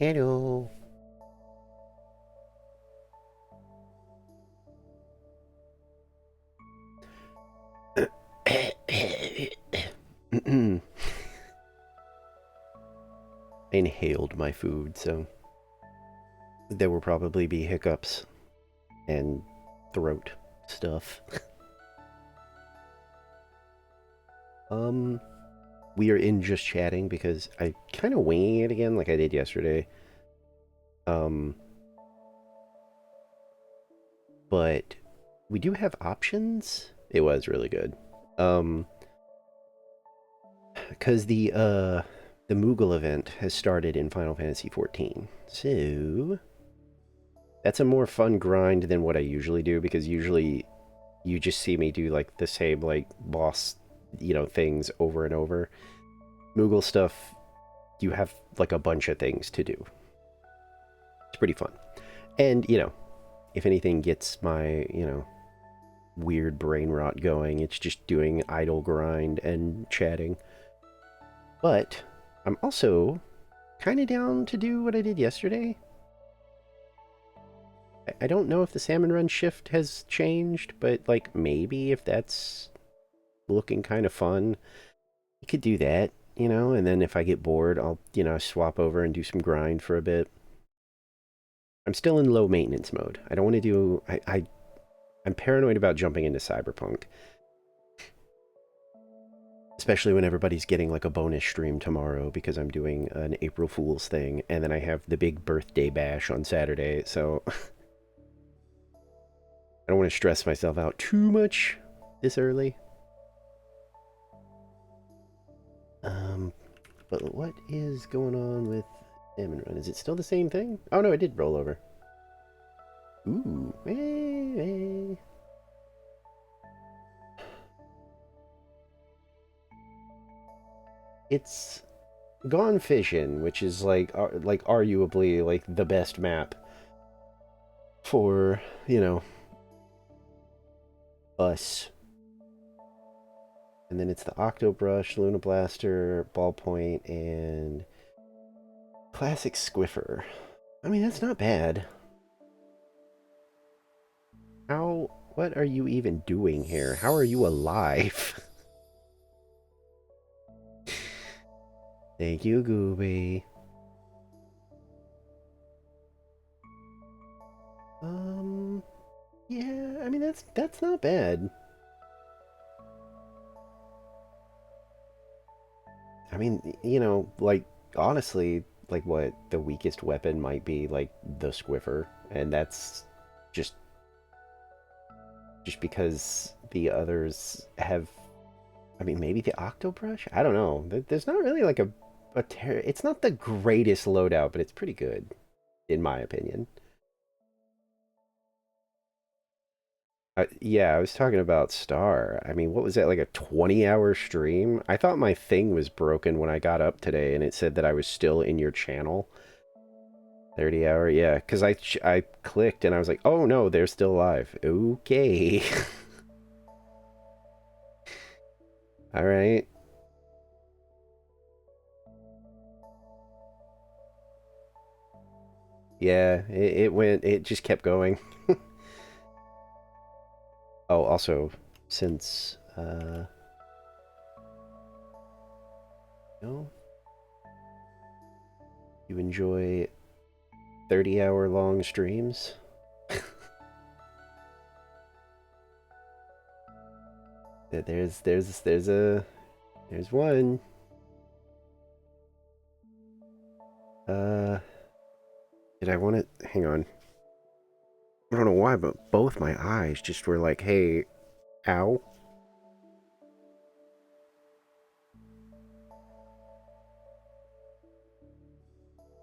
Hello. I inhaled my food, so there will probably be hiccups and throat stuff. We are in just chatting because I kind of winging it again like I did yesterday. But we do have options. It was really good. because the Moogle event has started in Final Fantasy XIV. So that's a more fun grind than what I usually do, because usually you just see me do like the same like boss, things over and over. Moogle stuff, you have like a bunch of things to do. It's pretty fun. And, if anything gets my, weird brain rot going, it's just doing idle grind and chatting. But I'm also kind of down to do what I did yesterday. I don't know if the salmon run shift has changed, but like maybe if that's looking kind of fun, you could do that, and then if I get bored, I'll, swap over and do some grind for a bit. I'm still in low maintenance mode. I don't want to do... I'm paranoid about jumping into Cyberpunk. Especially when everybody's getting like a bonus stream tomorrow, because I'm doing an April Fool's thing, and then I have the big birthday bash on Saturday, so... I don't want to stress myself out too much this early. But what is going on with Salmon Run? Is it still the same thing? Oh no, it did roll over. Ooh, hey. It's Gone Fishing, which is like arguably like the best map for, us. And then it's the Octobrush, Luna Blaster, Ballpoint, and Classic Squiffer. I mean, that's not bad. What are you even doing here? How are you alive? Thank you, Gooby. Yeah, I mean, that's not bad. I mean, like, honestly, like, what, the weakest weapon might be, like, the Squiffer, and that's just because the others have... I mean, maybe the Octobrush? I don't know. There's not really, like, it's not the greatest loadout, but it's pretty good, in my opinion. Yeah, I was talking about Star. I mean, what was that, like a 20-hour stream? I thought my thing was broken when I got up today, and it said that I was still in your channel. 30-hour, yeah, because I clicked, and I was like, oh, no, they're still live. Okay. All right. Yeah, it just kept going. Oh, also, since, no, you enjoy 30-hour long streams. There's one. Did I want to hang on? I don't know why, but both my eyes just were like, "Hey, ow."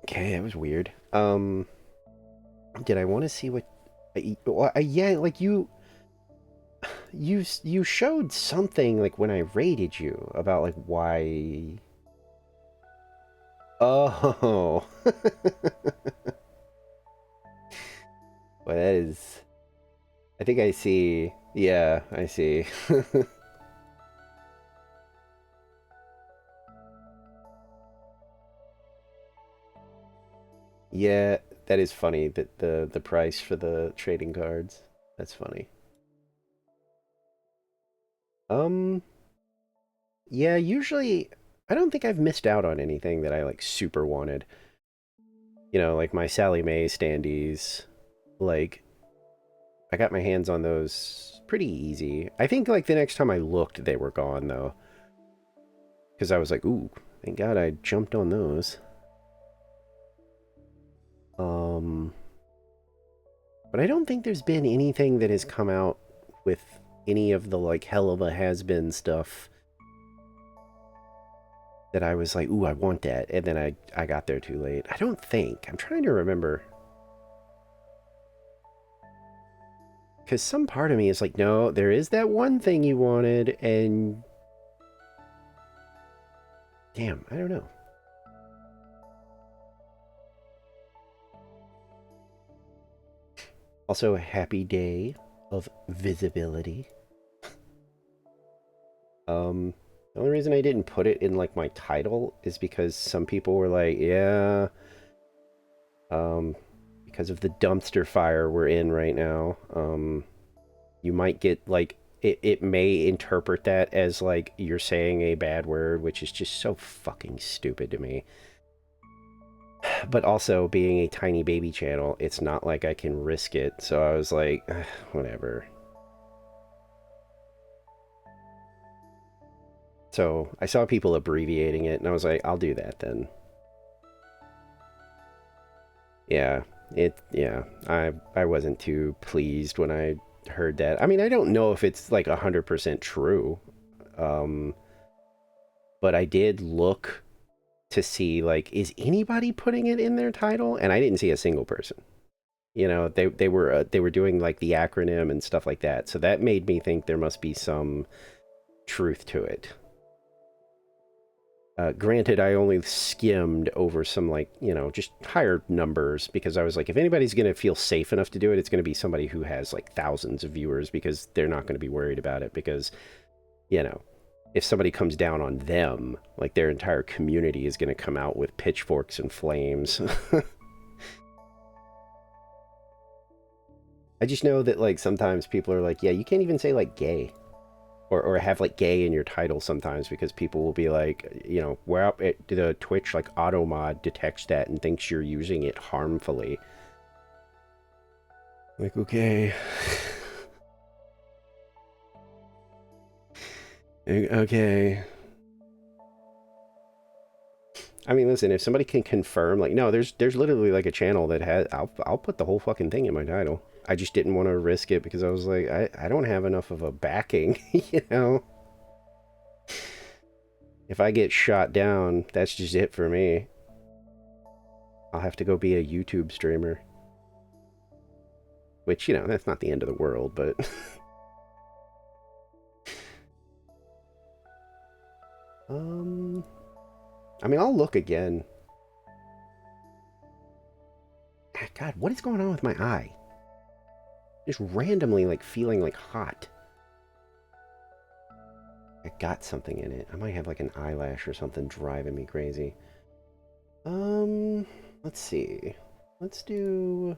Okay, that was weird. Did I want to see what? Yeah, like you showed something like when I raided you about like why. Oh, well, that is. I think I see. Yeah, I see. Yeah, that is funny. That the price for the trading cards. That's funny. Um, yeah, usually I don't think I've missed out on anything that I like super wanted. Like my Sally Mae standees. Like I got my hands on those pretty easy. I think like the next time I looked, they were gone though. Because I was like, ooh, thank God I jumped on those. Um, but I don't think there's been anything that has come out with any of the like hell of a has-been stuff. that I was like, ooh, I want that. And then I got there too late. I don't think. I'm trying to remember. Because some part of me is like, no, there is that one thing you wanted, and damn, I don't know. Also, a happy day of visibility. The only reason I didn't put it in like my title is because some people were like, yeah, because of the dumpster fire we're in right now, you might get like it may interpret that as like you're saying a bad word, which is just so fucking stupid to me. But also being a tiny baby channel, it's not like I can risk it. So I was like, whatever. So I saw people abbreviating it, and I was like, I'll do that then. Yeah, yeah. I wasn't too pleased when I heard that. I mean, I don't know if it's like 100% true. Um, but I did look to see like, is anybody putting it in their title? And I didn't see a single person. You know, they were doing like the acronym and stuff like that. So that made me think there must be some truth to it. Granted, I only skimmed over some, like, you know, just higher numbers because I was like, if anybody's going to feel safe enough to do it, it's going to be somebody who has like thousands of viewers because they're not going to be worried about it because, you know, if somebody comes down on them, like their entire community is going to come out with pitchforks and flames. I just know that like sometimes people are like, yeah, you can't even say like gay. Or have like gay in your title sometimes because people will be like, you know, well, the Twitch like auto mod detects that and thinks you're using it harmfully. Like, okay. Okay. I mean, listen, if somebody can confirm, like, no, there's literally like a channel that has, I'll put the whole fucking thing in my title. I just didn't want to risk it because I was like, I don't have enough of a backing, you know? If I get shot down, that's just it for me. I'll have to go be a YouTube streamer. Which, you know, that's not the end of the world, but... I mean, I'll look again. God, what is going on with my eye? Just randomly, like, feeling, like, hot. I got something in it. I might have, like, an eyelash or something driving me crazy. Let's see. Let's do...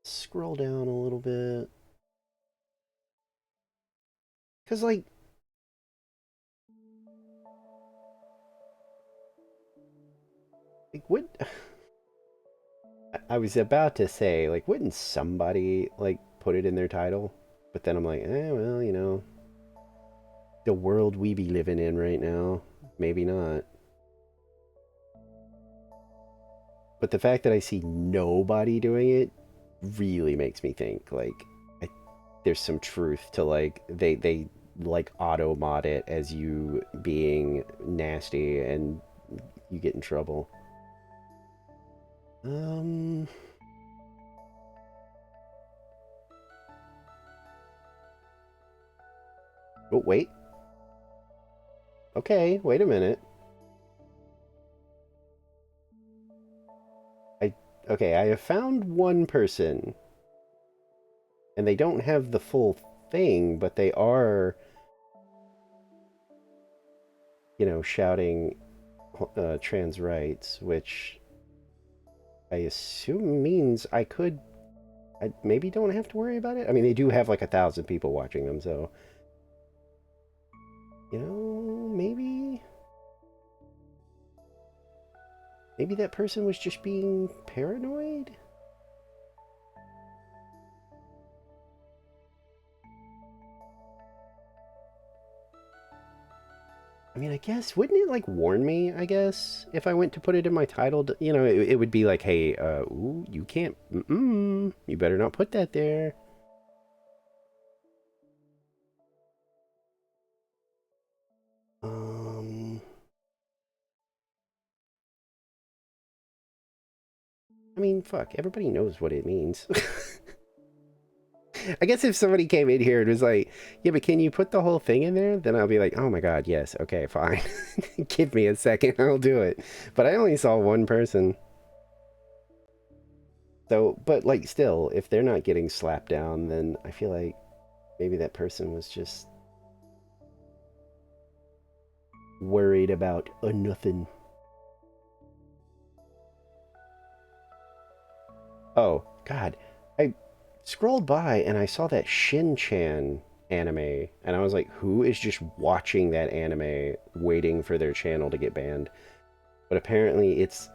Scroll down a little bit. Because, like, what... I was about to say, like, wouldn't somebody, like, put it in their title? But then I'm like, well, you know, the world we be living in right now, maybe not. But the fact that I see nobody doing it really makes me think, like, I, there's some truth to, like, they like auto mod it as you being nasty and you get in trouble. Um, oh, wait. Okay, wait a minute. I, okay, I have found one person, and they don't have the full thing, but they are, you know, shouting trans rights, which I assume means I maybe don't have to worry about it. I mean, they do have like 1,000 people watching them, so you know, maybe that person was just being paranoid. I mean, I guess wouldn't it like warn me? I guess if I went to put it in my title, you know, it would be like, hey, ooh, you can't, you better not put that there. I mean, fuck, everybody knows what it means. I guess if somebody came in here and was like, yeah, but can you put the whole thing in there? Then I'll be like, oh my god, yes, okay, fine. Give me a second, I'll do it. But I only saw one person. So, but like still, if they're not getting slapped down, then I feel like maybe that person was just worried about a nothing. Oh, God. I scrolled by and I saw that Shin-Chan anime, and I was like, who is just watching that anime waiting for their channel to get banned? But apparently it's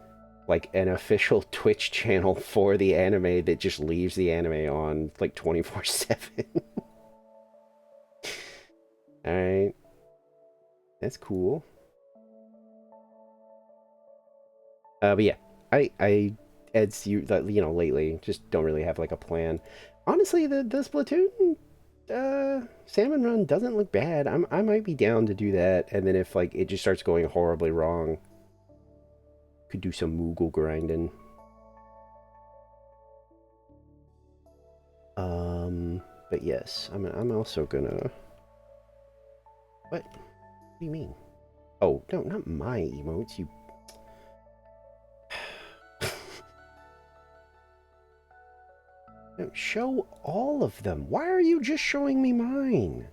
like an official Twitch channel for the anime that just leaves the anime on like 24/7. Alright, that's cool. But yeah, as you know, lately, just don't really have like a plan. Honestly, the Splatoon salmon run doesn't look bad. I might be down to do that, and then if like it just starts going horribly wrong, could do some Moogle grinding. But yes, I'm also gonna. What? What do you mean? Oh no, not my emotes. You. No, show all of them. Why are you just showing me mine?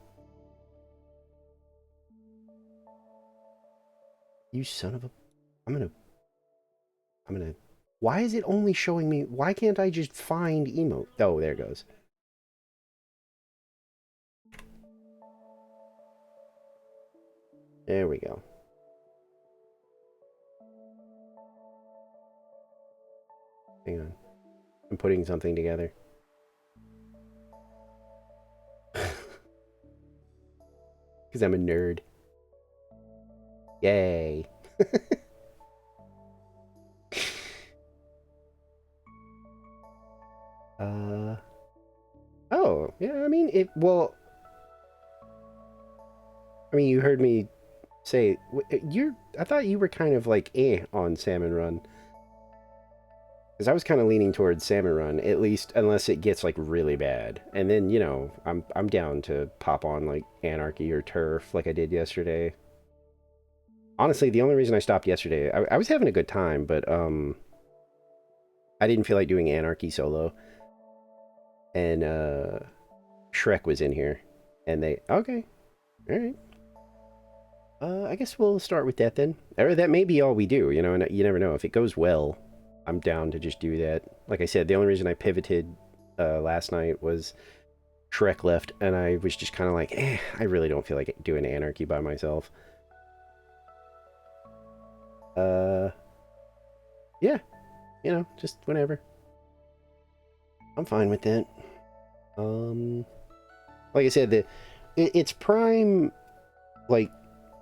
You son of a. I'm gonna. I'm gonna. Why is it only showing me? Why can't I just find emote? Oh, there it goes. There we go. Hang on. I'm putting something together. Because I'm a nerd. Yay. uh. Oh, yeah, I mean, well, I mean, you heard me say, I thought you were kind of like, on Salmon Run. Because I was kind of leaning towards Salmon Run, at least unless it gets like really bad. And then, you know, I'm down to pop on like Anarchy or Turf like I did yesterday. Honestly, the only reason I stopped yesterday, I was having a good time, but I didn't feel like doing Anarchy solo. And Shrek was in here. And okay, all right. I guess we'll start with that then. Or that may be all we do, you know, and you never know. If it goes well, I'm down to just do that. Like I said, the only reason I pivoted last night was Shrek left, and I was just kind of like, I really don't feel like doing Anarchy by myself. Uh, yeah, you know, just whenever. I'm fine with that. Um, like I said, it's prime, like,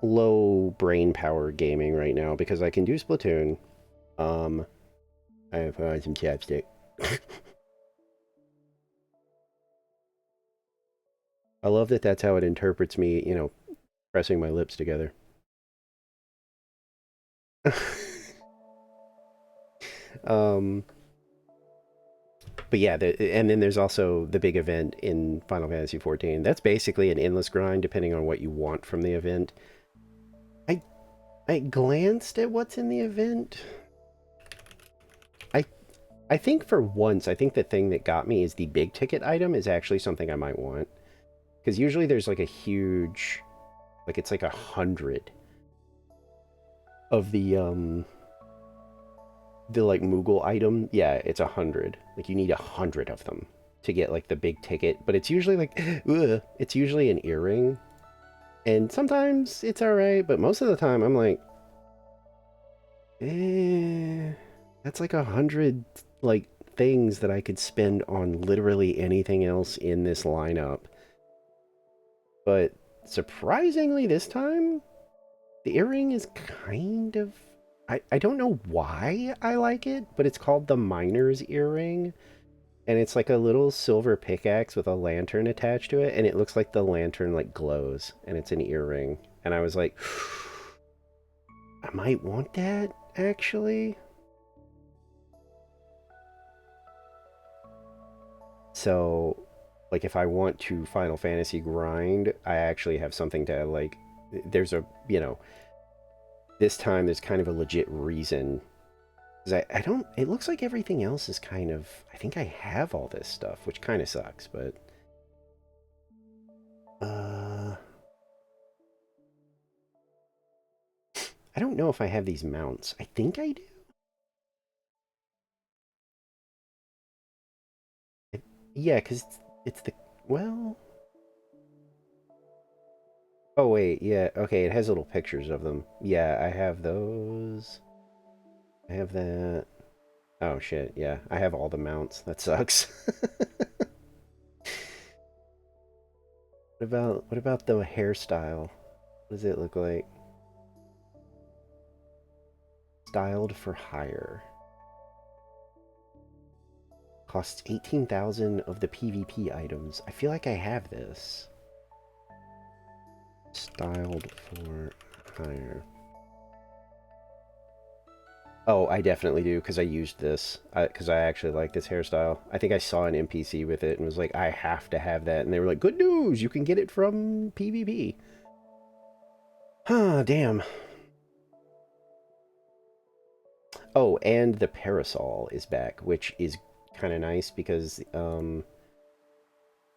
low brain power gaming right now because I can do Splatoon. I have some chapstick. I love that that's how it interprets me, you know, pressing my lips together. um, but yeah, and then there's also the big event in Final Fantasy XIV. That's basically an endless grind depending on what you want from the event. I I glanced at what's in the event. I I think for once, I think the thing that got me is the big ticket item is actually something I might want. Because usually there's like a huge, like it's like 100 of the like Moogle item. Yeah, it's 100. Like you need 100 of them to get like the big ticket. But it's usually like, it's usually an earring. And sometimes it's alright, but most of the time I'm like, that's like 100 like things that I could spend on literally anything else in this lineup. But surprisingly this time, the earring is kind of... I don't know why I like it, but it's called the Miner's Earring. And it's like a little silver pickaxe with a lantern attached to it, and it looks like the lantern like glows, and it's an earring. And I was like, I might want that, actually. So, like, if I want to Final Fantasy grind, I actually have something to, like, there's a, you know, this time there's kind of a legit reason. Because I don't, it looks like everything else is kind of, I think I have all this stuff, which kind of sucks, but, I don't know if I have these mounts. I think I do. Yeah, because it's the, well, oh wait, yeah, okay, it has little pictures of them. Yeah, I have those. I have that. Oh shit, yeah, I have all the mounts. That sucks. What about the hairstyle? What does it look like? Styled for hire. Costs 18,000 of the PvP items. I feel like I have this. Styled for hire. Oh, I definitely do, because I used this. Because I actually like this hairstyle. I think I saw an NPC with it and was like, I have to have that. And they were like, good news! You can get it from PvP. Huh, damn. Oh, and the parasol is back, which is kind of nice because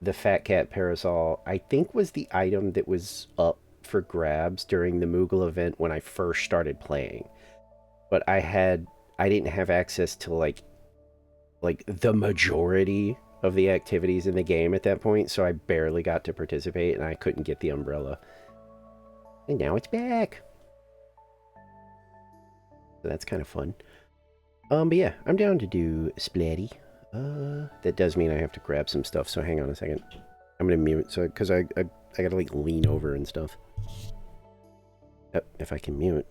the Fat Cat parasol, I think, was the item that was up for grabs during the Moogle event when I first started playing. But I didn't have access to like the majority of the activities in the game at that point, so I barely got to participate and I couldn't get the umbrella. And now it's back. So that's kind of fun. But yeah, I'm down to do Splatty. That does mean I have to grab some stuff, so hang on a second. I'm gonna mute, so, because I gotta, like, lean over and stuff. Oh, if I can mute.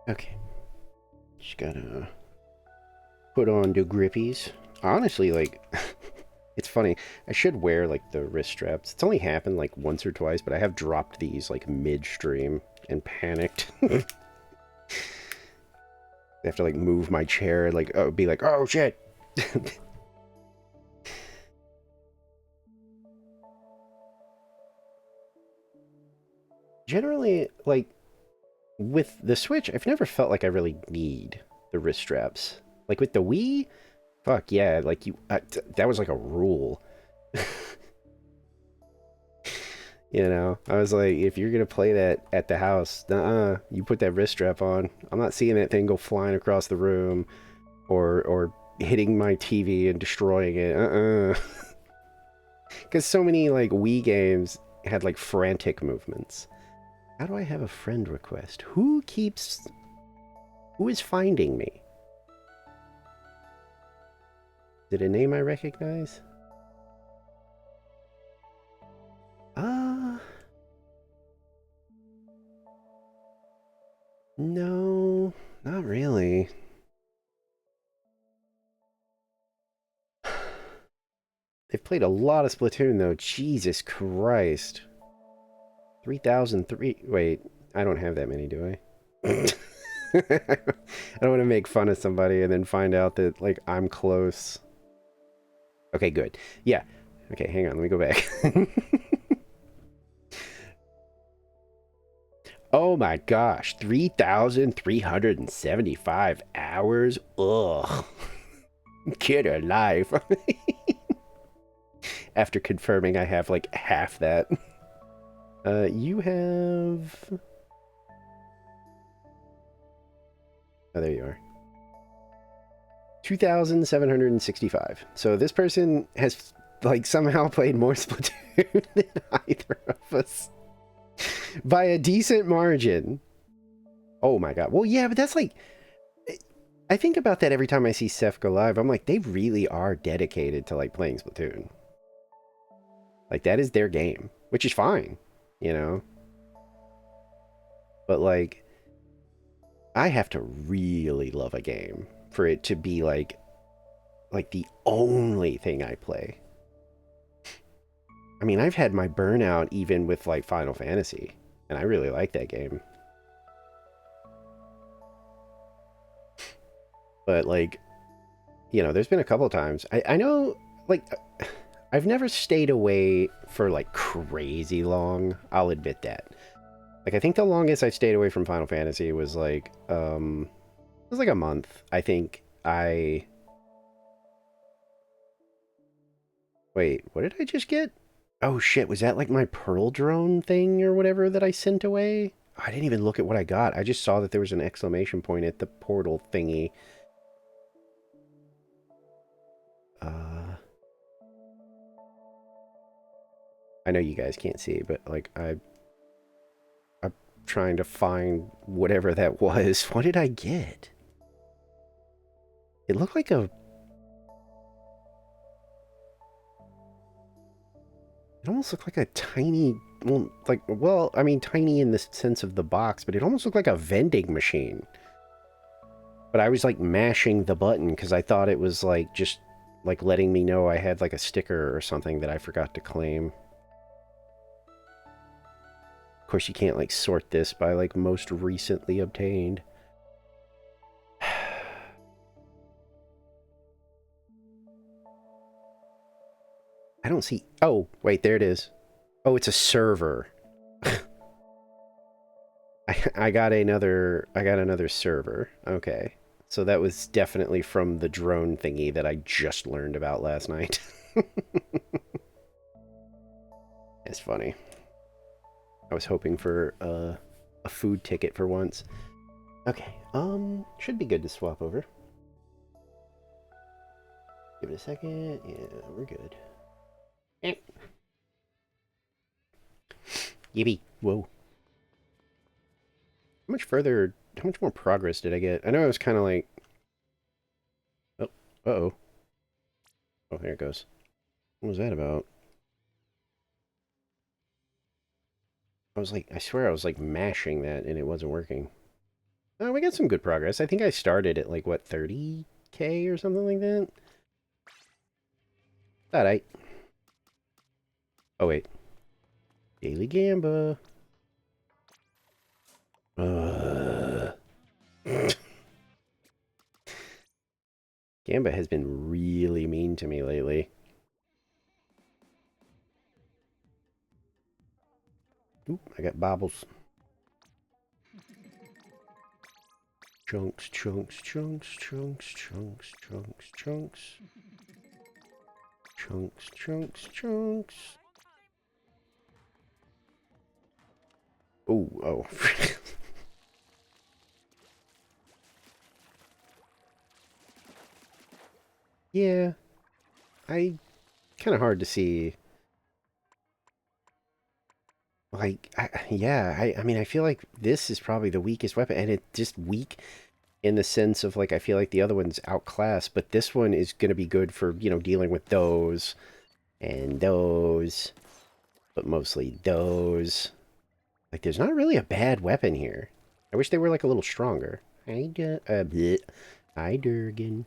Okay. Just gotta put on the grippies. Honestly, like, it's funny. I should wear, like, the wrist straps. It's only happened, like, once or twice, but I have dropped these, like, midstream and panicked. I have to, like, move my chair and, like, be like, oh, shit! Generally, like, with the Switch, I've never felt like I really need the wrist straps. Like, with the Wii, fuck yeah, like, that was like a rule. You know, I was like, if you're gonna play that at the house, you put that wrist strap on. I'm not seeing that thing go flying across the room, or hitting my TV and destroying it. Because so many, like, Wii games had, like, frantic movements. How do I have a friend request? Who is finding me? Is it a name I recognize? No, not really. They've played a lot of Splatoon, though. Jesus Christ. 3,003. Wait, I don't have that many, do I? I don't want to make fun of somebody and then find out that, like, I'm close. Okay, good. Yeah. Okay, hang on. Let me go back. Oh my gosh. 3,375 hours? Ugh. Get a life. After confirming I have, like, half that. You have... Oh, there you are. 2,765. So this person has, like, somehow played more Splatoon than either of us. By a decent margin. Oh my god. Well, yeah, but that's like... I think about that every time I see Seth go live. I'm like, they really are dedicated to, like, playing Splatoon. Like, that is their game. Which is fine, you know? But, like, I have to really love a game for it to be, like the only thing I play. I mean, I've had my burnout even with, like, Final Fantasy. And I really like that game. But, like, you know, there's been a couple of times. I know, like, I've never stayed away for, like, crazy long. I'll admit that. Like, I think the longest I stayed away from Final Fantasy was, like, it was like a month. I think I... Wait, what did I just get? Oh, shit, was that, like, my Pearl Drone thing or whatever that I sent away? Oh, I didn't even look at what I got. I just saw that there was an exclamation point at the portal thingy. I know you guys can't see, but, like, I'm trying to find whatever that was. What did I get? It looked like a... It almost looked like a tiny... Well, like, well, I mean, tiny in the sense of the box, but it almost looked like a vending machine. But I was, like, mashing the button because I thought it was, like, just, like, letting me know I had, like, a sticker or something that I forgot to claim. Of course, you can't, like, sort this by, like, most recently obtained. I don't see... Oh, wait, there it is. Oh, it's a server. I got another server. Okay. So that was definitely from the drone thingy that I just learned about last night. It's funny. I was hoping for a food ticket for once. Okay, should be good to swap over. Give it a second. Yeah, we're good. Yippee. Whoa. How much more progress did I get? I know I was kind of like... Oh, uh-oh. Oh, there it goes. What was that about? I was like, I swear I was like mashing that and it wasn't working. Oh, we got some good progress. I think I started at like, what, 30K or something like that? Alright. Oh, wait. Daily Gamba. Gamba has been really mean to me lately. Oop, I got bobbles. Chunks, chunks, chunks, chunks, chunks, chunks, chunks. Chunks, chunks, chunks. Ooh, oh. Yeah. Kind of hard to see. Like, I mean, I feel like this is probably the weakest weapon, and it's just weak in the sense of, like, I feel like the other one's outclassed, but this one is going to be good for, you know, dealing with those and those, but mostly those. Like, there's not really a bad weapon here. I wish they were, like, a little stronger. Hi, Durgan.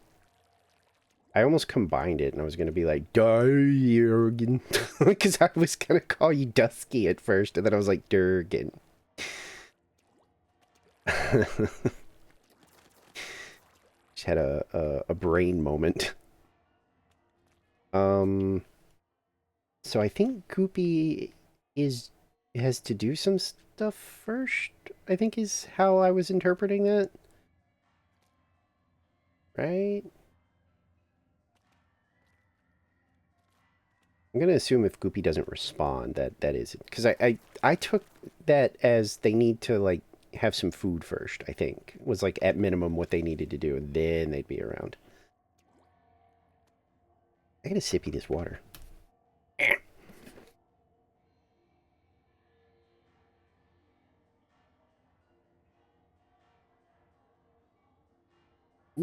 I almost combined it, and I was going to be like, Durgan. Because I was going to call you Dusky at first, and then I was like, Durgan. Just had a brain moment. So I think Goopy has to do some stuff first, I think is how I was interpreting that. Right? I'm gonna assume if Goopy doesn't respond, that is it. Because I took that as they need to, like, have some food first, I think. Was, like, at minimum what they needed to do, and then they'd be around. I gotta sippy this water.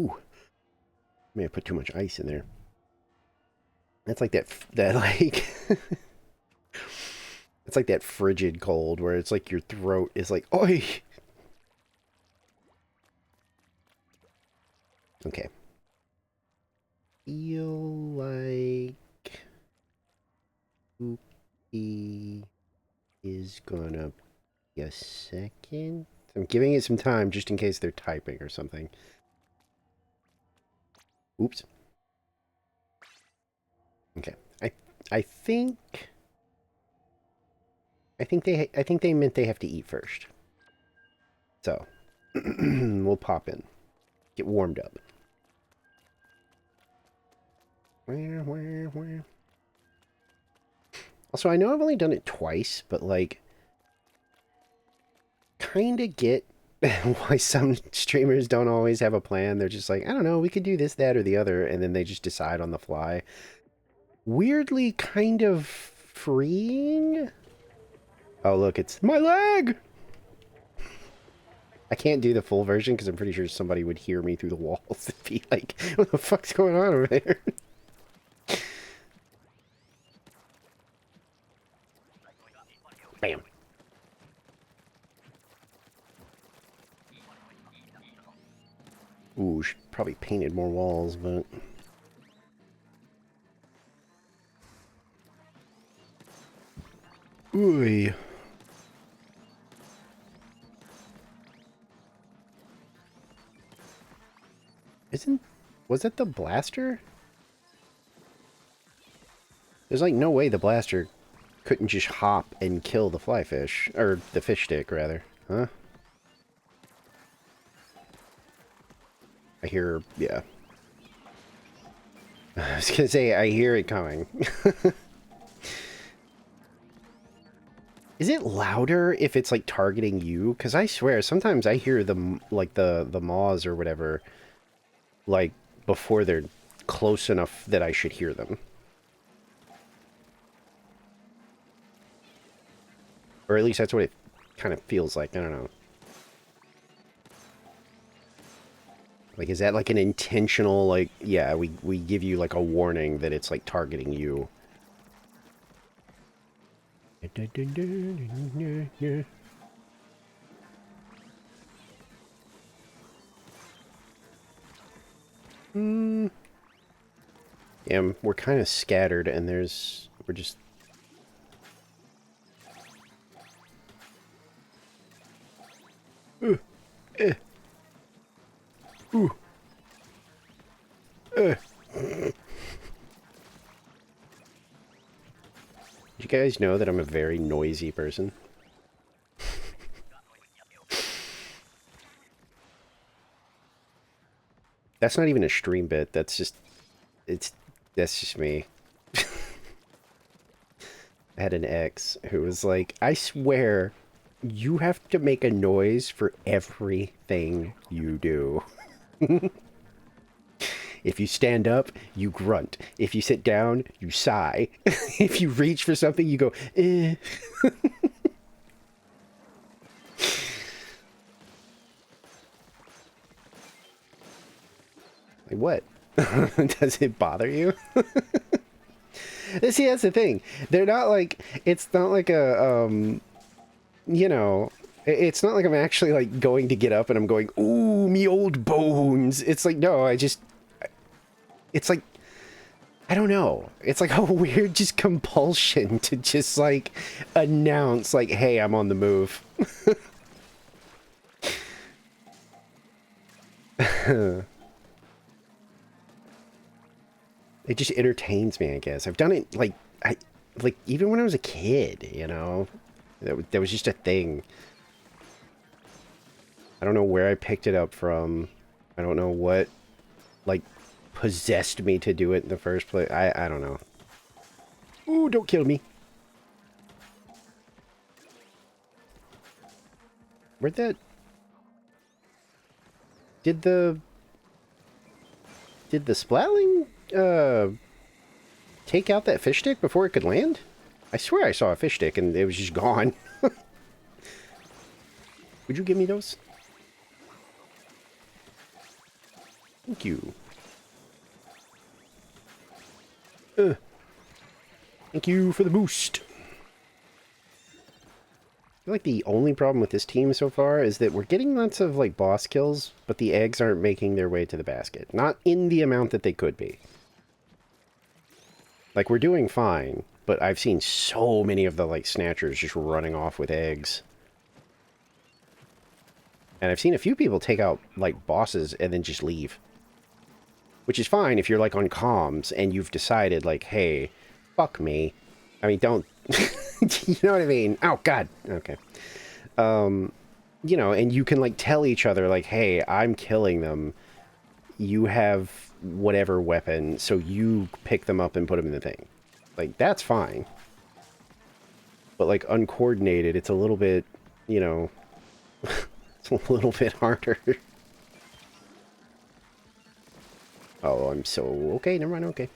Ooh, may have put too much ice in there. That's like that like... It's like that frigid cold where it's like your throat is like, oi! Okay. Feel like Poopy is gonna be a second. I'm giving it some time just in case they're typing or something. Oops. Okay. I think they meant they have to eat first. So we'll pop in. Get warmed up. Also, I know I've only done it twice, but like kinda get why some streamers don't always have a plan. They're just like, I don't know, we could do this, that, or the other, and then they just decide on the fly. Weirdly kind of freeing. Oh, look, it's my leg! I can't do the full version because I'm pretty sure somebody would hear me through the walls and be like, what the fuck's going on over there? Bam. Ooh, should probably painted more walls, but... Ooh. Was that the blaster? There's like no way the blaster couldn't just hop and kill the fly fish. Or the fish stick, rather. Huh? I hear... yeah. I was gonna say, I hear it coming. Is it louder if it's like targeting you? Because I swear, sometimes I hear them, like the maws or whatever, like before they're close enough that I should hear them. Or at least that's what it kind of feels like. I don't know. Like, is that like an intentional, like, yeah, we give you like a warning that it's like targeting you. Yeah, we're kind of scattered and we're just... You guys know that I'm a very noisy person? That's not even a stream bit, that's just... that's just me. I had an ex who was like, I swear, you have to make a noise for everything you do. If you stand up, you grunt. If you sit down, you sigh. If you reach for something, you go, eh. Like, what? Does it bother you? See, that's the thing. They're not like, it's not like a, you know, it's not like I'm actually like going to get up and I'm going, ooh, me old bones. It's like, no, it's like, I don't know. It's like a weird just compulsion to just like announce like, hey, I'm on the move. It just entertains me, I guess. I've done it like, like even when I was a kid, you know, that was just a thing. I don't know where I picked it up from. I don't know what like possessed me to do it in the first place. I don't know. Ooh, don't kill me. Where'd that... Did the splatling take out that fish stick before it could land? I swear I saw a fish stick and it was just gone. Would you give me those? Thank you. Thank you for the boost. I feel like the only problem with this team so far is that we're getting lots of, like, boss kills, but the eggs aren't making their way to the basket. Not in the amount that they could be. Like, we're doing fine, but I've seen so many of the, like, snatchers just running off with eggs. And I've seen a few people take out, like, bosses and then just leave. Which is fine if you're, like, on comms and you've decided, like, hey, fuck me. I mean, don't... you know what I mean? Oh, God. Okay. You know, and you can, like, tell each other, like, hey, I'm killing them. You have whatever weapon, so you pick them up and put them in the thing. Like, that's fine. But, like, uncoordinated, it's a little bit, you know... it's a little bit harder. Oh, I'm so... Okay, never mind, okay.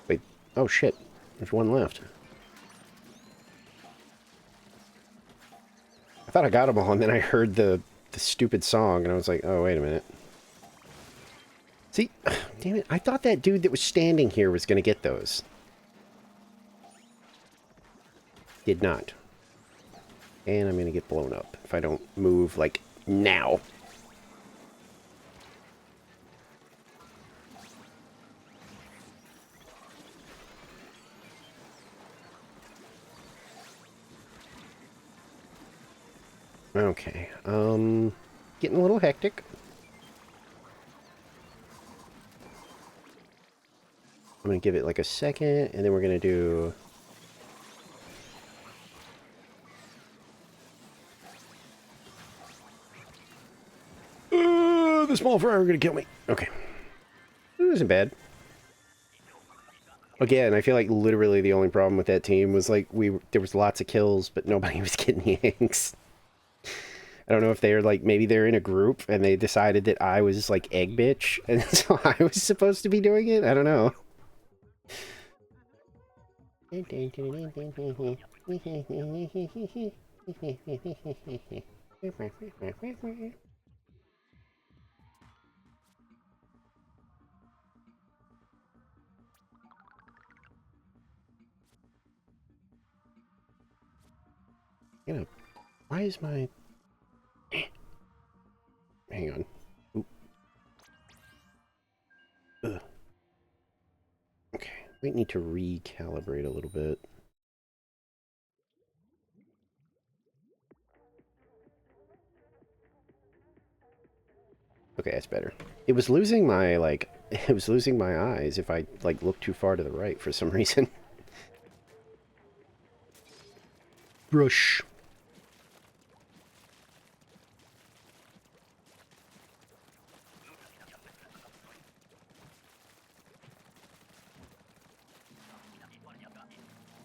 Wait, oh shit. There's one left. I thought I got them all, and then I heard the stupid song, and I was like, oh, wait a minute. See? Damn it, I thought that dude that was standing here was going to get those. Did not. And I'm going to get blown up if I don't move, like, now. Okay, getting a little hectic. I'm gonna give it like a second, and then we're gonna do... the small fry are gonna kill me. Okay. It wasn't bad. Again, I feel like literally the only problem with that team was like there was lots of kills, but nobody was getting the eggs. I don't know if they're like, maybe they're in a group and they decided that I was like egg bitch, and so I was supposed to be doing it? I don't know. You know, why is my... Hang on. Oop. Ugh. Okay, we need to recalibrate a little bit. Okay, that's better. It was losing my, like... It was losing my eyes if I, like, looked too far to the right for some reason. Brush.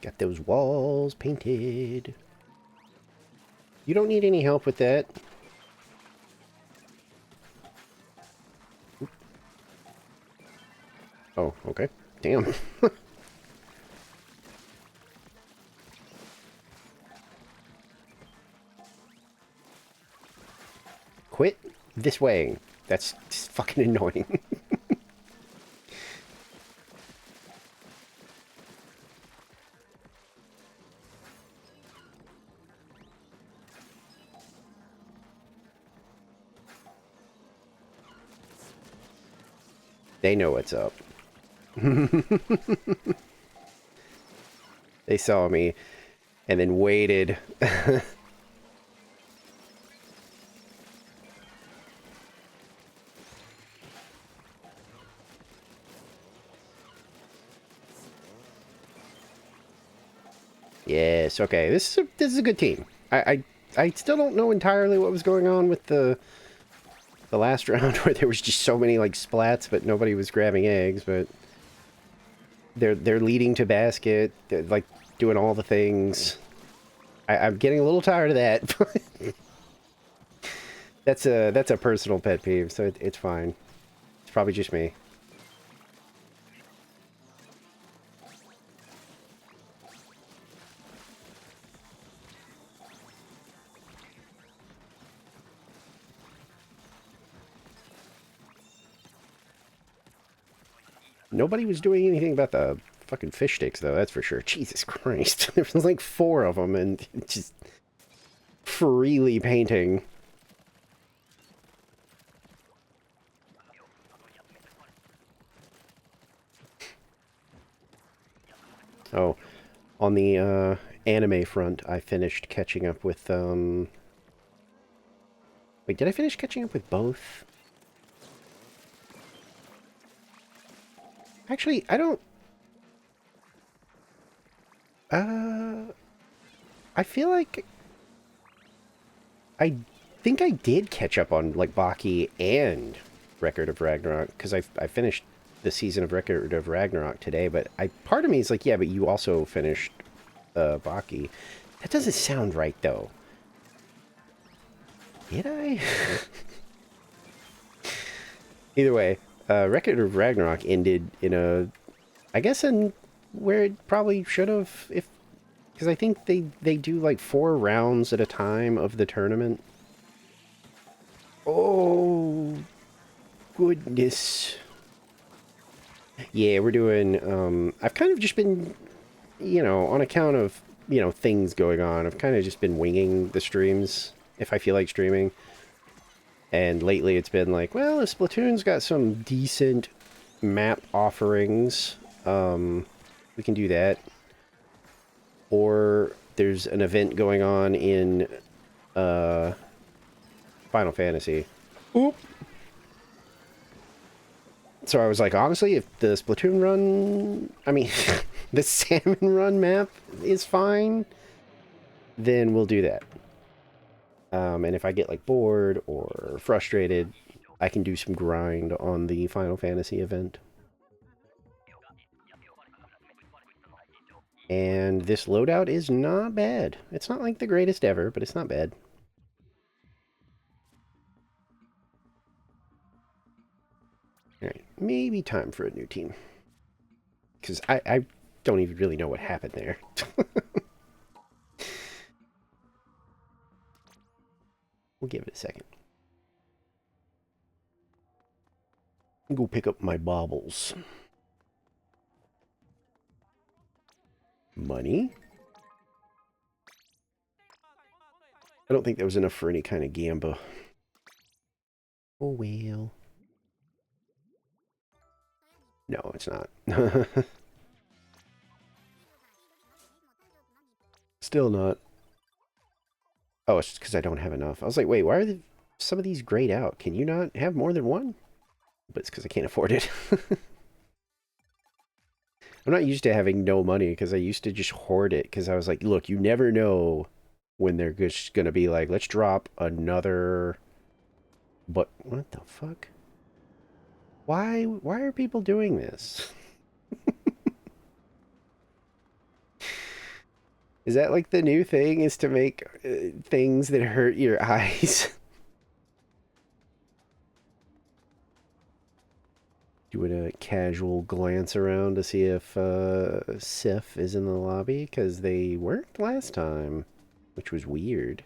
Got those walls painted. You don't need any help with that. Oh, okay. Damn. Quit this way. That's just fucking annoying. They know what's up. They saw me and then waited. Yes, okay. This is a good team. I still don't know entirely what was going on with the last round where there was just so many like splats, but nobody was grabbing eggs. But they're leading to basket. They're like doing all the things. I'm getting a little tired of that. That's a personal pet peeve, so it's fine. It's probably just me. Nobody was doing anything about the fucking fish sticks, though, that's for sure. Jesus Christ. There was like 4 of them, and just freely painting. Oh, on the anime front, I finished catching up with, Wait, did I finish catching up with both? Actually, I don't... I feel like... I think I did catch up on, like, Baki and Record of Ragnarok, because I finished the season of Record of Ragnarok today, but part of me is like, yeah, but you also finished Baki. That doesn't sound right, though. Did I? Either way, Record of Ragnarok ended in a... I guess in where it probably should have, if... Because I think they do, like, 4 rounds at a time of the tournament. Oh, goodness. Yeah, we're doing, I've kind of just been, you know, on account of, you know, things going on, I've kind of just been winging the streams if I feel like streaming. And lately it's been like, well, if Splatoon's got some decent map offerings, we can do that. Or there's an event going on in, Final Fantasy. Oop! So I was like, honestly, if the Splatoon run, I mean, the Salmon Run map is fine, then we'll do that. And if I get, like, bored or frustrated, I can do some grind on the Final Fantasy event. And this loadout is not bad. It's not, like, the greatest ever, but it's not bad. Alright, maybe time for a new team. Because I don't even really know what happened there. We'll give it a second. Go pick up my baubles. Money? I don't think there was enough for any kind of gamba. Oh well. No, it's not. Still not. Oh, it's just because I don't have enough. I was like, wait, why are some of these grayed out? Can you not have more than one? But it's because I can't afford it. I'm not used to having no money because I used to just hoard it because I was like, look, you never know when they're just going to be like, let's drop another... But what the fuck? Why are people doing this? Is that like the new thing, is to make things that hurt your eyes? Doing a casual glance around to see if Sif is in the lobby, because they weren't last time, which was weird.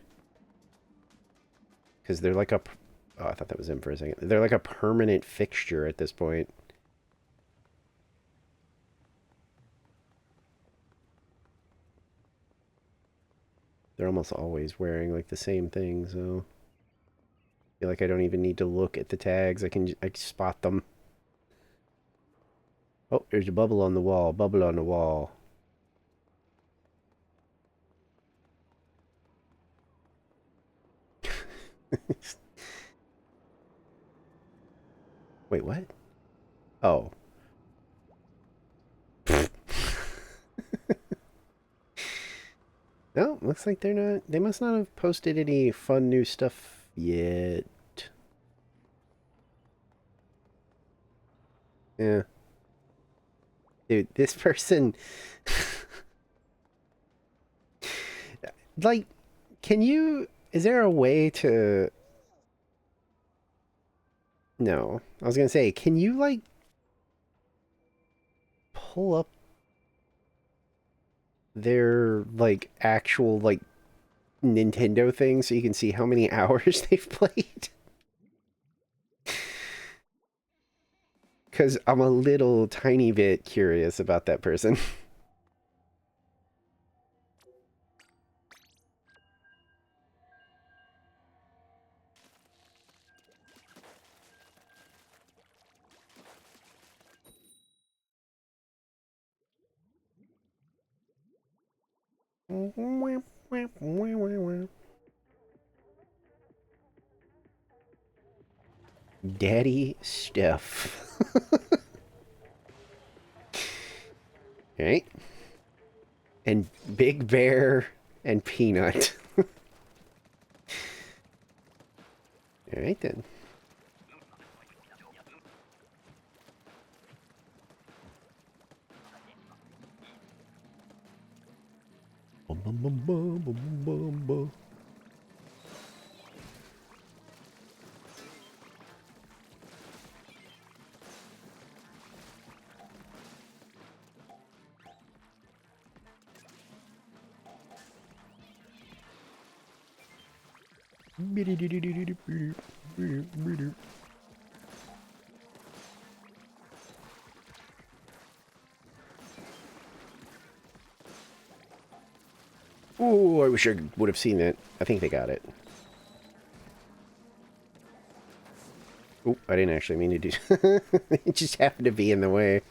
Because they're like a... Oh, I thought that was him for a second. They're like a permanent fixture at this point. They're almost always wearing like the same thing, so... I feel like I don't even need to look at the tags. I can spot them. Oh, there's a bubble on the wall. Bubble on the wall. Wait, what? Oh. No, looks like they're not... They must not have posted any fun new stuff yet. Yeah. Dude, this person... like, can you... Is there a way to... No. I was gonna say, can you, like... pull up their, like, actual, like, Nintendo thing so you can see how many hours they've played? Because I'm a little tiny bit curious about that person. Daddy Steph. Right? And Big Bear and Peanut. Alright then. Bum, bum, bum, bum, bum, bum, bum. Oh, I wish I would have seen that. I think they got it. Oh, I didn't actually mean to do. It just happened to be in the way.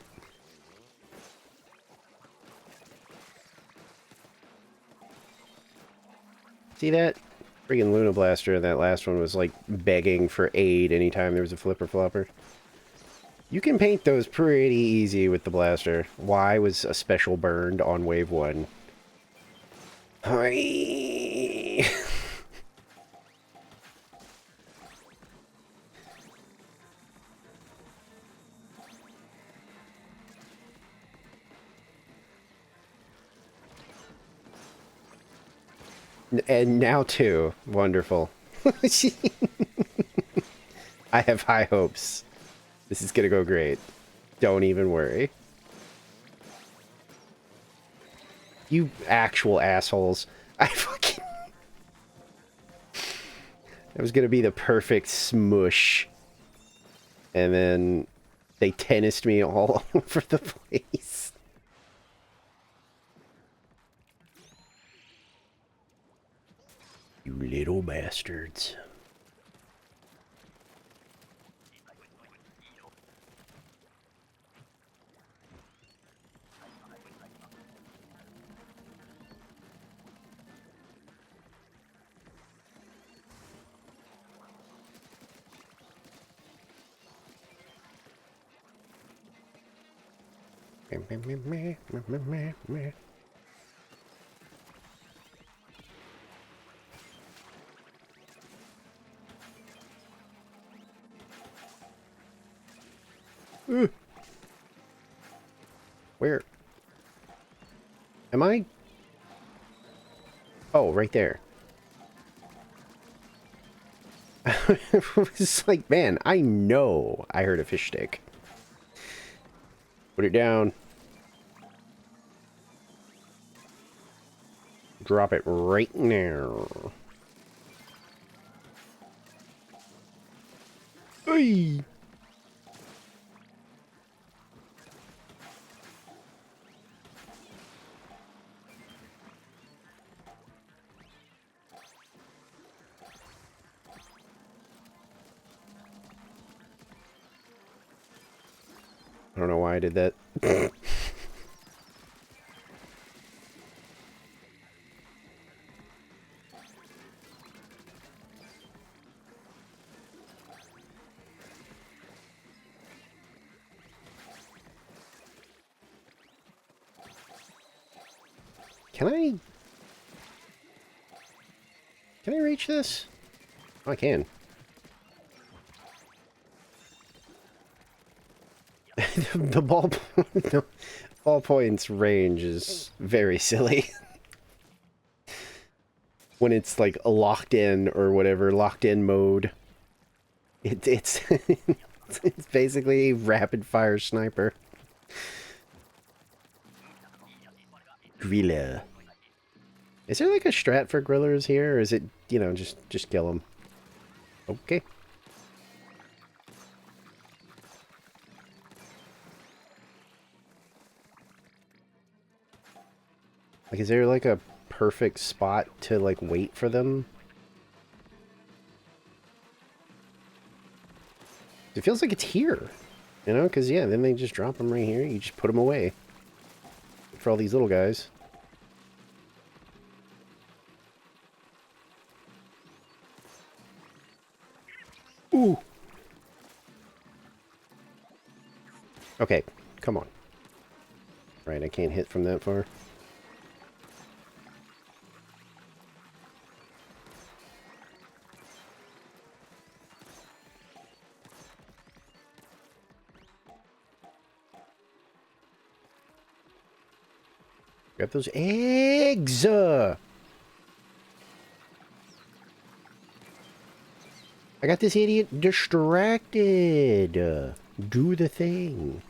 See that? Freaking Luna Blaster, that last one was like begging for aid anytime there was a flipper flopper. You can paint those pretty easy with the blaster. Y was a special burned on wave 1. Hi. And now 2. Wonderful. I have high hopes. This is gonna go great. Don't even worry. You actual assholes. I fucking... That was gonna be the perfect smush. And then they tennised me all over the place. You little bastards. Where? Am I? Oh, right there. It's like, man, I know I heard a fish stick. Put it down. Drop it right now. Oy! I don't know why I did that. Can I reach this? Oh, I can. The ballpoint's range is very silly. When it's like a locked in or whatever, locked in mode. It's it's basically a rapid fire sniper. Grilla. Is there like a strat for grillers here, or is it, you know, just kill them? Okay. Like, is there like a perfect spot to like wait for them? It feels like it's here, you know? Because yeah, then they just drop them right here. You just put them away. For all these little guys. Ooh. Okay, come on. Right, I can't hit from that far. Grab those eggs! I got this idiot distracted. Do the thing.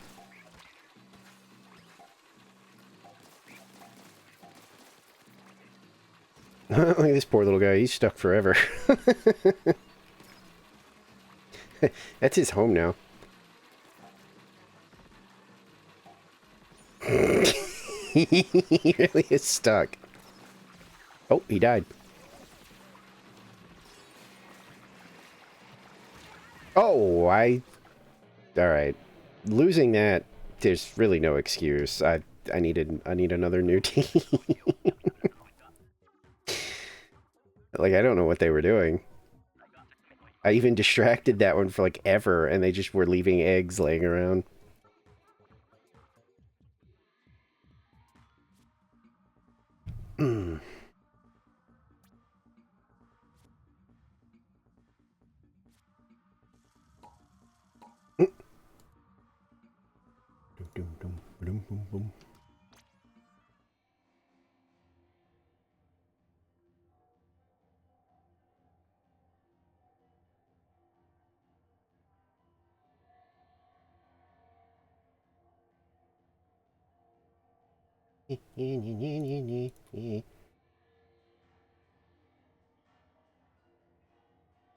Look at this poor little guy. He's stuck forever. That's his home now. He really is stuck. Oh, he died. Oh, alright. Losing that, there's really no excuse. I need another new team. Like, I don't know what they were doing. I even distracted that one for like ever, and they just were leaving eggs laying around. Wait,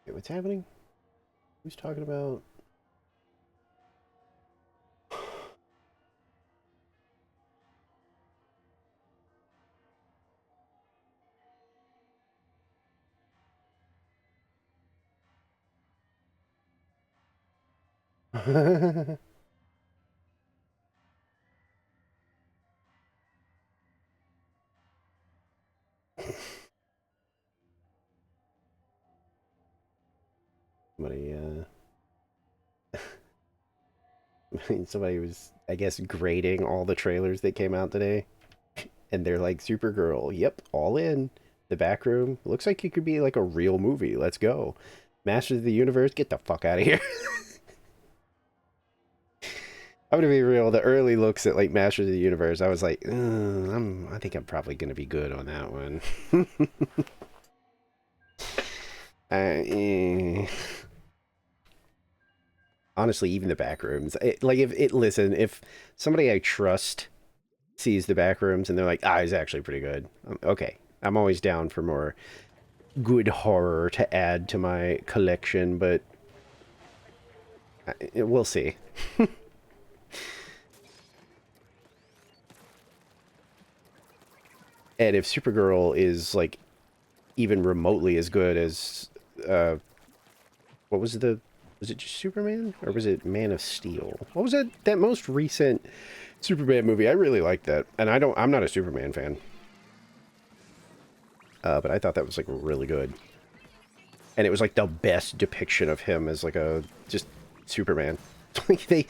what's happening? Who's talking about? Somebody, somebody was, I guess, grading all the trailers that came out today. And they're like, Supergirl, yep, all in. The back room, looks like it could be like a real movie. Let's go. Masters of the Universe, get the fuck out of here. I'm gonna be real, the early looks at like Masters of the Universe, I was like, I think I'm probably gonna be good on that one. Honestly, even the back rooms, listen, if somebody I trust sees the back rooms and they're like, he's actually pretty good. Okay, I'm always down for more good horror to add to my collection, but we'll see. And if Supergirl is like even remotely as good as what was it just Superman or was it Man of Steel? What was that most recent Superman movie? I really liked that, and I'm not a Superman fan, but I thought that was like really good, and it was like the best depiction of him as like a just Superman. Like they,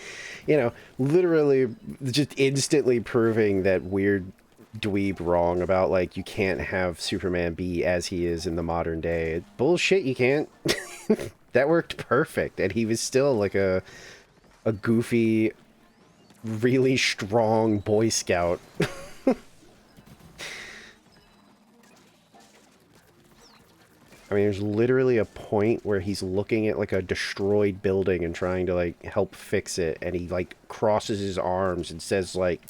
literally just instantly proving that weird dweeb wrong about like you can't have Superman be as he is in the modern day. Bullshit, you can't. That worked perfect, and he was still like a goofy, really strong Boy Scout. I mean, there's literally a point where he's looking at like a destroyed building and trying to like help fix it, and he like crosses his arms and says like,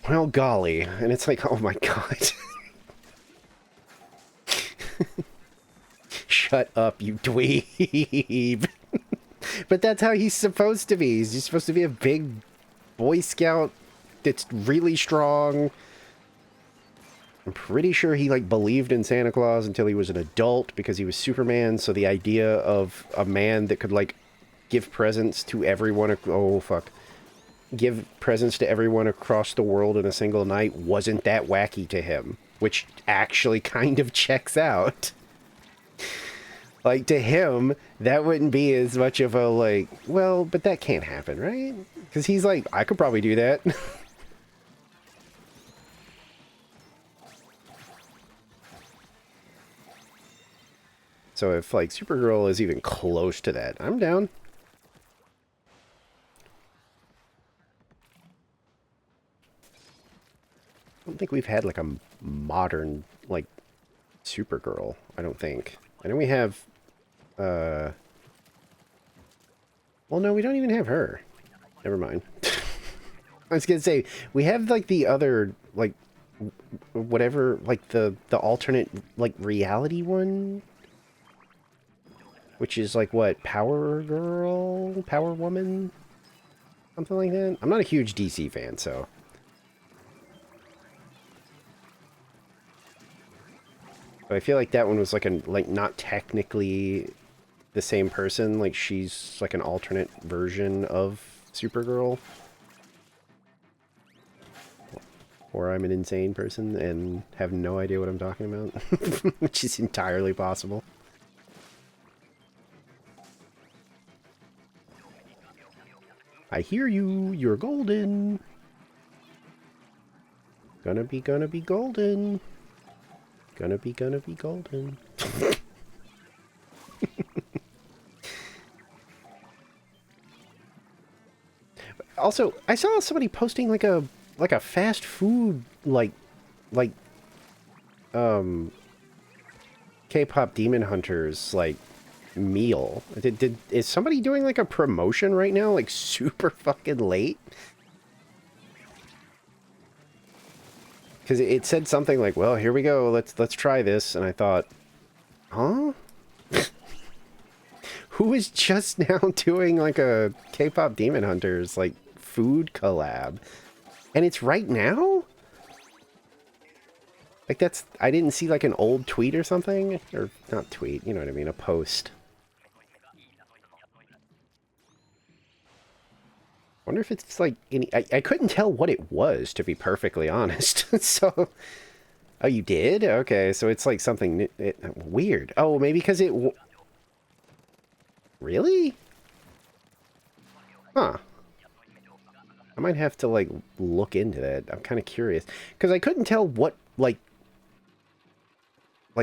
well, golly, and it's like, oh my god. Shut up, you dweeb. But that's how he's supposed to be. He's supposed to be a big Boy Scout that's really strong. I'm pretty sure he, like, believed in Santa Claus until he was an adult because he was Superman, so the idea of a man that could, like, give presents to everyone... Oh, fuck. Give presents to everyone across the world in a single night wasn't that wacky to him, which actually kind of checks out. Like, to him, that wouldn't be as much of a, like, well, but that can't happen, right? Because he's like, I could probably do that. So if, like, Supergirl is even close to that, I'm down. I don't think we've had, like, a modern, like, Supergirl. I don't think. I know we have, well, no, we don't even have her. Never mind. I was gonna say, we have, like, the other, like, whatever, like, the alternate, like, reality one? Which is, like, what? Power Girl? Power Woman? Something like that? I'm not a huge DC fan, so... But I feel like that one was, like, not technically the same person. Like, she's, like, an alternate version of Supergirl. Or I'm an insane person and have no idea what I'm talking about. Which is entirely possible. I hear you. You're golden. Gonna be golden. Gonna be golden. Also, I saw somebody posting like a fast food like K-pop Demon Hunters like meal. Is somebody doing like a promotion right now, like super fucking late? Because it said something like, "Well, here we go. Let's try this," and I thought, huh? Who is just now doing like a K-pop Demon Hunters like food collab? And it's right now? Like I didn't see like an old tweet or something? Or not tweet, you know what I mean, a post. Wonder if it's like any... I couldn't tell what it was, to be perfectly honest. So... Oh, you did? Okay, so it's like something weird. Oh, maybe because it... Really? Huh. I might have to, like, look into that. I'm kind of curious. Because I couldn't tell what, like,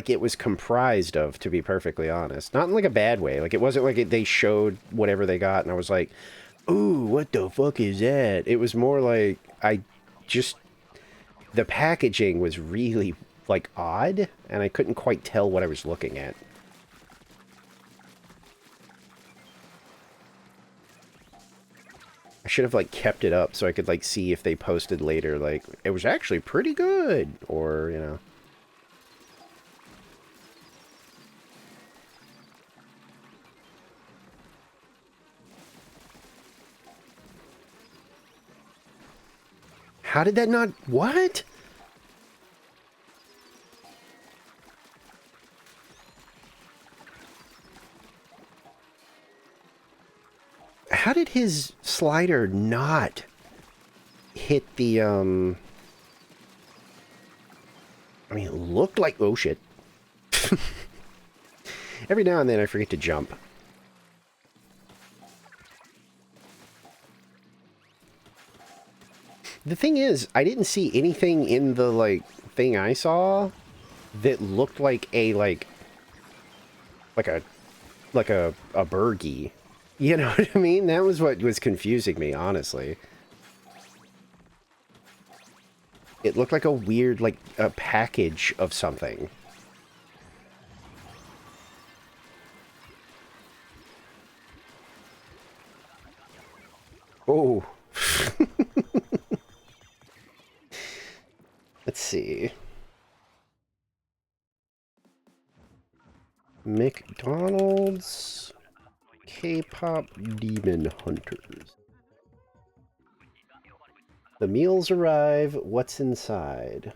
it was comprised of, to be perfectly honest. Not in, like, a bad way. Like, it wasn't like they showed whatever they got, and I was like, ooh, what the fuck is that? It was more like, the packaging was really, like, odd, and I couldn't quite tell what I was looking at. I should have, like, kept it up so I could, like, see if they posted later, like, it was actually pretty good, or, you know. How did that not... What? How did his slider not hit the, I mean, it looked like... Oh, shit. Every now and then I forget to jump. The thing is, I didn't see anything in the, like, thing I saw that looked like a, like a Bergie. You know what I mean? That was what was confusing me, honestly. It looked like a weird, like, a package of something. Oh. Let's see. McDonald's K-pop Demon Hunters. The meals arrive. What's inside?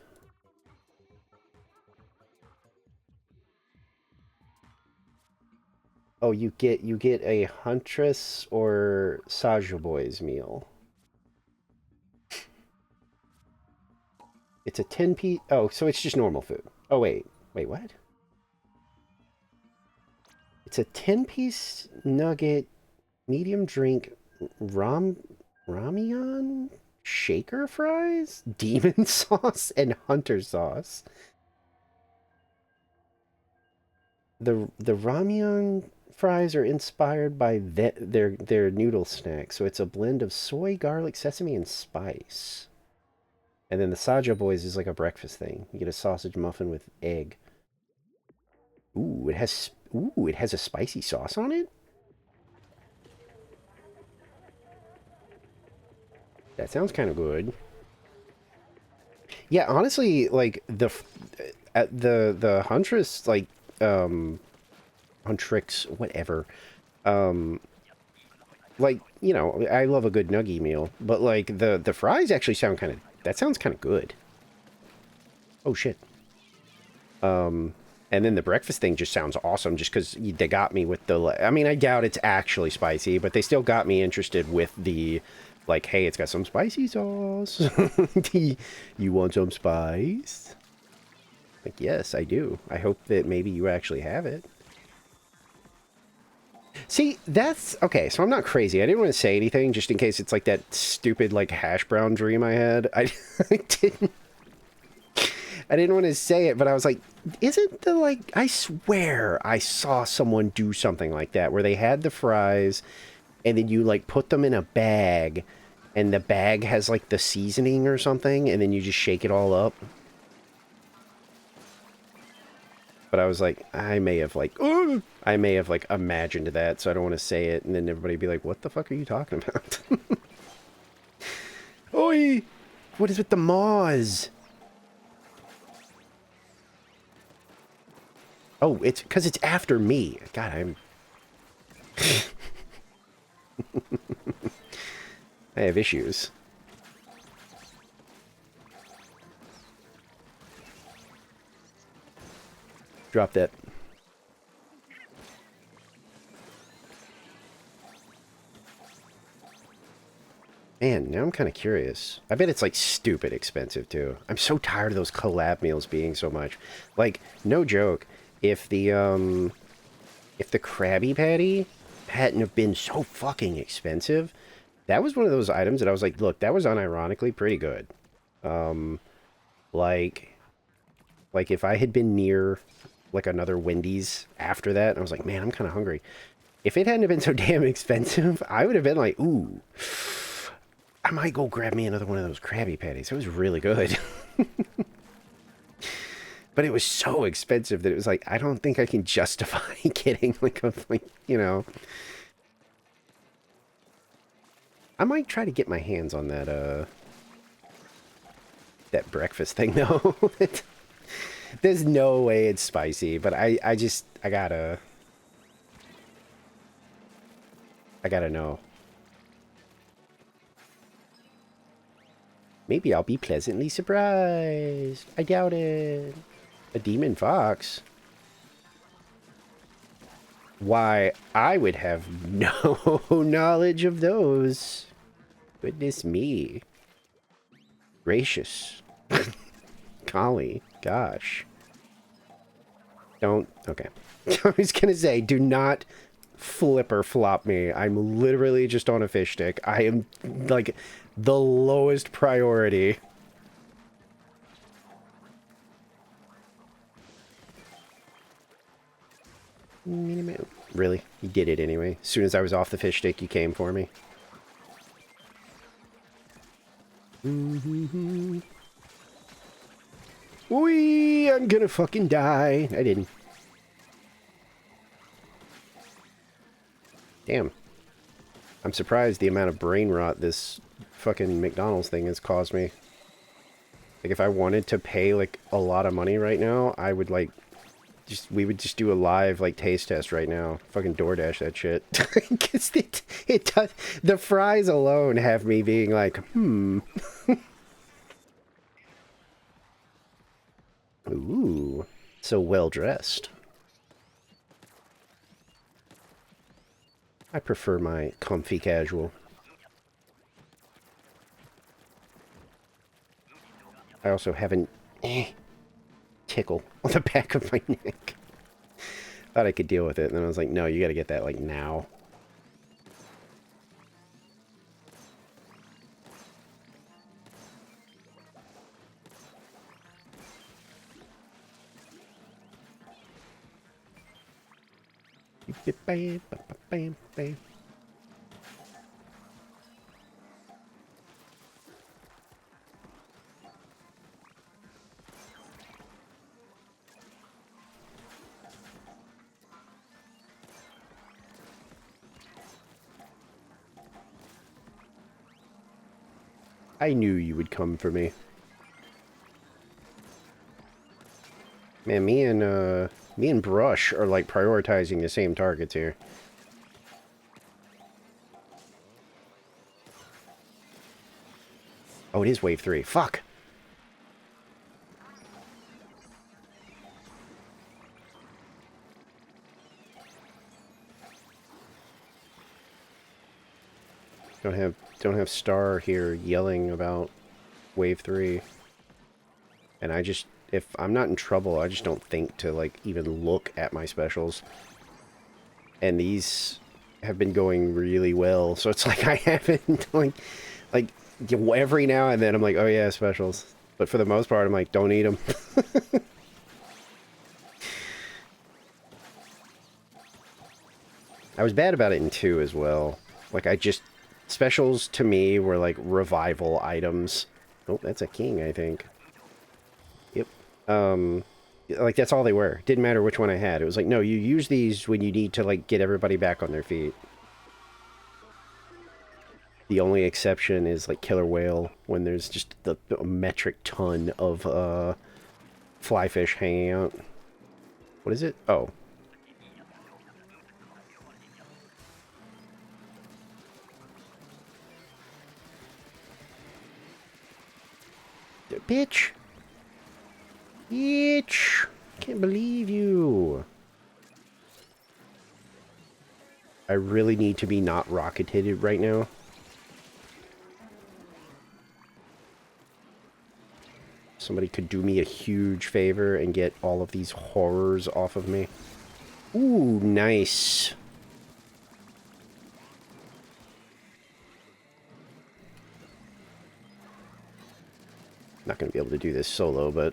Oh, you get a Huntress or Saja Boys meal. It's a 10-piece. Oh, so it's just normal food. Oh, wait, what? It's a 10-piece nugget, medium drink, ram ramyeon shaker fries, demon sauce, and hunter sauce. The ramyeon fries are inspired by their noodle snack, so it's a blend of soy, garlic, sesame, and spice. And then the Saja Boys is like a breakfast thing. You get a sausage muffin with egg. Ooh, it has a spicy sauce on it? That sounds kind of good. Yeah, honestly, like the Huntress, like Huntrix, whatever. Um like, you know, I love a good nuggy meal, but like the fries actually sound kind of, that sounds kind of good. Oh shit. And then the breakfast thing just sounds awesome just because they got me with the, I mean, I doubt it's actually spicy, but they still got me interested with the, like, hey, it's got some spicy sauce. You want some spice? Like, yes, I do. I hope that maybe you actually have it. See, that's, okay, so I'm not crazy. I didn't want to say anything just in case it's like that stupid, like, hash brown dream I had. I didn't I didn't want to say it, but I was like, isn't the, like, I swear I saw someone do something like that where they had the fries and then you like put them in a bag and the bag has like the seasoning or something and then you just shake it all up. But I was like, I may have like imagined that, so I don't want to say it and then everybody be like, what the fuck are you talking about? Oi! What is with the maws? Oh, it's because it's after me. God, I have issues. Drop that. Man, now I'm kind of curious. I bet it's like stupid expensive too. I'm so tired of those collab meals being so much. Like, no joke, if the Krabby Patty hadn't have been so fucking expensive, that was one of those items that I was like, look, that was unironically pretty good. Like like if I had been near like another Wendy's after that, I was like, man, I'm kind of hungry. If it hadn't have been so damn expensive, I would have been like, ooh, I might go grab me another one of those Krabby Patties. It was really good. But it was so expensive that it was like, I don't think I can justify getting like a, like, you know. I might try to get my hands on that breakfast thing though. There's no way it's spicy, but I gotta know. Maybe I'll be pleasantly surprised. I doubt it. A demon fox? Why, I would have no knowledge of those. Goodness me. Gracious. Golly. Gosh. Don't. Okay. I was gonna say, do not flip or flop me. I'm literally just on a fish stick. I am, like, the lowest priority. Really? You did it anyway. As soon as I was off the fish stick, you came for me. Wee! I'm gonna fucking die. I didn't. Damn. I'm surprised the amount of brain rot this fucking McDonald's thing has caused me. Like, if I wanted to pay, like, a lot of money right now, I would, like, we would just do a live, like, taste test right now. Fucking DoorDash that shit. Because it does, the fries alone have me being like, Ooh, so well dressed. I prefer my comfy casual. I also have an tickle on the back of my neck. Thought I could deal with it, and then I was like, no, you gotta get that, like, now. Bam, bam, bam, bam. I knew you would come for me. Man, me and Brush are like prioritizing the same targets here. Oh, it is wave 3. Fuck! Don't have Star here yelling about wave 3. And I just, if I'm not in trouble, I just don't think to, like, even look at my specials. And these have been going really well, so it's like I haven't, like, every now and then I'm like, oh yeah, specials. But for the most part, I'm like, don't eat them. I was bad about it in 2 as well. Like, specials to me were like revival items. Oh, that's a king, I think. Yep. Like, that's all they were. Didn't matter which one I had. It was like, no, you use these when you need to, like, get everybody back on their feet. The only exception is, like, Killer Whale, when there's just the metric ton of, flyfish hanging out. What is it? Oh. Bitch! Bitch! Can't believe you! I really need to be not rocketed right now. Somebody could do me a huge favor and get all of these horrors off of me. Ooh, nice. Not going to be able to do this solo, but...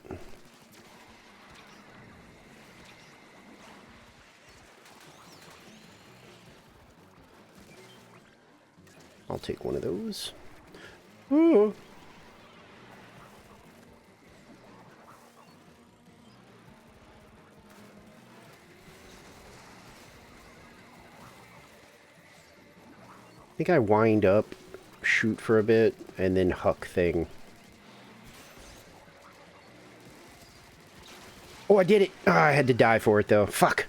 I'll take one of those. Ooh. I think I wind up, shoot for a bit, and then huck thing. Oh, I did it! Oh, I had to die for it, though. Fuck!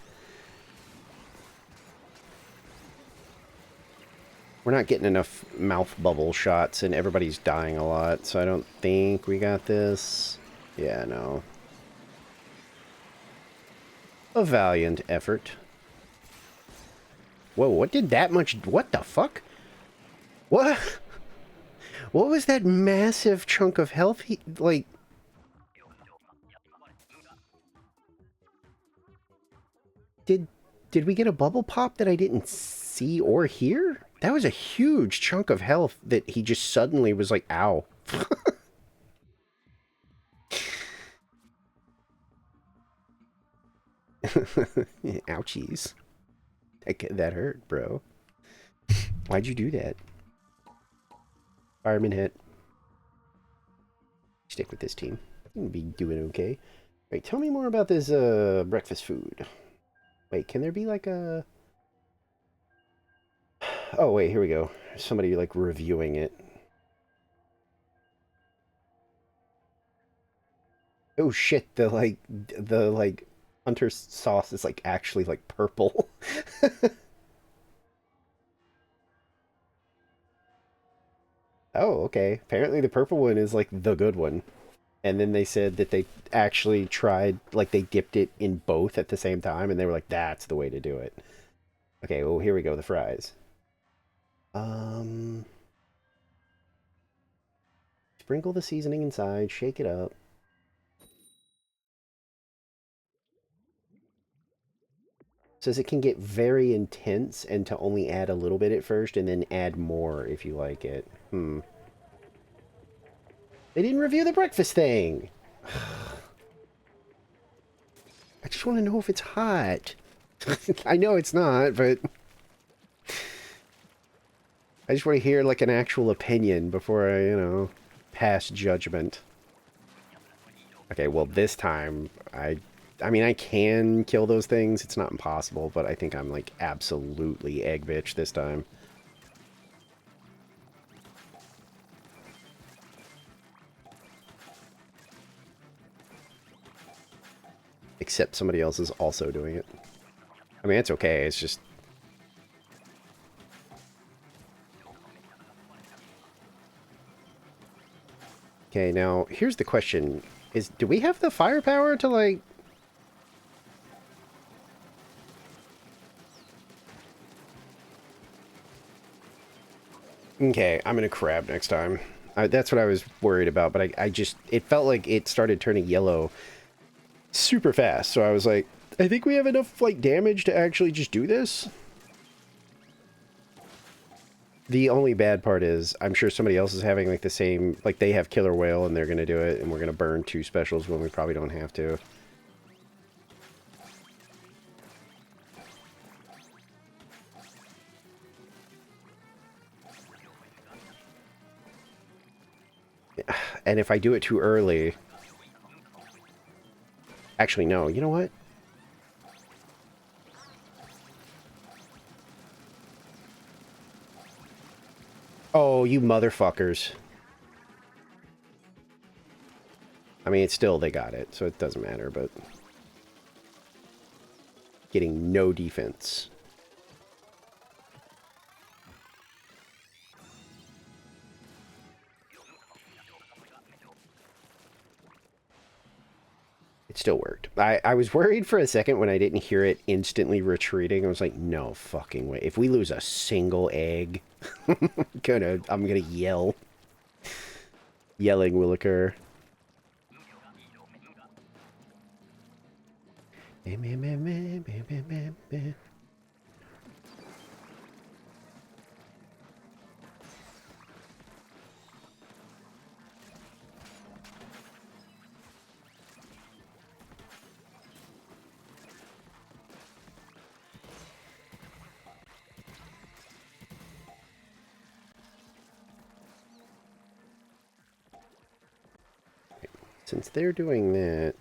We're not getting enough mouth bubble shots, and everybody's dying a lot, so I don't think we got this. Yeah, no. A valiant effort. Whoa, what did that much... What the fuck? What? What was that massive chunk of health like... Did we get a bubble pop that I didn't see or hear? That was a huge chunk of health that he just suddenly was like, ow. Ouchies. That hurt, bro. Why'd you do that? Fireman hit. Stick with this team. You'll be doing okay. Wait, tell me more about this breakfast food. Wait, can there be like a... Oh, wait, here we go. Somebody, like, reviewing it. Oh, shit, the hunter sauce is, like, actually, like, purple. Oh, okay. Apparently the purple one is, like, the good one. And then they said that they actually tried, like, they dipped it in both at the same time, and they were like, that's the way to do it. Okay, well, here we go, the fries. Um, sprinkle the seasoning inside, shake it up. Says it can get very intense and to only add a little bit at first and then add more if you like it. Hmm. They didn't review the breakfast thing. I just want to know if it's hot. I know it's not, but I just want to hear like an actual opinion before I, pass judgment. Okay, well this time I mean I can kill those things. It's not impossible, but I think I'm like absolutely egg bitch this time. Except somebody else is also doing it. I mean, it's okay. It's just... Okay, now, here's the question. Do we have the firepower to, like... Okay, I'm gonna crab next time. That's what I was worried about, but I just... It felt like it started turning yellow super fast, so I was like, I think we have enough, like, damage to actually just do this? The only bad part is, I'm sure somebody else is having, like, the same... Like, they have Killer Whale, and they're gonna do it, and we're gonna burn 2 specials when we probably don't have to. And if I do it too early... Actually, no. You know what? Oh, you motherfuckers. I mean, it's still, they got it, so it doesn't matter, but... Getting no defense. It still worked. I was worried for a second when I didn't hear it instantly retreating. I was like, no fucking way. If we lose a single egg, I'm gonna yell. Yelling will occur. Since they're doing that...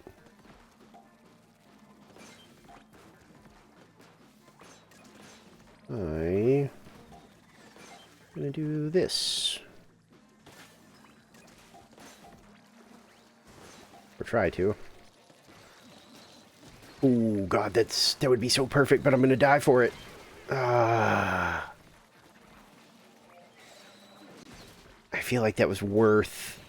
I'm gonna do this. Or try to. Oh god, that would be so perfect, but I'm gonna die for it. I feel like that was worth...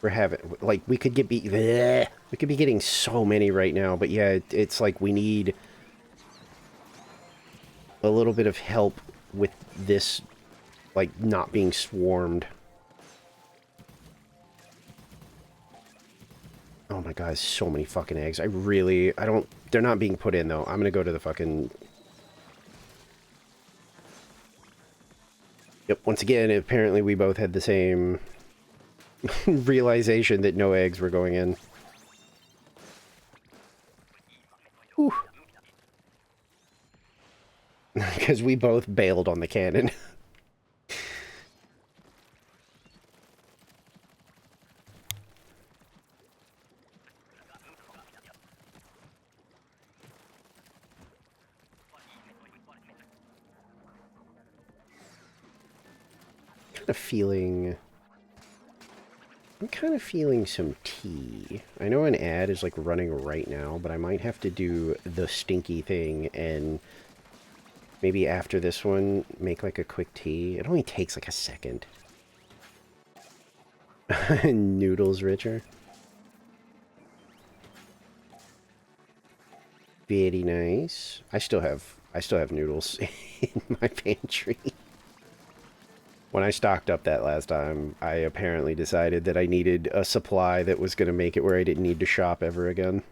We're having, like, we could be getting so many right now, but yeah, it's like we need a little bit of help with this, like, not being swarmed. Oh my god, so many fucking eggs. They're not being put in, though. I'm gonna go to the fucking... Yep, once again, apparently we both had the same... realization that no eggs were going in. Whew. Because we both bailed on the cannon. I'm kind of feeling some tea. I know an ad is like running right now, but I might have to do the stinky thing and maybe after this one, make like a quick tea. It only takes like a second. Noodles richer. Very nice. I still have noodles in my pantry. When I stocked up that last time, I apparently decided that I needed a supply that was going to make it where I didn't need to shop ever again.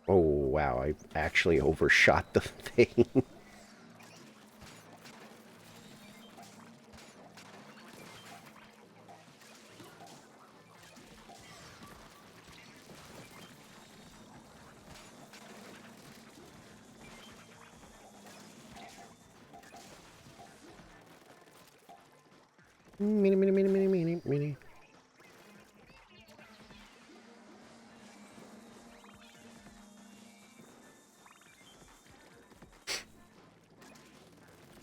Oh, wow, I actually overshot the thing. Mini, mini, mini, mini, mini, mini.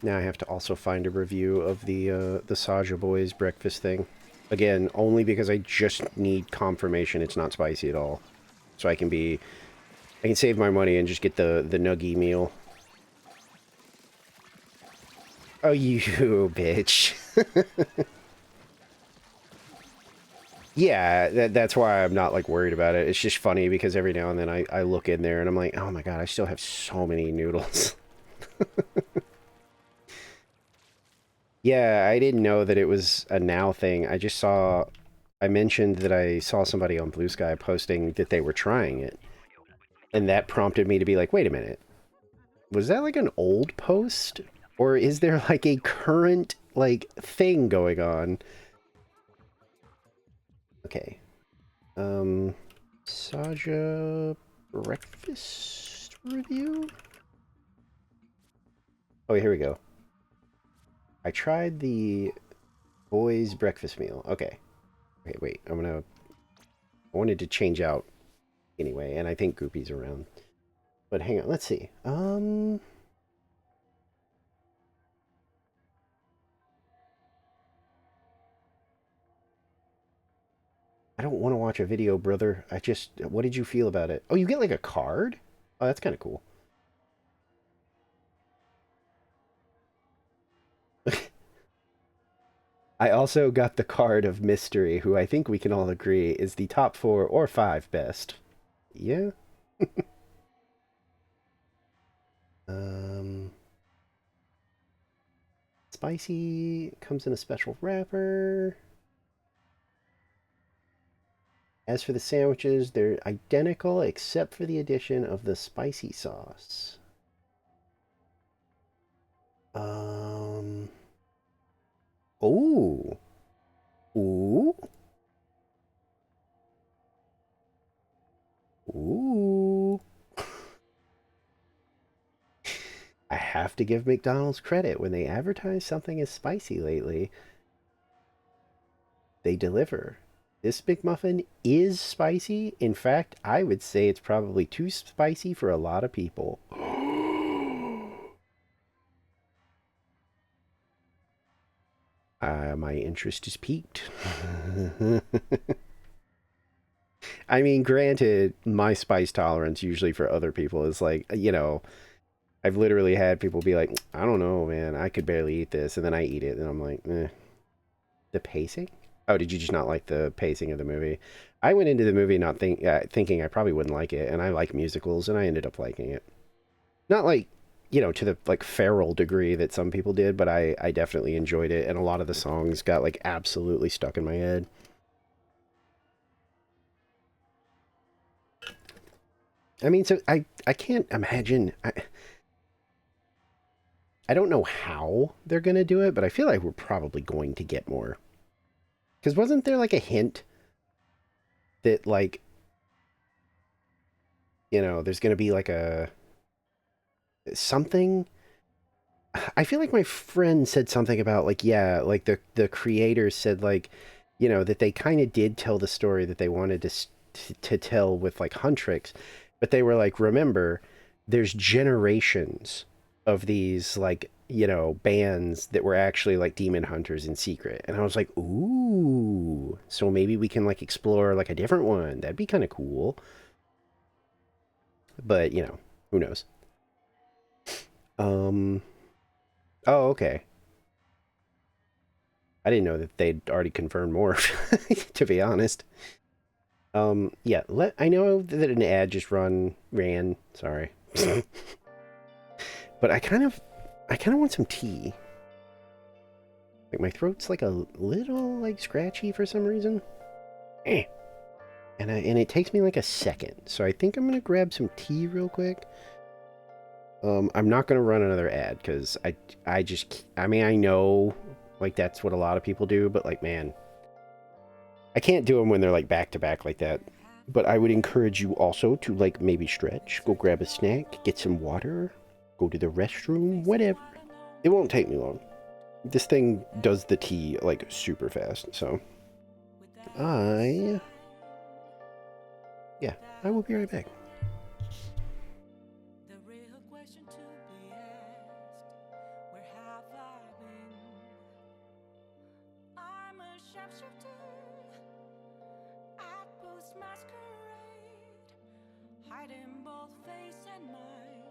Now I have to also find a review of the Saja Boys breakfast thing. Again, only because I just need confirmation it's not spicy at all. So I can save my money and just get the nuggy meal. Oh, you bitch. Yeah, that's why I'm not, like, worried about it. It's just funny because every now and then I look in there and I'm like, oh my god, I still have so many noodles. Yeah, I didn't know that it was a now thing. I mentioned that I saw somebody on Blue Sky posting that they were trying it. And that prompted me to be like, wait a minute. Was that like an old post? Or is there like a current, like, thing going on? Okay. Saja breakfast review? Oh, here we go. I tried the boys' breakfast meal. Okay. Okay, wait. I wanted to change out anyway, and I think Goopy's around. But hang on, let's see. I don't want to watch a video, brother. What did you feel about it? Oh, you get like a card? Oh, that's kind of cool. I also got the card of Mystery, who I think we can all agree is the top 4 or 5 best. Yeah. Um, Spicy comes in a special wrapper. As for the sandwiches, they're identical except for the addition of the spicy sauce. Um. Oh. Ooh. Ooh. I have to give McDonald's credit. When they advertise something as spicy lately, they deliver. This McMuffin is spicy. In fact, I would say it's probably too spicy for a lot of people. My interest is piqued. I mean, granted, my spice tolerance usually for other people is like, I've literally had people be like, I don't know, man, I could barely eat this. And then I eat it, and I'm like, eh. The pacing? Oh, did you just not like the pacing of the movie? I went into the movie not thinking I probably wouldn't like it, and I like musicals, and I ended up liking it. Not like, to the like feral degree that some people did, but I definitely enjoyed it, and a lot of the songs got like absolutely stuck in my head. I mean, so I can't imagine. I don't know how they're gonna do it, but I feel like we're probably going to get more. Because wasn't there like a hint that, like, there's gonna be like a something. I feel like my friend said something about, like, yeah, like the creators said, like, that they kind of did tell the story that they wanted to tell with like Huntrix, but they were like, remember, there's generations of these, like, bands that were actually like demon hunters in secret. And I was like, ooh, so maybe we can like explore like a different one. That'd be kind of cool. But, who knows? Um, oh, okay. I didn't know that they'd already confirmed more, to be honest. Yeah, I know that an ad just ran, sorry. But I kind of want some tea. Like my throat's like a little like scratchy for some reason. Eh. And it takes me like a second. So I think I'm going to grab some tea real quick. I'm not going to run another ad because I mean, I know like that's what a lot of people do, but like, man, I can't do them when they're like back to back like that. But I would encourage you also to like maybe stretch, go grab a snack, get some water, go to the restroom, whatever. It won't take me long. This thing does the tea like super fast, so I yeah, I will be right back. Hiding both face and mind,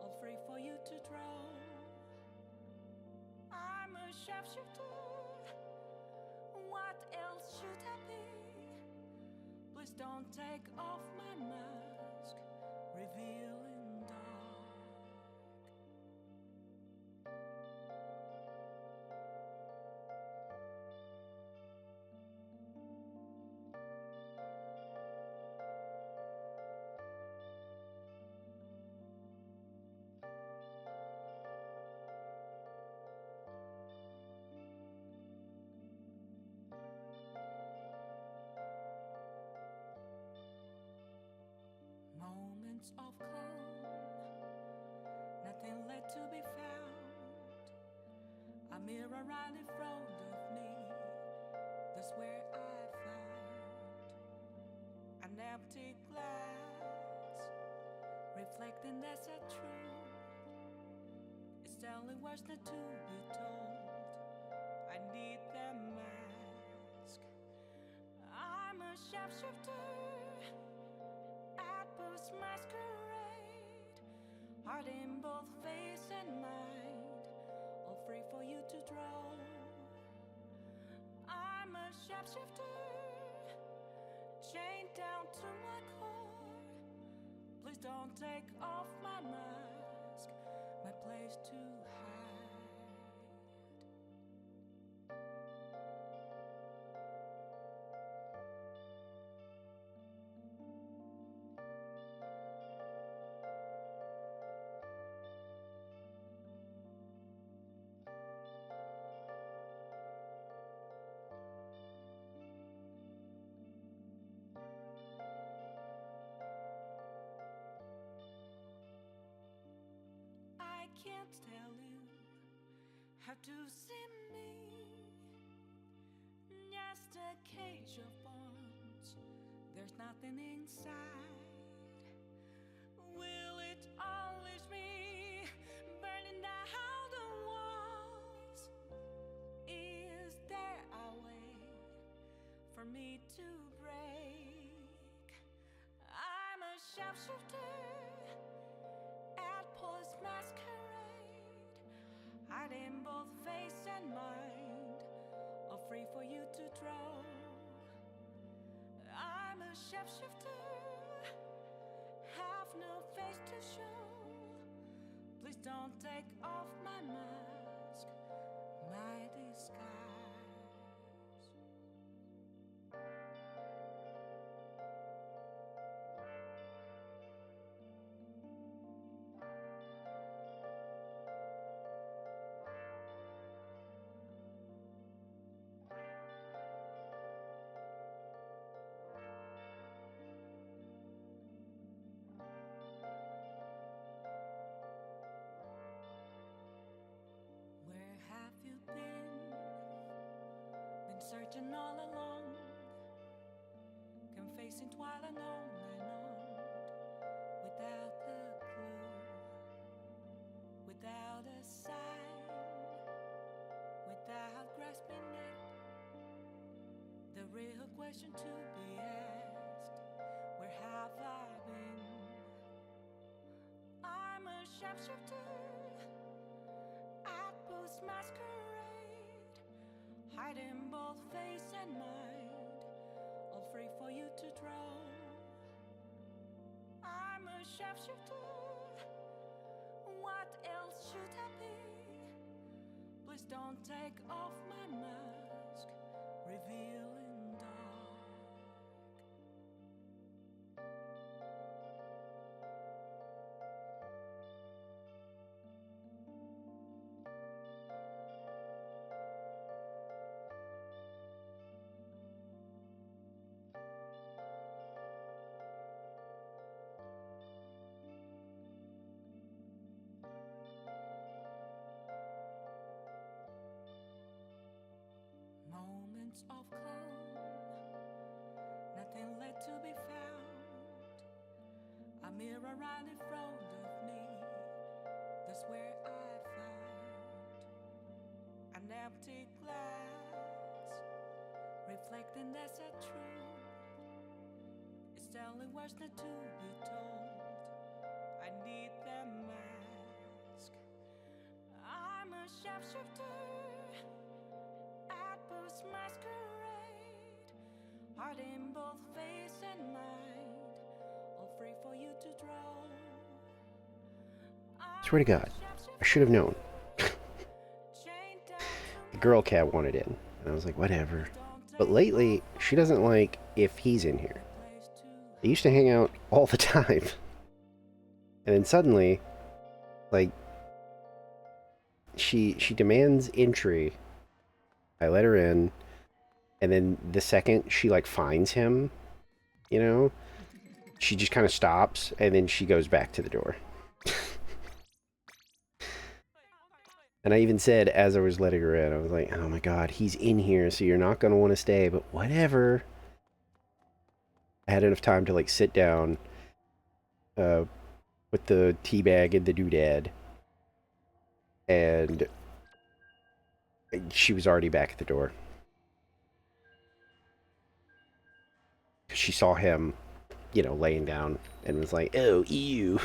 all free for you to draw. I'm a shapeshifter. What else should I be? Please don't take off my mask, revealing dark. Moments of calm, nothing left to be found. A mirror right in front of me, that's where I found an empty glass, reflecting that's a truth. It's telling words not to be told. I need the mask. I'm a shapeshifter. Masquerade, heart in both face and mind, all free for you to draw. I'm a shapeshifter, chained down to my core. Please don't take off my mask, my place to hide. I can't tell you how to see me. Just a cage of bones, there's nothing inside. Will it unleash me, burning down the walls? Is there a way for me to break? I'm a shapeshifter at post masquerade, hiding both face and mind, all free for you to draw. I'm a shapeshifter, have no face to show. Please don't take off my mask, my disguise. Where have you been? Been searching all along, confessing while unknown and on, without a clue, without a sign, without grasping it. The real question to be asked: where have I been? I'm a shapeshifter at post masquerade, hiding both face and mind, all free for you to draw. I'm a sharpshooter. What else should I be? Please don't take off my mask, revealing dark. Moments of calm, nothing left to be found. A mirror right in front of me, that's where I found an empty glass, reflecting that's a truth. It's telling words not to be told. I need that mask. I'm a sharpshooter. Post masquerade, heart in both face and mind, all free for you to draw. Swear to God, I should have known. The girl cat wanted in, and I was like, whatever. But lately, she doesn't like if he's in here. They used to hang out all the time. And then suddenly, like, she demands entry. I let her in, and then the second she, like, finds him, you know, she just kind of stops, and then she goes back to the door. And I even said, as I was letting her in, I was like, oh my god, he's in here, so you're not going to want to stay, but whatever. I had enough time to, like, sit down with the tea bag and the doodad, and she was already back at the door. She saw him, you know, laying down, and was like, oh, ew.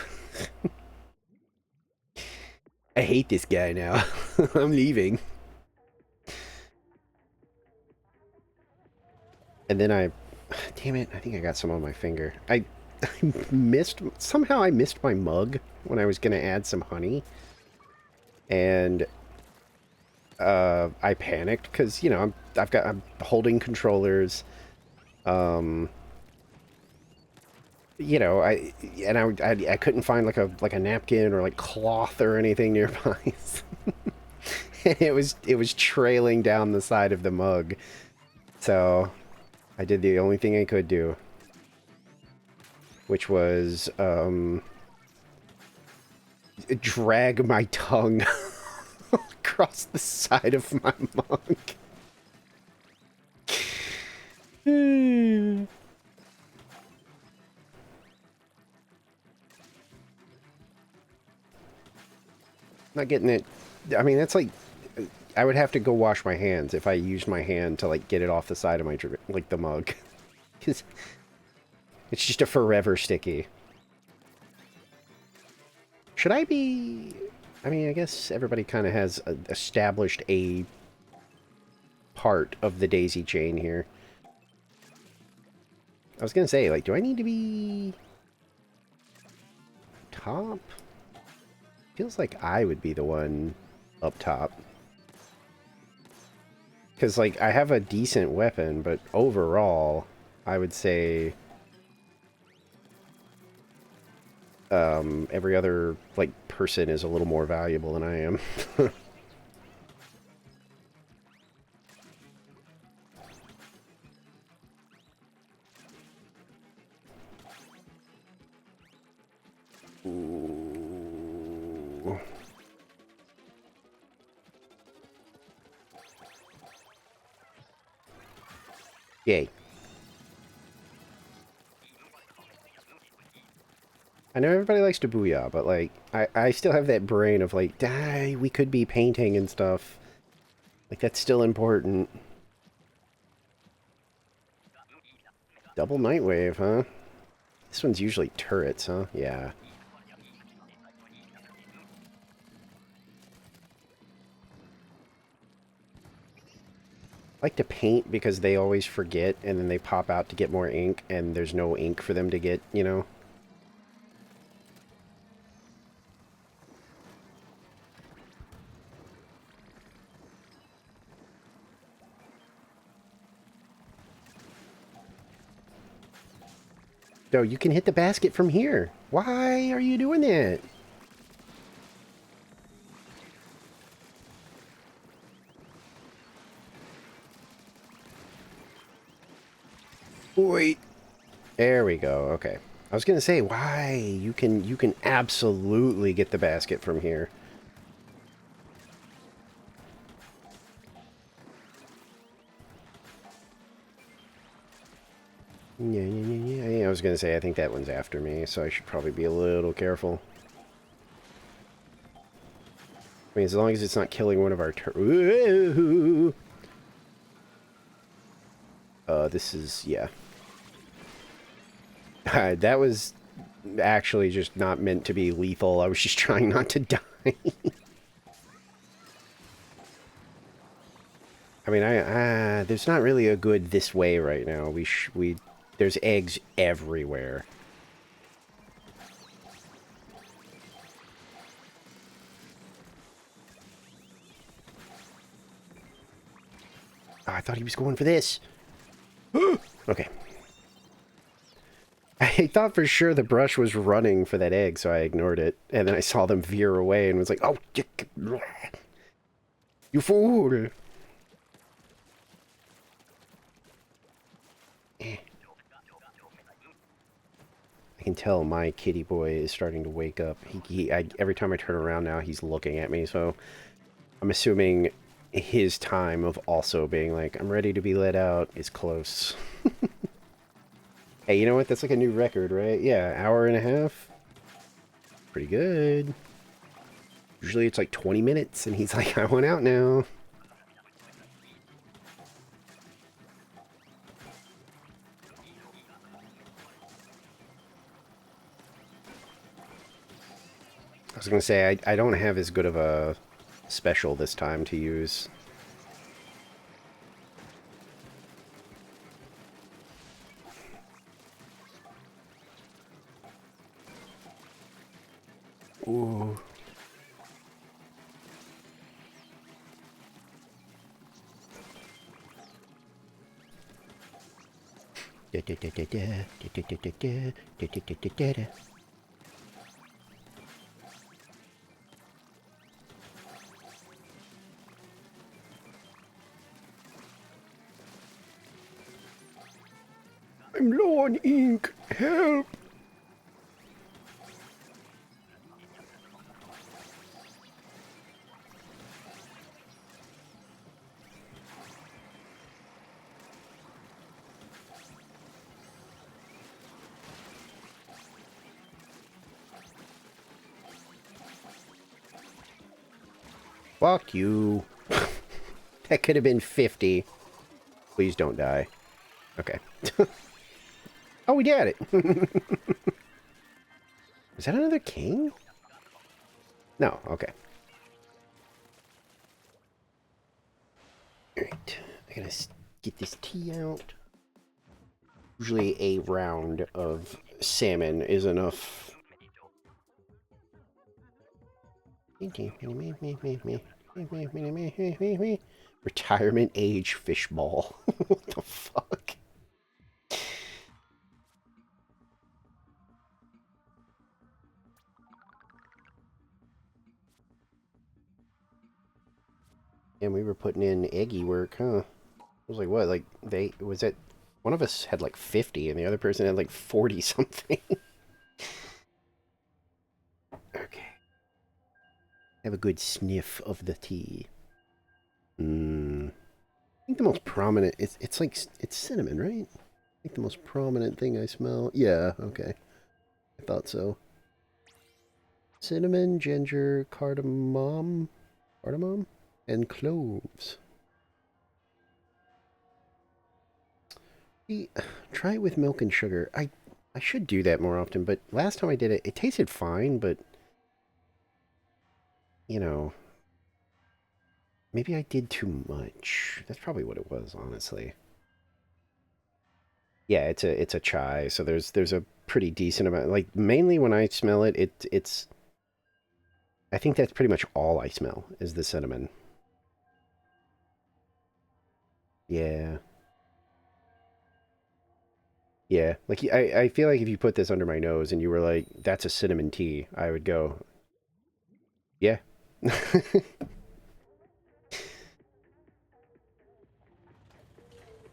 I hate this guy now. I'm leaving. And then damn it, I think I got some on my finger. I somehow I missed my mug when I was going to add some honey. And I panicked because, you know, I'm holding controllers. You know, I couldn't find like a napkin or like cloth or anything nearby. it was trailing down the side of the mug. So I did the only thing I could do, which was drag my tongue across the side of my mug. Not getting it. I mean, that's like, I would have to go wash my hands if I used my hand to, like, get it off the side of my, like, the mug. Because it's just a forever sticky. Should I be... I mean, I guess everybody kind of has established a part of the daisy chain here. I was going to say, like, do I need to be... top? Feels like I would be the one up top. Because, like, I have a decent weapon, but overall, I would say... every other, like, person is a little more valuable than I am. Ooh. Yay. I know everybody likes to booyah, but, like, I still have that brain of, like, we could be painting and stuff. Like, that's still important. Double Nightwave, huh? This one's usually turrets, huh? Yeah. like to paint because they always forget and then they pop out to get more ink and there's no ink for them to get, you know? No, you can hit the basket from here. Why are you doing that? Wait. There we go. Okay. I was gonna say, why? You can absolutely get the basket from here. Yeah, I was gonna say, I think that one's after me, so I should probably be a little careful. I mean, as long as it's not killing one of our this is, yeah. That was actually just not meant to be lethal. I was just trying not to die. I mean, there's not really a good this way right now. There's eggs everywhere. Oh, I thought he was going for this. Okay. I thought for sure the brush was running for that egg, so I ignored it. And then I saw them veer away and was like, oh, you fool. I can tell my kitty boy is starting to wake up. Every time I turn around now, he's looking at me, so I'm assuming his time of also being like, I'm ready to be let out is close. Hey, you know what? That's like a new record, right? Yeah, hour and a half. Pretty good. Usually it's like 20 minutes, and he's like, I want out now. I was going to say, I don't have as good of a special this time to use. Ooh. I'm low on ink. Help! Fuck you. That could have been 50. Please don't die. Okay. Oh, we did it. Is that another king? No, okay. Alright. I gotta get this tea out. Usually a round of salmon is enough. Retirement age fishball. What the fuck? And we were putting in eggy work, huh? It was like, what, like, was it, one of us had like 50 and the other person had like 40 something. Okay. Have a good sniff of the tea. I think the most prominent, it's like, it's cinnamon, right? I think the most prominent thing I smell, yeah, okay. I thought so. Cinnamon, ginger, cardamom, and cloves. Try it with milk and sugar. I should do that more often, but last time I did it, it tasted fine, but, you know, Maybe I did too much. That's probably what it was, honestly. Yeah, it's a chai, so there's a pretty decent amount. Like mainly when I smell it, it's I think that's pretty much all I smell is the cinnamon. Yeah. Yeah. Like I feel like if you put this under my nose and you were like, that's a cinnamon tea, I would go, yeah.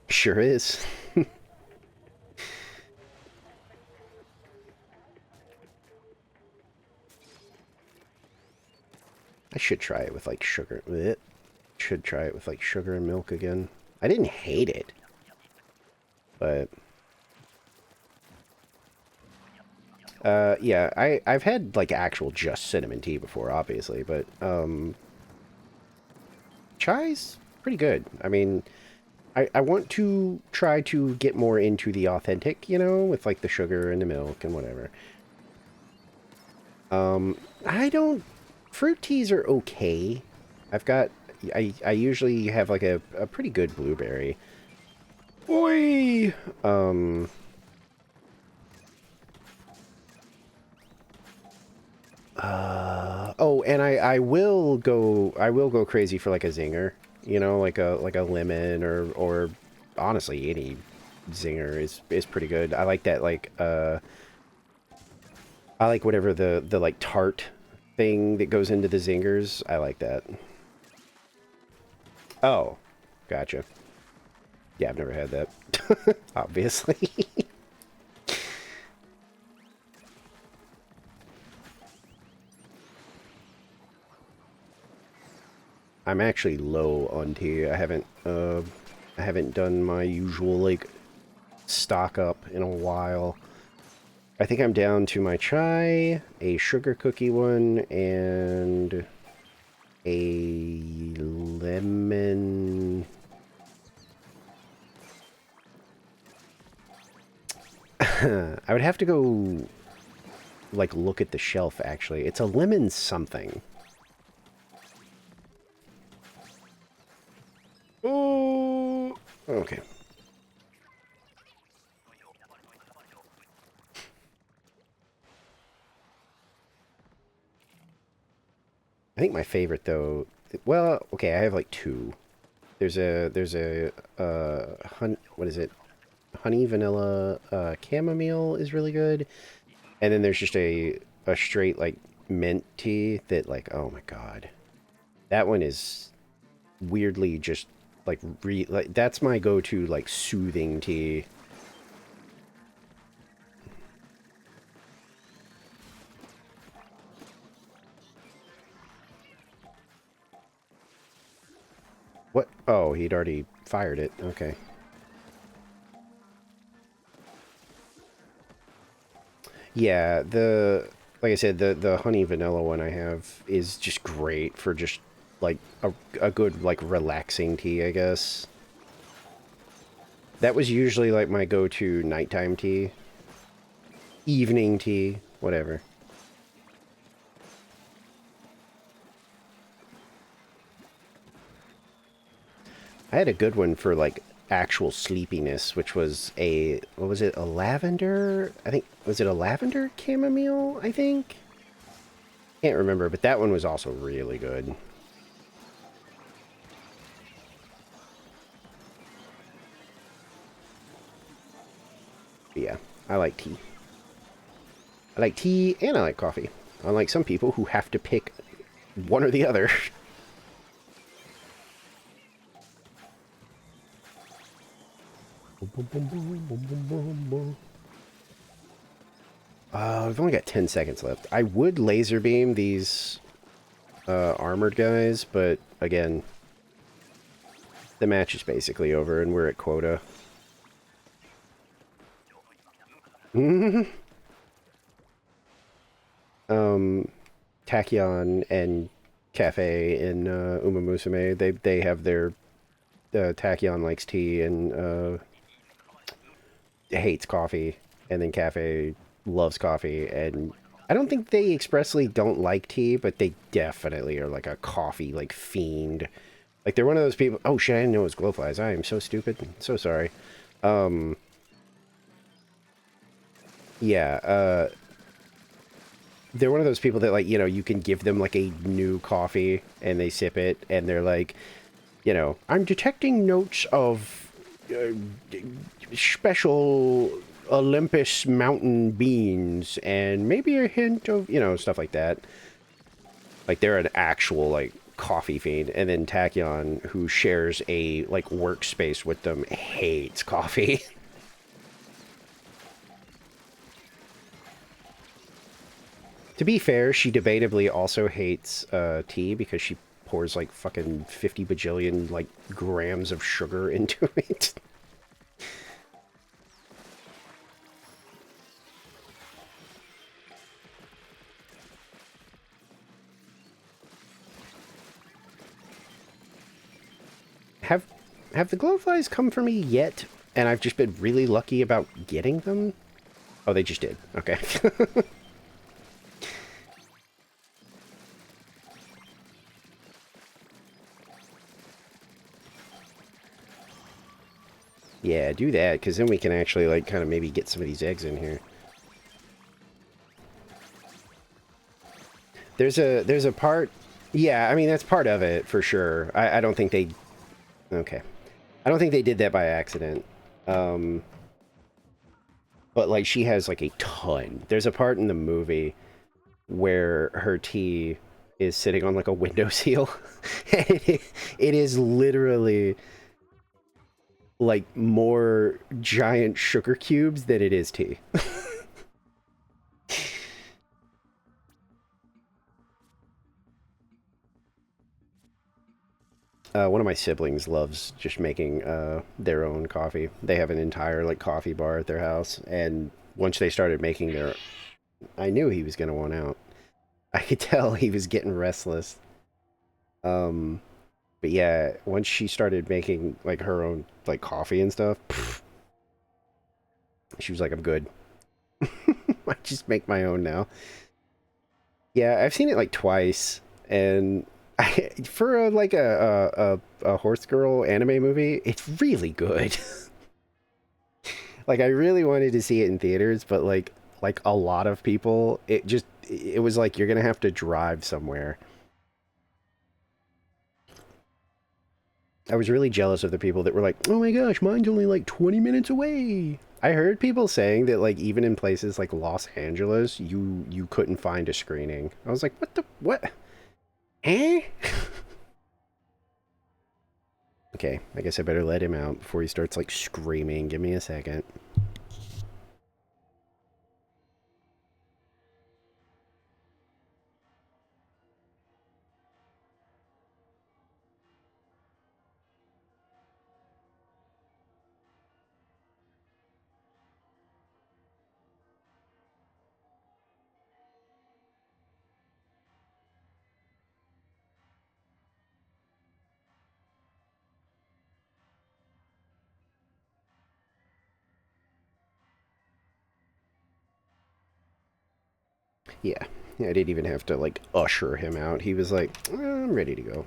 Sure is. I should try it with like sugar. Blech. Should try it with like sugar and milk again. I didn't hate it, but yeah, I've had like actual just cinnamon tea before, obviously, but chai's pretty good. I mean, I want to try to get more into the authentic, with like the sugar and the milk and whatever. I don't. Fruit teas are okay. I've got. I usually have like a pretty good blueberry. Oi. Oh, and I will go crazy for like a zinger, like a lemon or honestly any zinger is pretty good. I like that I like whatever the like tart thing that goes into the zingers. I like that. Oh, gotcha. Yeah, I've never had that. Obviously. I'm actually low on tea. I haven't done my usual like stock up in a while. I think I'm down to my chai, a sugar cookie one, and a lemon. I would have to go like look at the shelf actually. It's a lemon something. Oh, okay. I think my favorite though. Well, okay, I have like two. There's a what is it? Honey vanilla chamomile is really good, and then there's just a straight like mint tea that like oh my god, that one is weirdly just like that's my go-to like soothing tea. What? Oh, he'd already fired it. Okay. Yeah, the like I said, the honey vanilla one I have is just great for just like a good like relaxing tea, I guess. That was usually like my go-to nighttime tea, evening tea, whatever. I had a good one for like actual sleepiness, which was a what was it? A lavender? I think was it a lavender chamomile? I think. Can't remember, but that one was also really good. But yeah, I like tea. I like tea and I like coffee. Unlike some people who have to pick one or the other. I've only got 10 seconds left. I would laser beam these armored guys, but again, the match is basically over and we're at quota. Tachyon and Cafe in Uma Musume, they have their Tachyon likes tea and hates coffee, and then Cafe loves coffee, and I don't think they expressly don't like tea, but they definitely are like a coffee like fiend. Like, they're one of those people... Oh, shit, I didn't know it was glowflies. I am so stupid. So sorry. Yeah, they're one of those people that, like, you know, you can give them, like, a new coffee, and they sip it, and they're like, you know, I'm detecting notes of special Olympus mountain beans, and maybe a hint of, you know, stuff like that. Like, they're an actual, like, coffee fiend. And then Tachyon, who shares a, like, workspace with them, hates coffee. To be fair, she debatably also hates tea because she pours, like, fucking 50 bajillion, like, grams of sugar into it. Have have the glowflies come for me yet? And I've just been really lucky about getting them? Oh, they just did. Okay. Yeah, do that, because then we can actually, like, kind of maybe get some of these eggs in here. There's a part... Yeah, I mean, that's part of it, for sure. I don't think they... Okay. I don't think they did that by accident. But, like, she has, like, a ton. There's a part in the movie where her tea is sitting on, like, a windowsill. It is literally, like, more giant sugar cubes than it is tea. One of my siblings loves just making their own coffee. They have an entire, like, coffee bar at their house, and once they started making their... I knew he was going to want out. I could tell he was getting restless. Um, but yeah, once she started making, like, her own, like, coffee and stuff, pff, she was like, I'm good. I just make my own now. Yeah, I've seen it, like, twice, and for like a horse girl anime movie, it's really good. Like, I really wanted to see it in theaters, but like a lot of people, it was like you're gonna have to drive somewhere. I was really jealous of the people that were like, "Oh my gosh, mine's only like 20 minutes away." I heard people saying that, like, even in places like Los Angeles, you couldn't find a screening. I was like, "What the what? Eh?" Okay, I guess I better let him out before he starts, like, screaming. Give me a second. Yeah. I didn't even have to, like, usher him out. He was like, I'm ready to go.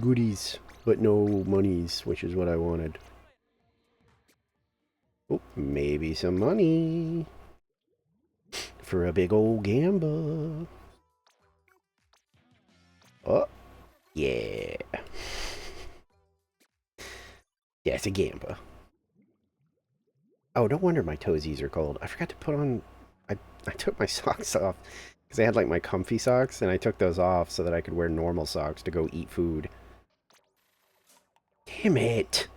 Goodies, but no monies, which is what I wanted. Oh, maybe some money for a big old gamba. Oh, yeah. Yeah, it's a gamba. Oh, no wonder my toesies are cold. I forgot to put on... I took my socks off because I had, like, my comfy socks, and I took those off so that I could wear normal socks to go eat food. Damn it.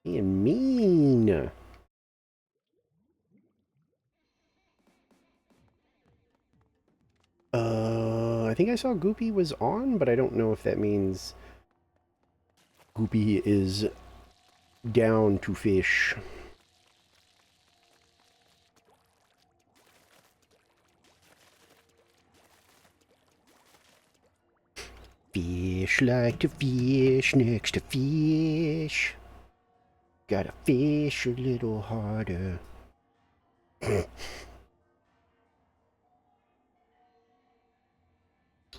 Being mean. I think I saw Goopy was on, but I don't know if that means Goopy is down to fish. Fish like to fish next to fish. Gotta fish a little harder. It's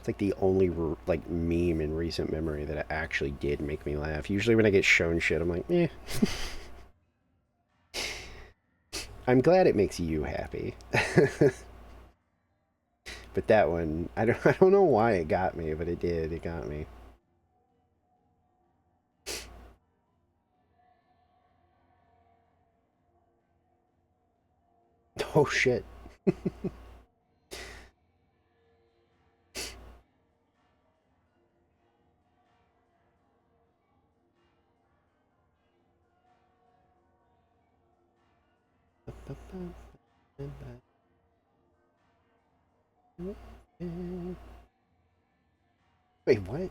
like the only like meme in recent memory that actually did make me laugh. Usually when I get shown shit, I'm like, eh. I'm glad it makes you happy. But that one, I don't know why it got me, but it did. It got me. Oh shit. Wait, what?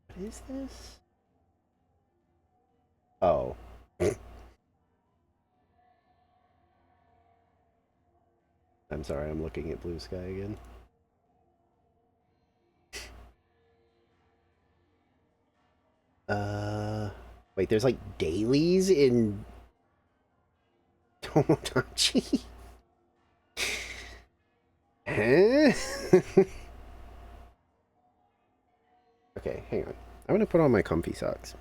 What is this? Oh. I'm sorry, I'm looking at blue sky again. Wait, there's like dailies in Tomodachi? Huh? Okay, hang on. I'm gonna put on my comfy socks.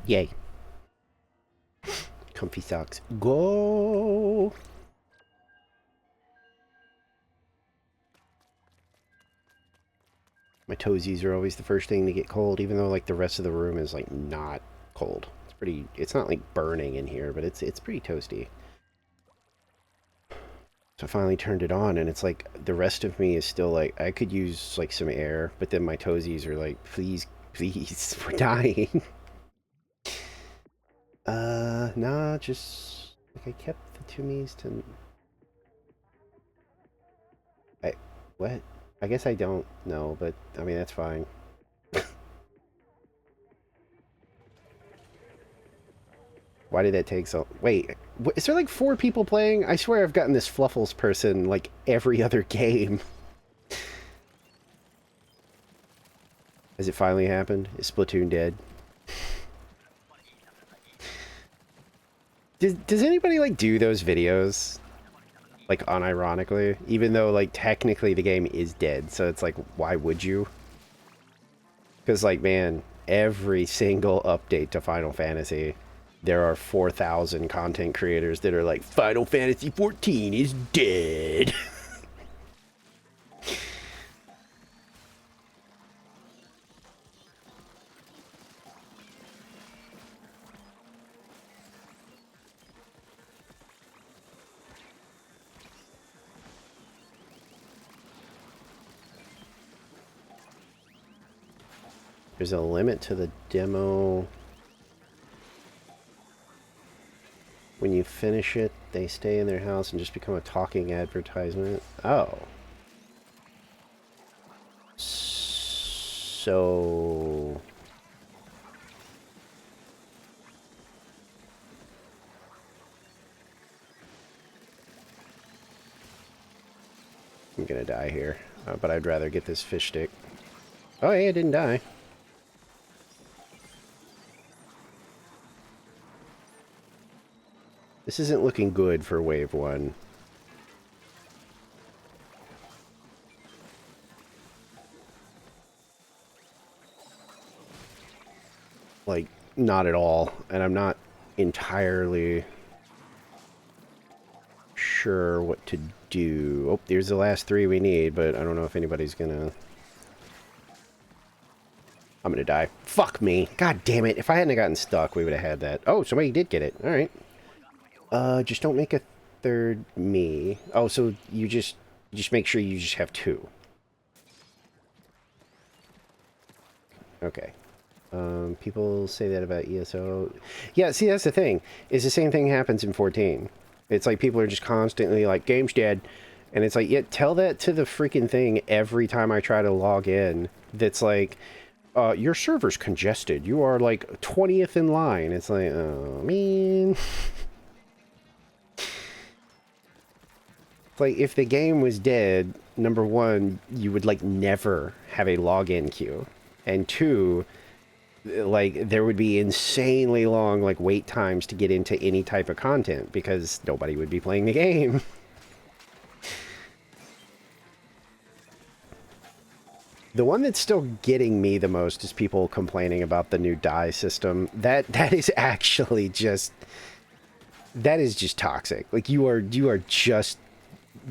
Yay. Comfy socks. Go! My toesies are always the first thing to get cold, even though like the rest of the room is like not cold. It's pretty. It's not like burning in here, but it's pretty toasty. So I finally turned it on, and it's like the rest of me is still like I could use like some air, but then my toesies are like, please, please, we're dying. Nah, just like I kept the tumies to. I what? I guess I don't know, but I mean that's fine. Why did that take so... Wait, is there like 4 people playing? I swear I've gotten this Fluffles person like every other game. Has it finally happened? Is Splatoon dead? Does anybody like do those videos? Like unironically? Even though like technically the game is dead, so it's like, why would you? Because like, man, every single update to Final Fantasy, there are 4,000 content creators that are like, Final Fantasy 14 is dead. There's a limit to the demo. When you finish it, they stay in their house and just become a talking advertisement. Oh. So... I'm gonna die here. But I'd rather get this fish stick. Oh, hey, I didn't die. This isn't looking good for wave 1. Like, not at all. And I'm not entirely sure what to do. Oh, there's the last 3 we need, but I don't know if anybody's gonna... I'm gonna die. Fuck me. God damn it. If I hadn't gotten stuck, we would have had that. Oh, somebody did get it. Alright. Just don't make a third me. Oh, so you just make sure you just have two. Okay. People say that about ESO. Yeah, see, that's the thing. Is the same thing happens in 14. It's like people are just constantly like, game's dead. And it's like, yeah, tell that to the freaking thing every time I try to log in. That's like, your server's congested. You are like 20th in line. It's like, oh, man. It's like, if the game was dead, number one, you would like never have a login queue. And two, like there would be insanely long like wait times to get into any type of content because nobody would be playing the game. The one that's still getting me the most is people complaining about the new die system. That is actually just toxic. Like you are just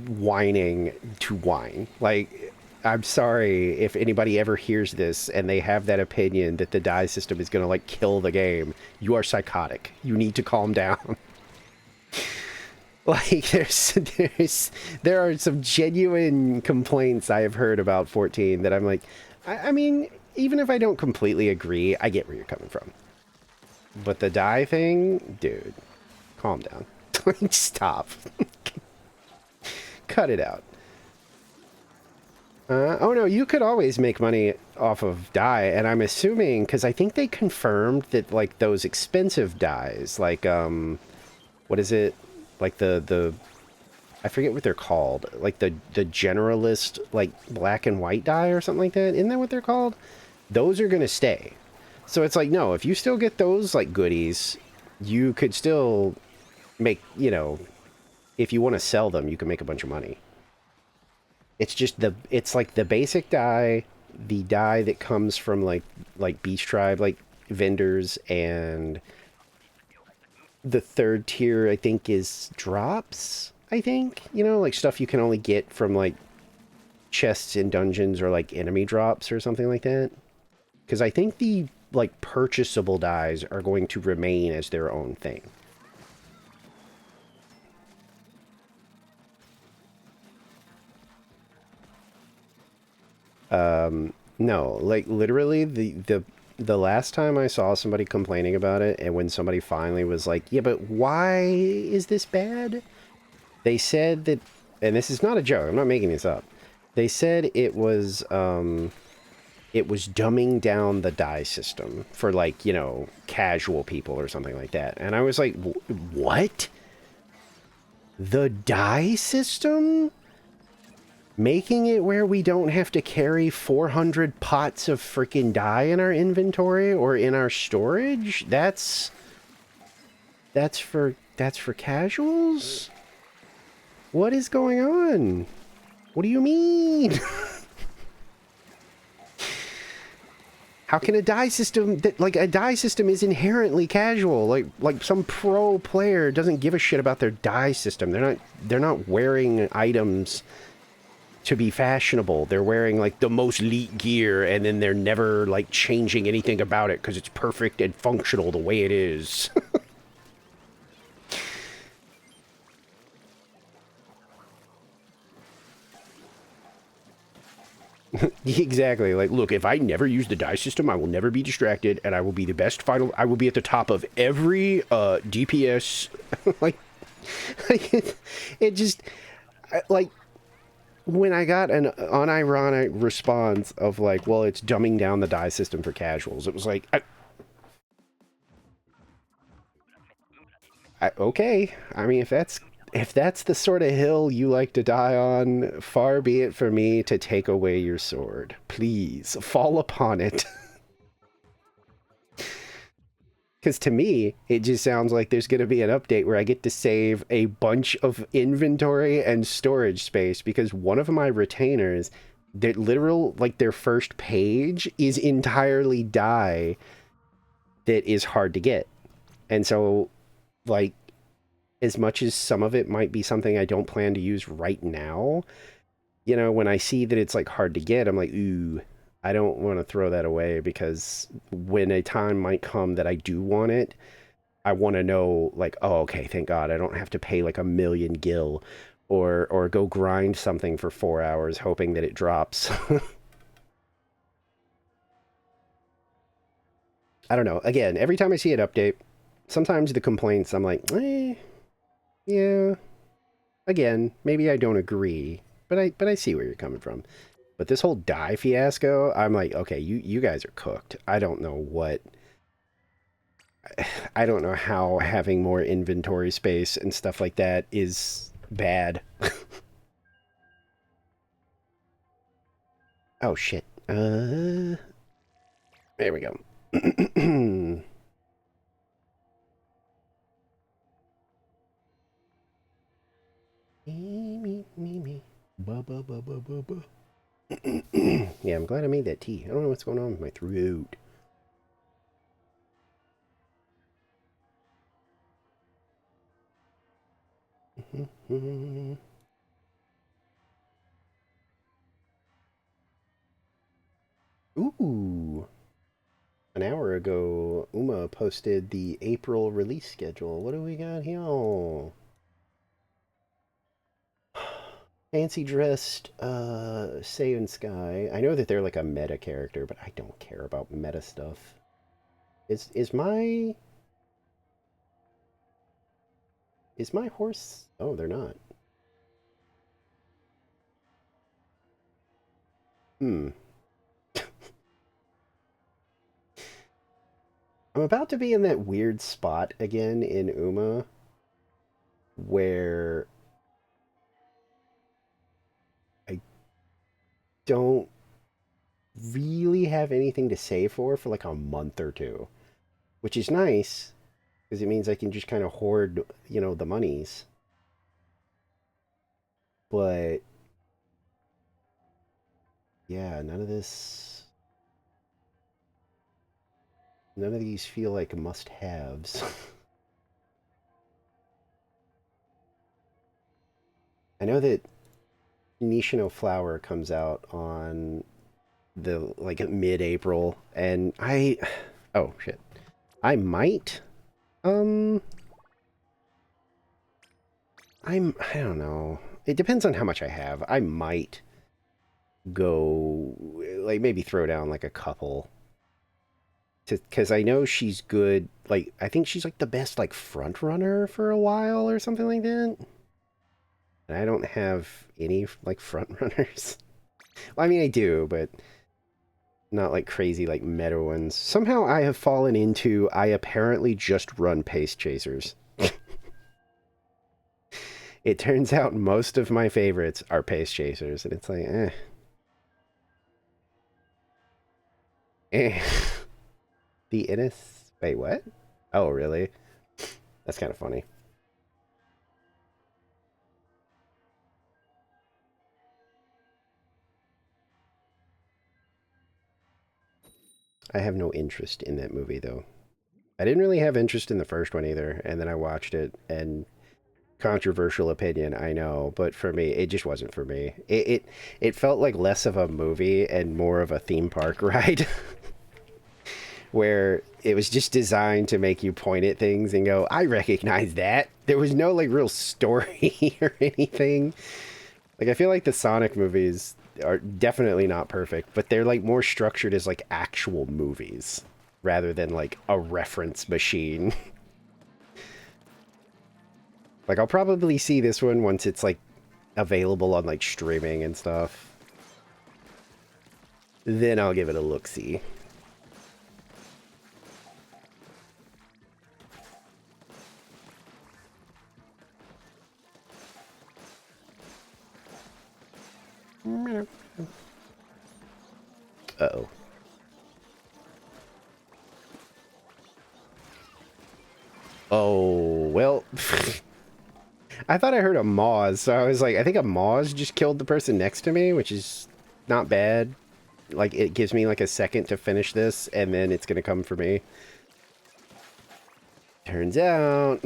whining to whine. Like, I'm sorry if anybody ever hears this and they have that opinion that the die system is going to like kill the game. You are psychotic. You need to calm down. Like there are some genuine complaints I have heard about 14 that I'm like, I mean, even if I don't completely agree, I get where you're coming from. But the die thing, dude, calm down. Like, stop. Cut it out. Oh no, you could always make money off of die, and I'm assuming, because I think they confirmed that, like, those expensive dies, like, what is it? Like I forget what they're called. Like the generalist, like, black and white die or something like that. Isn't that what they're called? Those are gonna stay. So it's like, no, if you still get those, like, goodies, you could still make, you know, if you want to sell them, you can make a bunch of money. It's just it's like the basic die, the die that comes from like Beast Tribe, like vendors, and the third tier I think is drops. I think, you know, like stuff you can only get from like chests in dungeons or like enemy drops or something like that. Because I think the like purchasable dies are going to remain as their own thing. No, like literally the last time I saw somebody complaining about it, and when somebody finally was like, yeah, but why is this bad? They said that, and this is not a joke, I'm not making this up. They said it was dumbing down the die system for, like, you know, casual people or something like that. And I was like, what? The die system? Making it where we don't have to carry 400 pots of freaking dye in our inventory or in our storage? That's for casuals? What is going on? What do you mean? How can a die system a die system is inherently casual? Like some pro player doesn't give a shit about their die system. They're not wearing items to be fashionable. They're wearing like the most elite gear, and then they're never like changing anything about it because it's perfect and functional the way it is. Exactly. Like, look, if I never use the die system, I will never be distracted, and I will be the best final. I will be at the top of every DPS. It just like when I got an unironic response of like, well, it's dumbing down the die system for casuals. It was like, okay. I mean, if that's the sort of hill you like to die on, far be it for me to take away your sword. Please, fall upon it. Because to me, it just sounds like there's going to be an update where I get to save a bunch of inventory and storage space because one of my retainers, their literal, like their first page is entirely dye that is hard to get. And so, like, as much as some of it might be something I don't plan to use right now, you know, when I see that it's like hard to get, I'm like, ooh, I don't want to throw that away because when a time might come that I do want it, I want to know, like, oh, okay, thank God, I don't have to pay like a million gil or go grind something for 4 hours hoping that it drops. I don't know. Again, every time I see an update, sometimes the complaints, I'm like, yeah. Again, maybe I don't agree, but I see where you're coming from. But this whole dye fiasco, I'm like, okay, you guys are cooked. I don't know what. I don't know how having more inventory space and stuff like that is bad. Oh shit. There we go. Me. Ba, ba, ba, ba, ba, ba. Yeah, I'm glad I made that tea. I don't know what's going on with my throat. Ooh. An hour ago, Uma posted the April release schedule. What do we got here? Fancy dressed, Saiyan Sky. I know that they're like a meta character, but I don't care about meta stuff. Is my horse? Oh, they're not. Hmm. I'm about to be in that weird spot again in Uma where I don't really have anything to save for like a month or two, which is nice because it means I can just kind of hoard, the monies. But yeah, none of these feel like must-haves. I know that Nishino Flower comes out on the like mid-April, and oh shit, I might um I don't know. It depends on how much I have. I might go like maybe throw down like a couple to because I know she's good. Like I think she's like the best like front runner for a while or something like that. And I don't have any like front runners. Well, I mean I do, but not like crazy like meta ones. Somehow I have fallen into I apparently just run pace chasers. It turns out most of my favorites are pace chasers, and it's like, eh. The Innis. Wait, what? Oh, really? That's kind of funny. I have no interest in that movie, though. I didn't really have interest in the first one either, and then I watched it, and controversial opinion, I know, but for me, it just wasn't for me. It felt like less of a movie and more of a theme park ride, where it was just designed to make you point at things and go, "I recognize that." There was no like real story or anything. Like I feel like the Sonic movies are definitely not perfect, but they're like more structured as like actual movies rather than like a reference machine. Like I'll probably see this one once it's like available on like streaming and stuff. Then I'll give it a look-see. Uh-oh. Oh, well. I thought I heard a Moz, so I was like, I think a Moz just killed the person next to me, which is not bad. Like, it gives me like a second to finish this, and then it's gonna come for me. Turns out...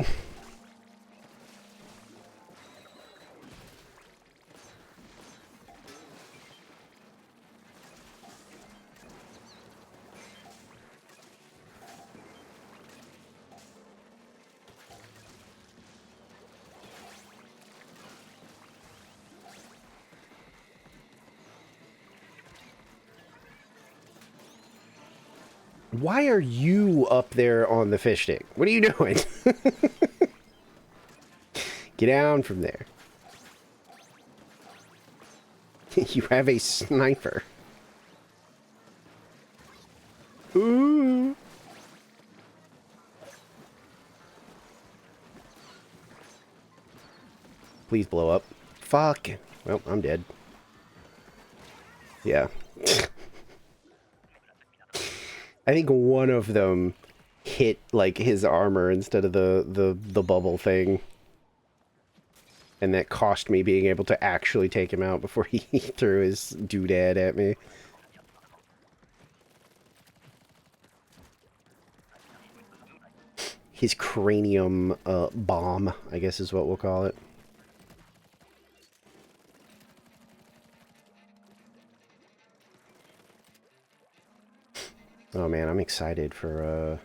Why are you up there on the fish stick? What are you doing? Get down from there. You have a sniper. Ooh. Please blow up. Fuck. Well, I'm dead. Yeah. I think one of them hit, like, his armor instead of the bubble thing. And that cost me being able to actually take him out before he threw his doodad at me. His cranium bomb, I guess is what we'll call it. Oh man, I'm excited for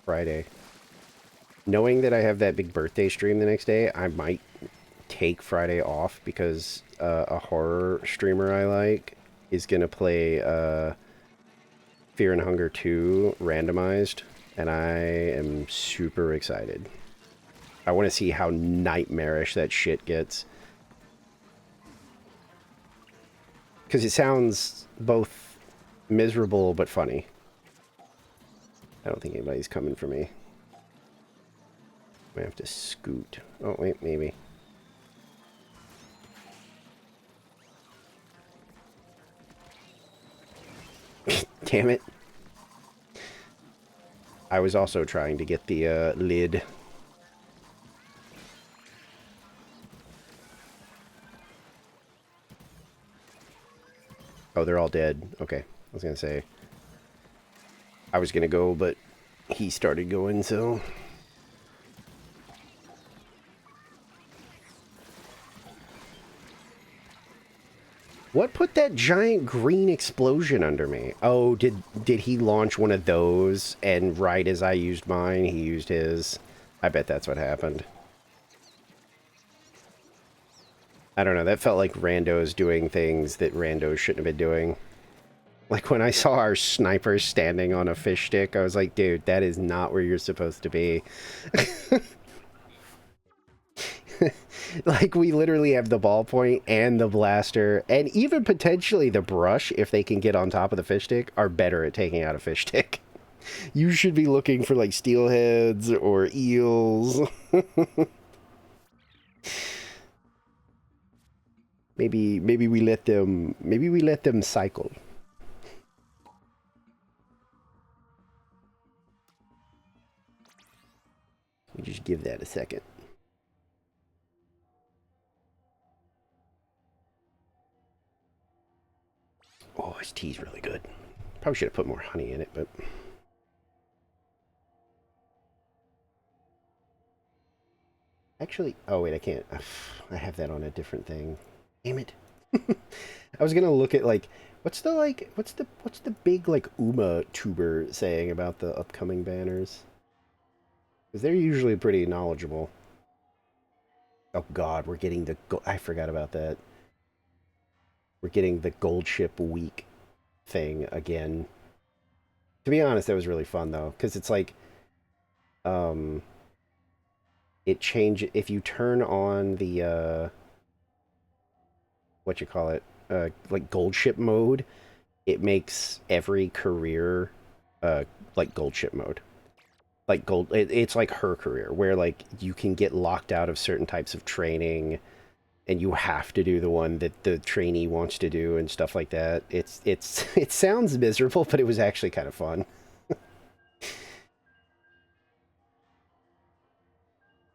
Friday. Knowing that I have that big birthday stream the next day, I might take Friday off because a horror streamer I like is going to play Fear and Hunger 2 randomized, and I am super excited. I want to see how nightmarish that shit gets. Because it sounds both miserable but funny. I don't think anybody's coming for me. I have to scoot. Oh, wait, maybe. Damn it. I was also trying to get the lid. Oh, they're all dead. Okay. I was going to say. I was going to go, but he started going, so... What put that giant green explosion under me? Oh, did he launch one of those, and right as I used mine, he used his? I bet that's what happened. I don't know, that felt like randos doing things that randos shouldn't have been doing. Like when I saw our sniper standing on a fish stick, I was like, dude, that is not where you're supposed to be. Like, we literally have the ballpoint and the blaster, and even potentially the brush, if they can get on top of the fish stick, are better at taking out a fish stick. You should be looking for, like, steelheads or eels. maybe we let them cycle. We just give that a second. Oh, his tea's really good. Probably should have put more honey in it, but... Actually, oh wait, I can't. I have that on a different thing. Damn it. I was gonna look at, like, what's the big, like, Uma tuber saying about the upcoming banners? Because they're usually pretty knowledgeable. Oh god, we're getting the I forgot about that. We're getting the Gold Ship Week thing again. To be honest, that was really fun though, because it's like, it changes if you turn on the what you call it, like gold ship mode. It makes every career like gold ship mode. Like it's like her career, where like you can get locked out of certain types of training, and you have to do the one that the trainee wants to do and stuff like that. It sounds miserable, but it was actually kind of fun.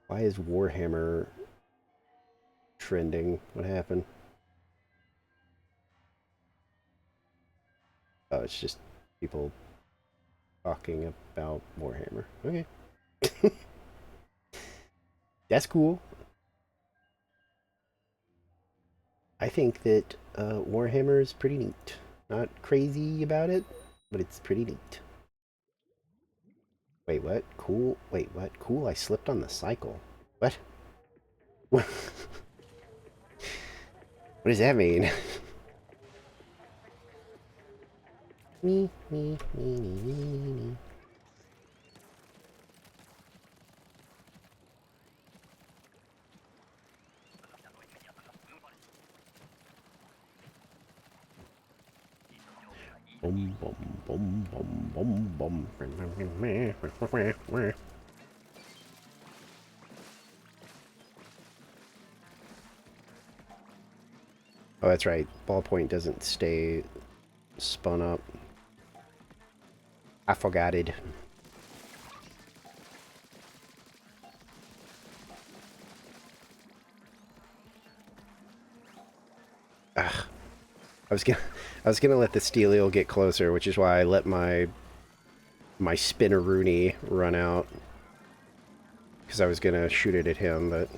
Why is Warhammer trending? What happened? Oh, it's just people talking about Warhammer. Okay. That's cool. I think that Warhammer is pretty neat. Not crazy about it, but it's pretty neat. Wait, what? Cool. Wait, what? Cool, I slipped on the cycle. What? What does that mean? Me, me, me, me, me, me. Boom, boom, boom, boom, boom, boom. Oh, that's right. Ballpoint doesn't stay spun up. I forgot it. Ugh. I was gonna let the steel eel get closer, which is why I let my spinneroonie run out. Because I was gonna shoot it at him, but...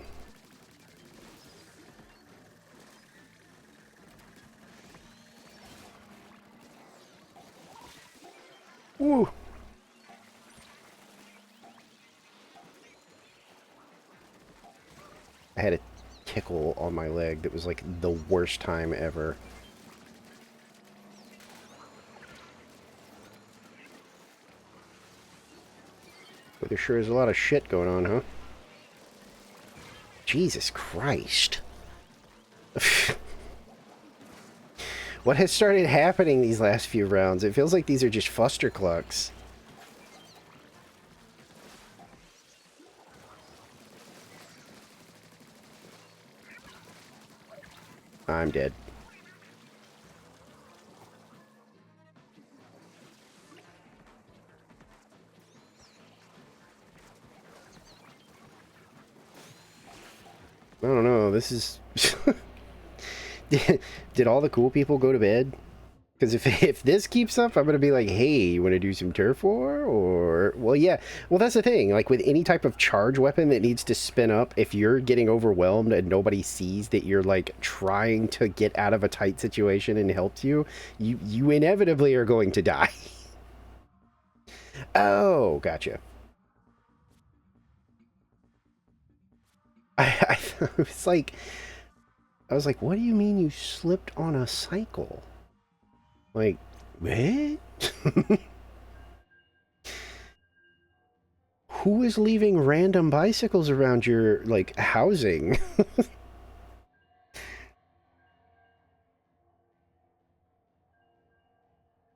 Woo! I had a tickle on my leg that was like the worst time ever. But there sure is a lot of shit going on, huh? Jesus Christ. What has started happening these last few rounds? It feels like these are just fusterclucks. I'm dead. I don't know, this is... did all the cool people go to bed? Because if this keeps up, I'm going to be like, hey, you want to do some turf war? Or, well, yeah. Well, that's the thing. Like, with any type of charge weapon that needs to spin up, if you're getting overwhelmed and nobody sees that you're, like, trying to get out of a tight situation and helps you, you inevitably are going to die. Oh, gotcha. I was like... I was like, what do you mean you slipped on a cycle? Like, what? Who is leaving random bicycles around your, like, housing?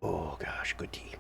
Oh, gosh, good tea.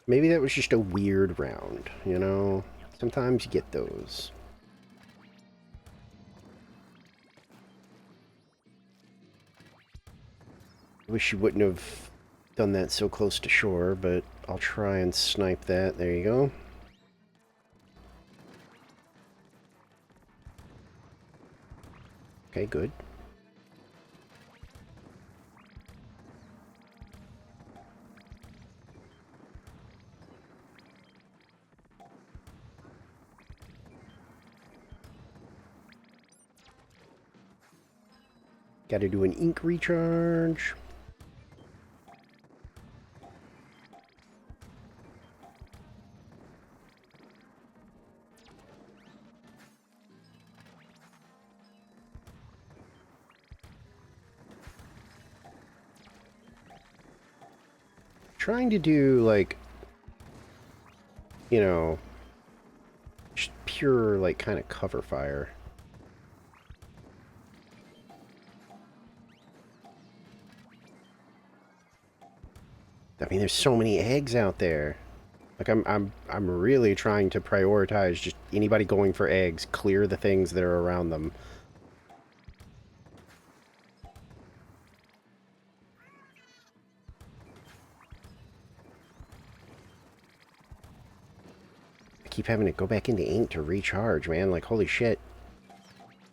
Maybe that was just a weird round, you know? Sometimes you get those. I wish you wouldn't have done that so close to shore, but I'll try and snipe that. There you go. Okay, good. Gotta do an ink recharge. Trying to do, like, you know, just pure, like, kind of cover fire. I mean, there's so many eggs out there. Like, I'm really trying to prioritize just anybody going for eggs, clear the things that are around them. I keep having to go back into ink to recharge, man. Like, holy shit.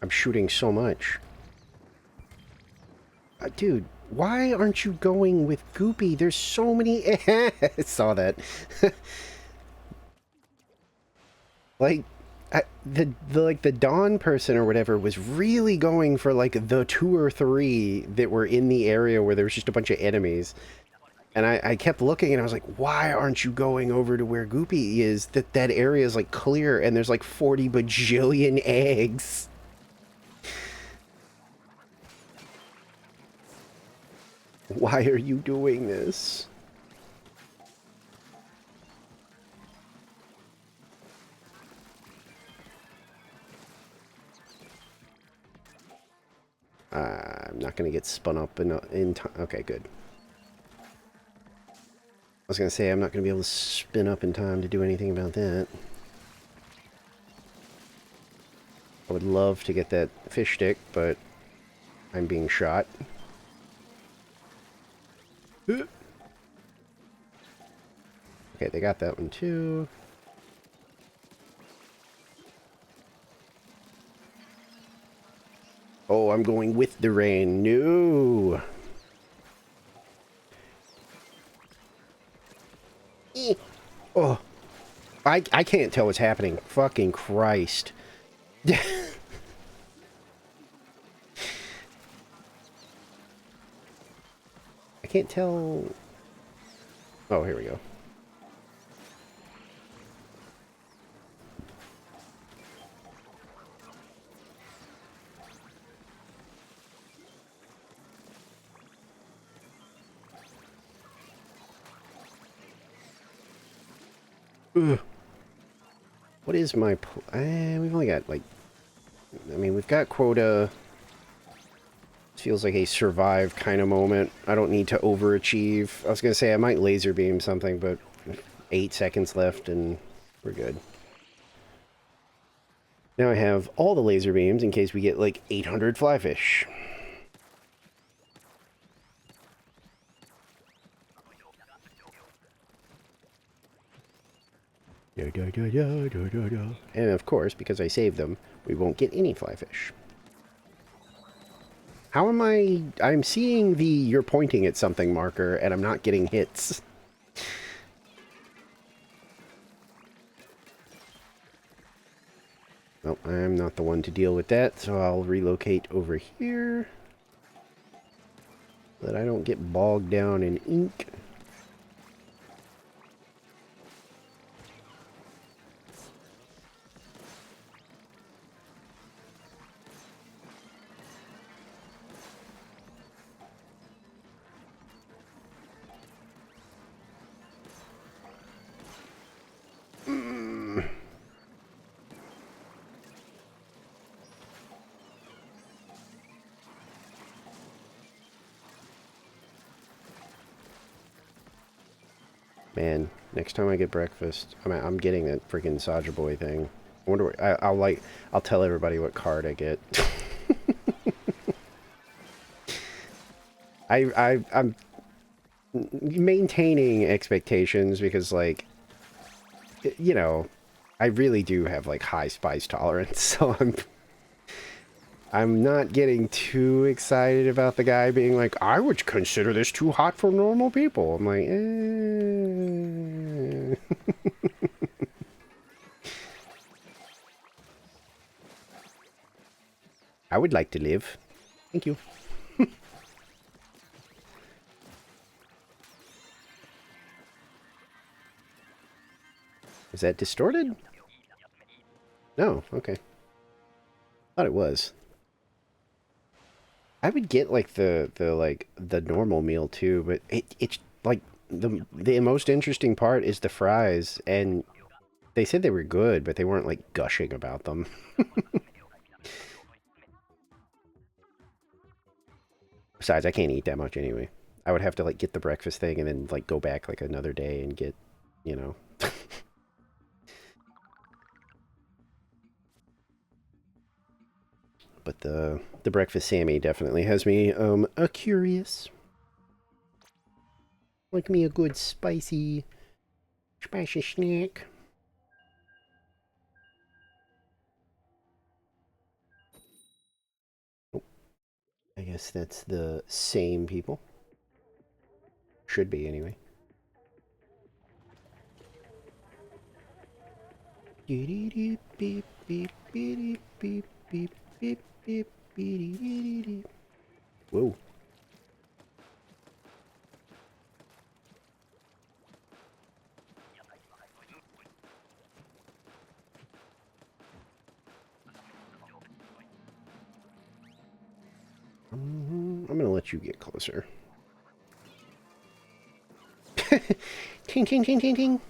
I'm shooting so much. Dude, Why aren't you going with Goopy? There's so many... I saw that. Like, the Dawn person or whatever was really going for, like, the 2 or 3 that were in the area where there was just a bunch of enemies. And I kept looking and I was like, why aren't you going over to where Goopy is? That area is, like, clear and there's, like, 40 bajillion eggs. Why are you doing this? I'm not going to get spun up in time. Okay, good. I was going to say, I'm not going to be able to spin up in time to do anything about that. I would love to get that fish stick, but I'm being shot. Okay, they got that one too. Oh, I'm going with the rain. No. Oh, I can't tell what's happening. Fucking Christ. I can't tell. Oh, here we go. Ugh. What is my... we've only got, like... I mean, we've got quota. It feels like a survive kind of moment. I don't need to overachieve. I was going to say I might laser beam something, but 8 seconds left and we're good. Now I have all the laser beams in case we get, like, 800 flyfish. And of course, because I saved them, we won't get any flyfish. How am I... I'm seeing the you're pointing at something marker, and I'm not getting hits. Well, I'm not the one to deal with that, so I'll relocate over here. So that I don't get bogged down in ink. Man, next time I get breakfast, I'm getting that freaking Saja Boy thing. I wonder what, I'll tell everybody what card I get. I'm maintaining expectations because, like, you know, I really do have, like, high spice tolerance, so I'm not getting too excited about the guy being like, I would consider this too hot for normal people. I'm like, I would like to live. Thank you. Is that distorted? No, okay. Thought it was. I would get like the normal meal too, but it's like the most interesting part is the fries, and they said they were good, but they weren't like gushing about them. Besides, I can't eat that much anyway. I would have to like get the breakfast thing and then like go back like another day and get, you know. But the breakfast Sammy definitely has me a curious. Like me a good spicy snack. I guess that's the same people. Should be, anyway. Whoa. I'm gonna let you get closer. Ting, ting, ting, ting, ting.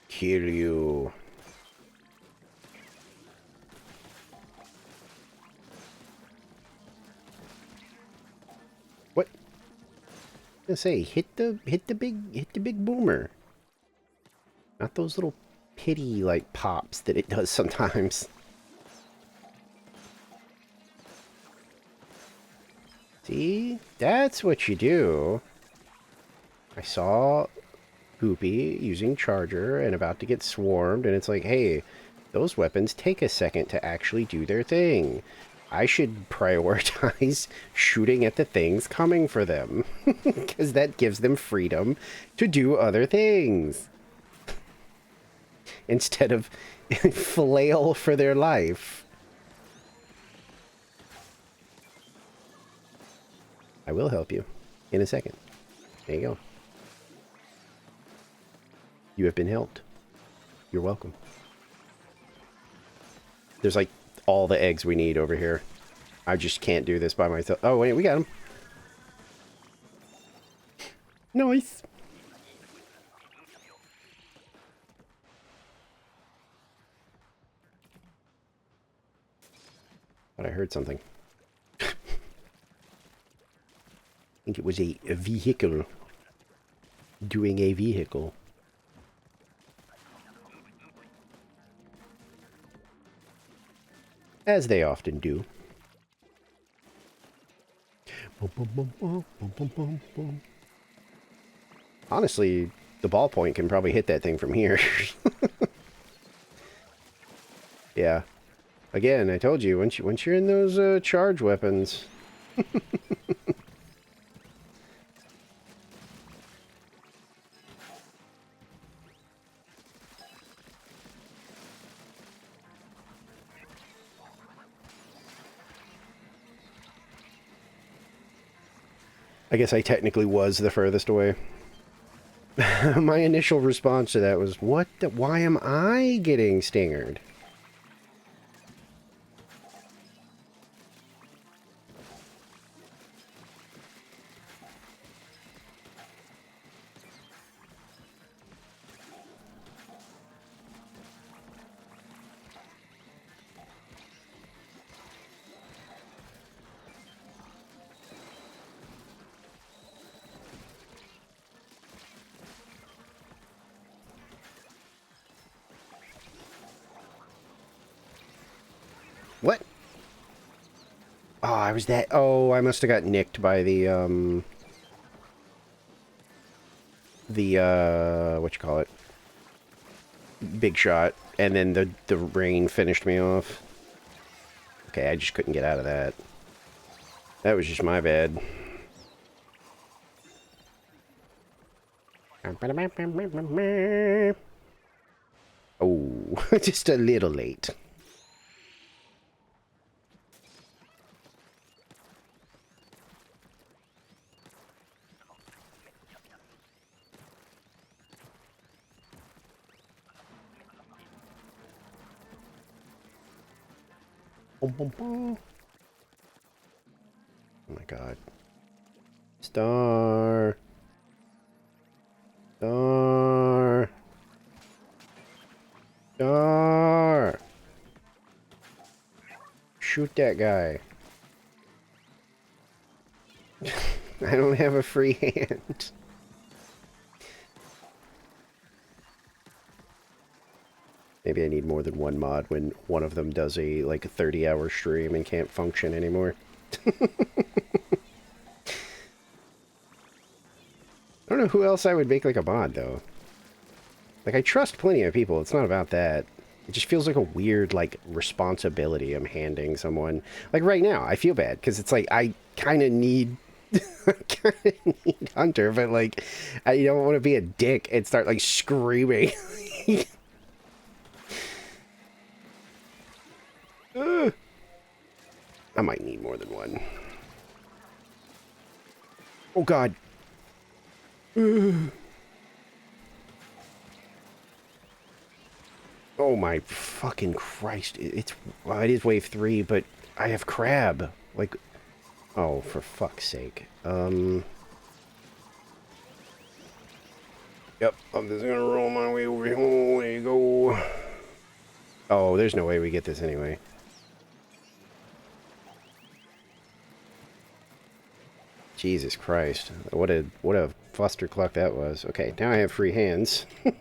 Kill you. What? I say, hit the big boomer. Not those little pity like pops that it does sometimes. See? That's what you do. I saw Poopy using Charger and about to get swarmed, and it's like, hey, those weapons take a second to actually do their thing. I should prioritize shooting at the things coming for them, because that gives them freedom to do other things. Instead of flail for their life. I will help you in a second. There you go. You have been helped. You're welcome. There's like all the eggs we need over here. I just can't do this by myself. Oh, wait, we got them. Nice. But I heard something. I think it was a vehicle. Doing a vehicle. As they often do. Honestly, the ballpoint can probably hit that thing from here. Yeah. Again, I told you, once you're in those charge weapons. I guess I technically was the furthest away. My initial response to that was, what the, why am I getting stingered? What? Oh, I was that... Oh, I must have got nicked by the, what you call it? Big shot. And then the rain finished me off. Okay, I just couldn't get out of that. That was just my bad. Oh, just a little late. Boom, boom, boom. Oh my god. Star. Star. Star. Shoot that guy. I don't have a free hand. Maybe I need more than one mod when one of them does a, like, a 30-hour stream and can't function anymore. I don't know who else I would make, like, a mod, though. Like, I trust plenty of people. It's not about that. It just feels like a weird, like, responsibility I'm handing someone. Like, right now, I feel bad, because it's like, I kind of need... I kind of need Hunter, but, like, I don't want to be a dick and start, like, screaming. I might need more than one. Oh, God. Oh my fucking Christ. Well, it is wave 3, but I have crab. Like, oh, for fuck's sake. Yep, I'm just gonna roll my way over here. Oh, there you go. Oh, there's no way we get this anyway. Jesus Christ. What a clustercluck that was. Okay, now I have free hands. There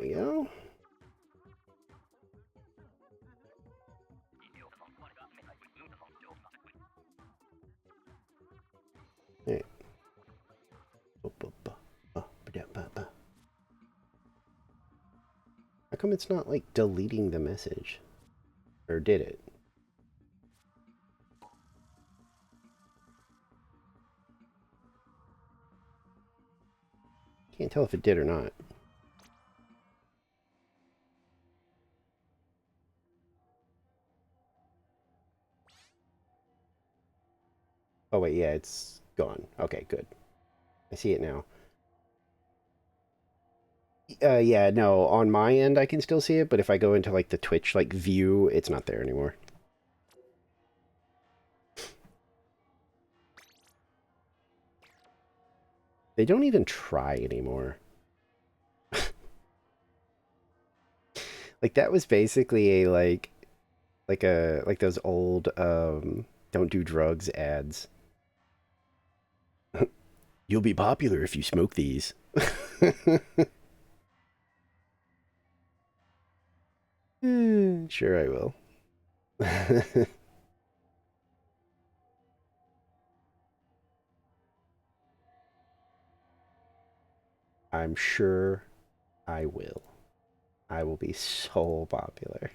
we go. Alright. How come it's not, like, deleting the message? Or did it? Can't tell if it did or not. Oh wait, yeah, it's gone. Okay, good. I see it now. Yeah, no, on my end I can still see it, but if I go into, like, the Twitch, like, view, it's not there anymore. They don't even try anymore. Like, that was basically a, like those old, don't do drugs ads. You'll be popular if you smoke these. Sure I will. I'm sure I will. I will be so popular.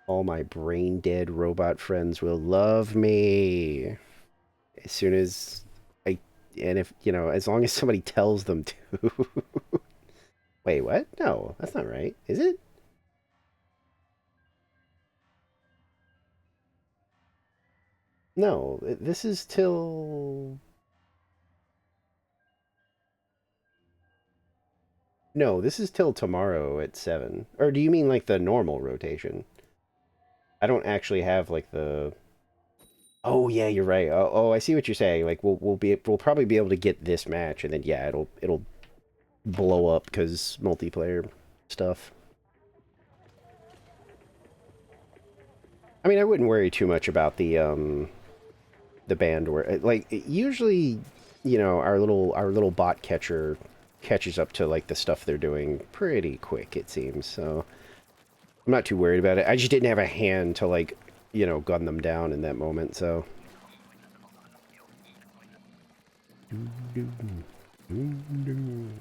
All my brain dead robot friends will love me. As soon as I, and if, you know, as long as somebody tells them to. Wait, what? No, that's not right. Is it? No, this is till... No, this is till tomorrow at 7. Or do you mean, like, the normal rotation? I don't actually have, like, the... Oh, yeah, you're right. Oh, I see what you're saying. Like, we'll probably be able to get this match, and then, yeah, it'll blow up because multiplayer stuff. I mean, I wouldn't worry too much about the band where, like, usually, you know, our little bot catcher catches up to, like, the stuff they're doing pretty quick, it seems. So I'm not too worried about it. I just didn't have a hand to, like, you know, gun them down in that moment. So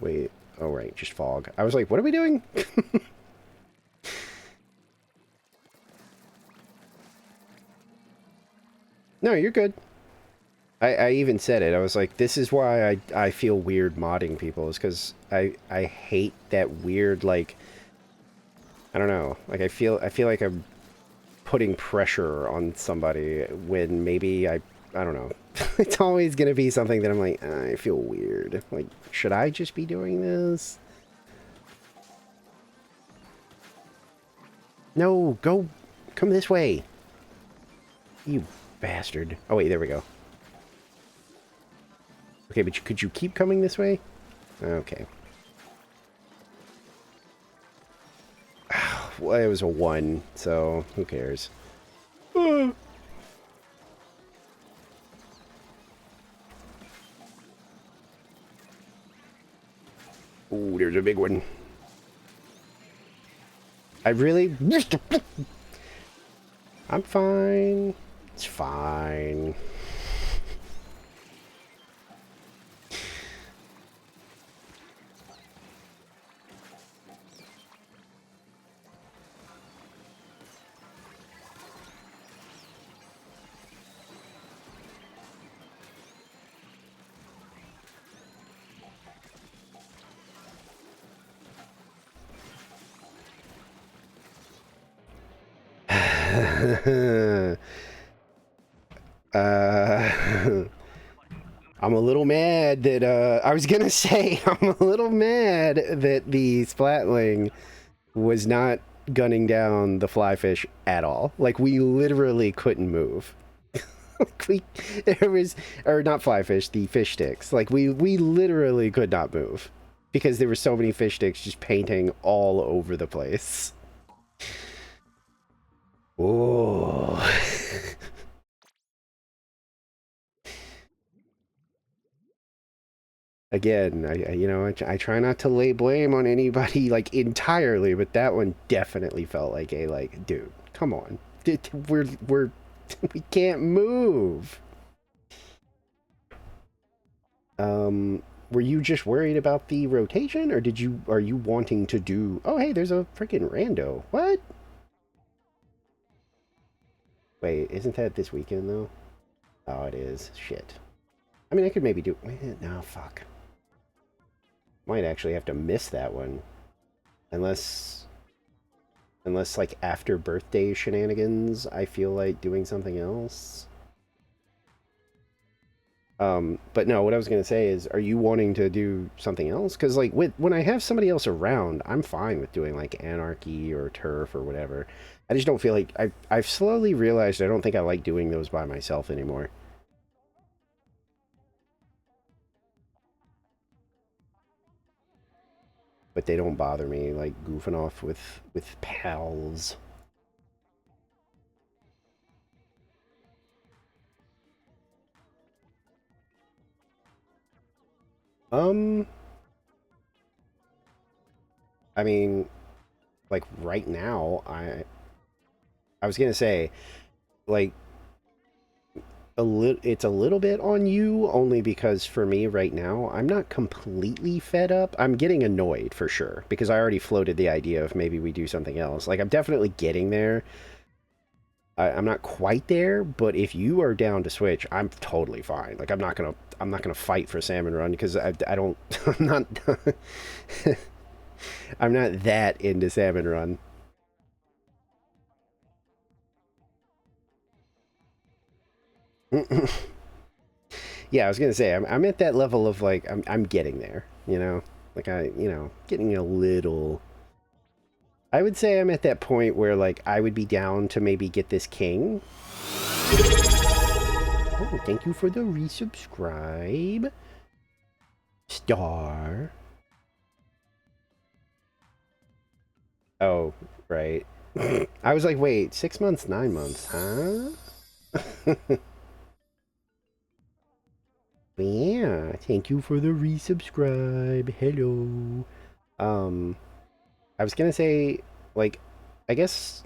wait, oh right, just fog. I was like, what are we doing? No, you're good. I even said it. I was like, this is why I feel weird modding people, is because I hate that weird, like, I don't know, like, I feel like I'm putting pressure on somebody when maybe I don't know. It's always gonna be something that I'm like, I feel weird. Like, should I just be doing this? No, go, come this way. You bastard. Oh wait, there we go. Okay, but could you keep coming this way? Okay. Well, it was a 1, so who cares? Ooh, there's a big one. I really... I'm fine. It's fine. I'm a little mad that, I was gonna say, I'm a little mad that the Splatling was not gunning down the flyfish at all. Like, we literally couldn't move. There was, or not flyfish, the fish sticks. Like, we literally could not move. Because there were so many fish sticks just painting all over the place. Oh. Again, I try not to lay blame on anybody, like, entirely, but that one definitely felt like a, like, dude, come on. We're, we can't move. Were you just worried about the rotation, or are you wanting to do, oh, hey, there's a freaking rando. What? Wait, isn't that this weekend, though? Oh, it is. Shit. I mean, I could maybe do, no, fuck. Might actually have to miss that one. Unless, like, after birthday shenanigans, I feel like doing something else. But no, what I was going to say is, are you wanting to do something else? Because, like, when I have somebody else around, I'm fine with doing, like, Anarchy or Turf or whatever. I just don't feel like... I've slowly realized I don't think I like doing those by myself anymore. But they don't bother me, like, goofing off with pals. I mean, like, right now, I was gonna say, like, it's a little bit on you, only because for me right now, I'm not completely fed up. I'm getting annoyed for sure, because I already floated the idea of maybe we do something else. Like, I'm definitely getting there. I'm not quite there, but if you are down to switch, I'm totally fine. Like, I'm not gonna fight for Salmon Run, because I don't, I'm not, I'm not that into Salmon Run. Yeah, I was gonna say, I'm at that level of, like, I'm getting there, you know? Like, getting a little... I would say I'm at that point where, like, I would be down to maybe get this king. Oh, thank you for the resubscribe. Star. Oh, right. I was like, wait, 6 months, 9 months, huh? Yeah, thank you for the resubscribe. Hello. I was gonna say, like, I guess,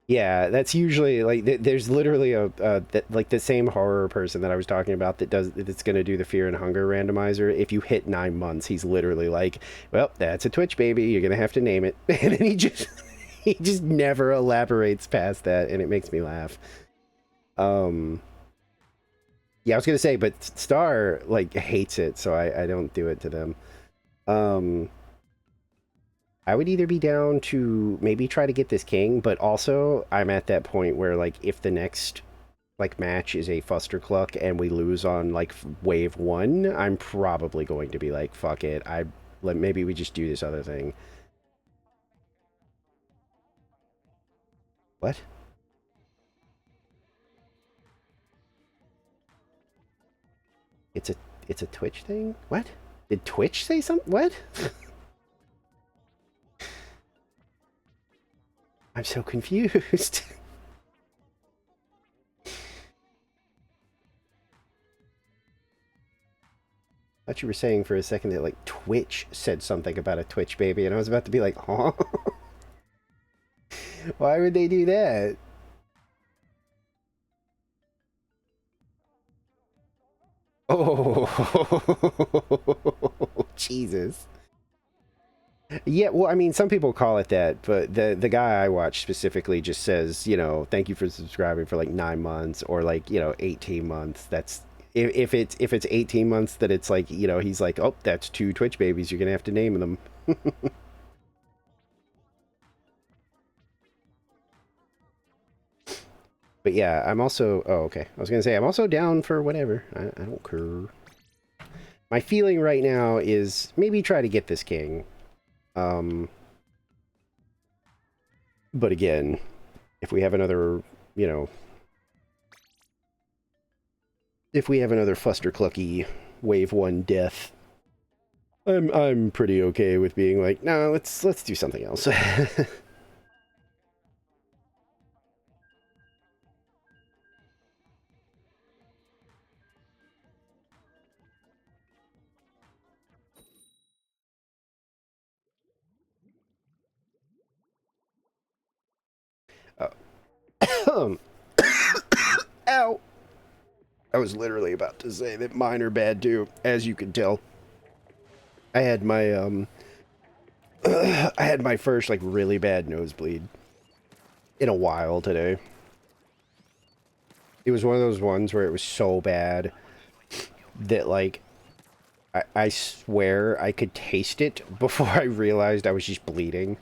yeah, that's usually, like, there's literally like, the same horror person that I was talking about that's gonna do the Fear and Hunger randomizer. If you hit 9 months, he's literally like, well, that's a Twitch baby, you're gonna have to name it. And then he just never elaborates past that, and it makes me laugh. Yeah, I was gonna say, but Star, like, hates it, so I don't do it to them. I would either be down to maybe try to get this king, but also I'm at that point where, like, if the next, like, match is a Fustercluck and we lose on, like, wave 1, I'm probably going to be like, fuck it, maybe we just do this other thing. What? It's a Twitch thing? What? Did Twitch say something? What? I'm so confused. thought you were saying for a second that like Twitch said something about a Twitch baby, and I was about to be like, huh? Why would they do that? Oh, Jesus. Yeah, well, I mean, some people call it that, but the guy I watch specifically just says, you know, thank you for subscribing for like 9 months or like, you know, 18 months. That's if it's 18 months that it's like, you know, he's like, oh, that's 2 Twitch babies. You're gonna have to name them. But yeah, I'm also. Oh, okay. I was gonna say I'm also down for whatever. I don't care. My feeling right now is maybe try to get this king. Um, but again, if we have another, you know, if we have another Fusterclucky Wave 1 death, I'm pretty okay with being like, no, let's do something else. Um, ow! I was literally about to say that mine are bad too, as you can tell. I had my I had my first like really bad nosebleed in a while today. It was one of those ones where it was so bad that like I swear I could taste it before I realized I was just bleeding.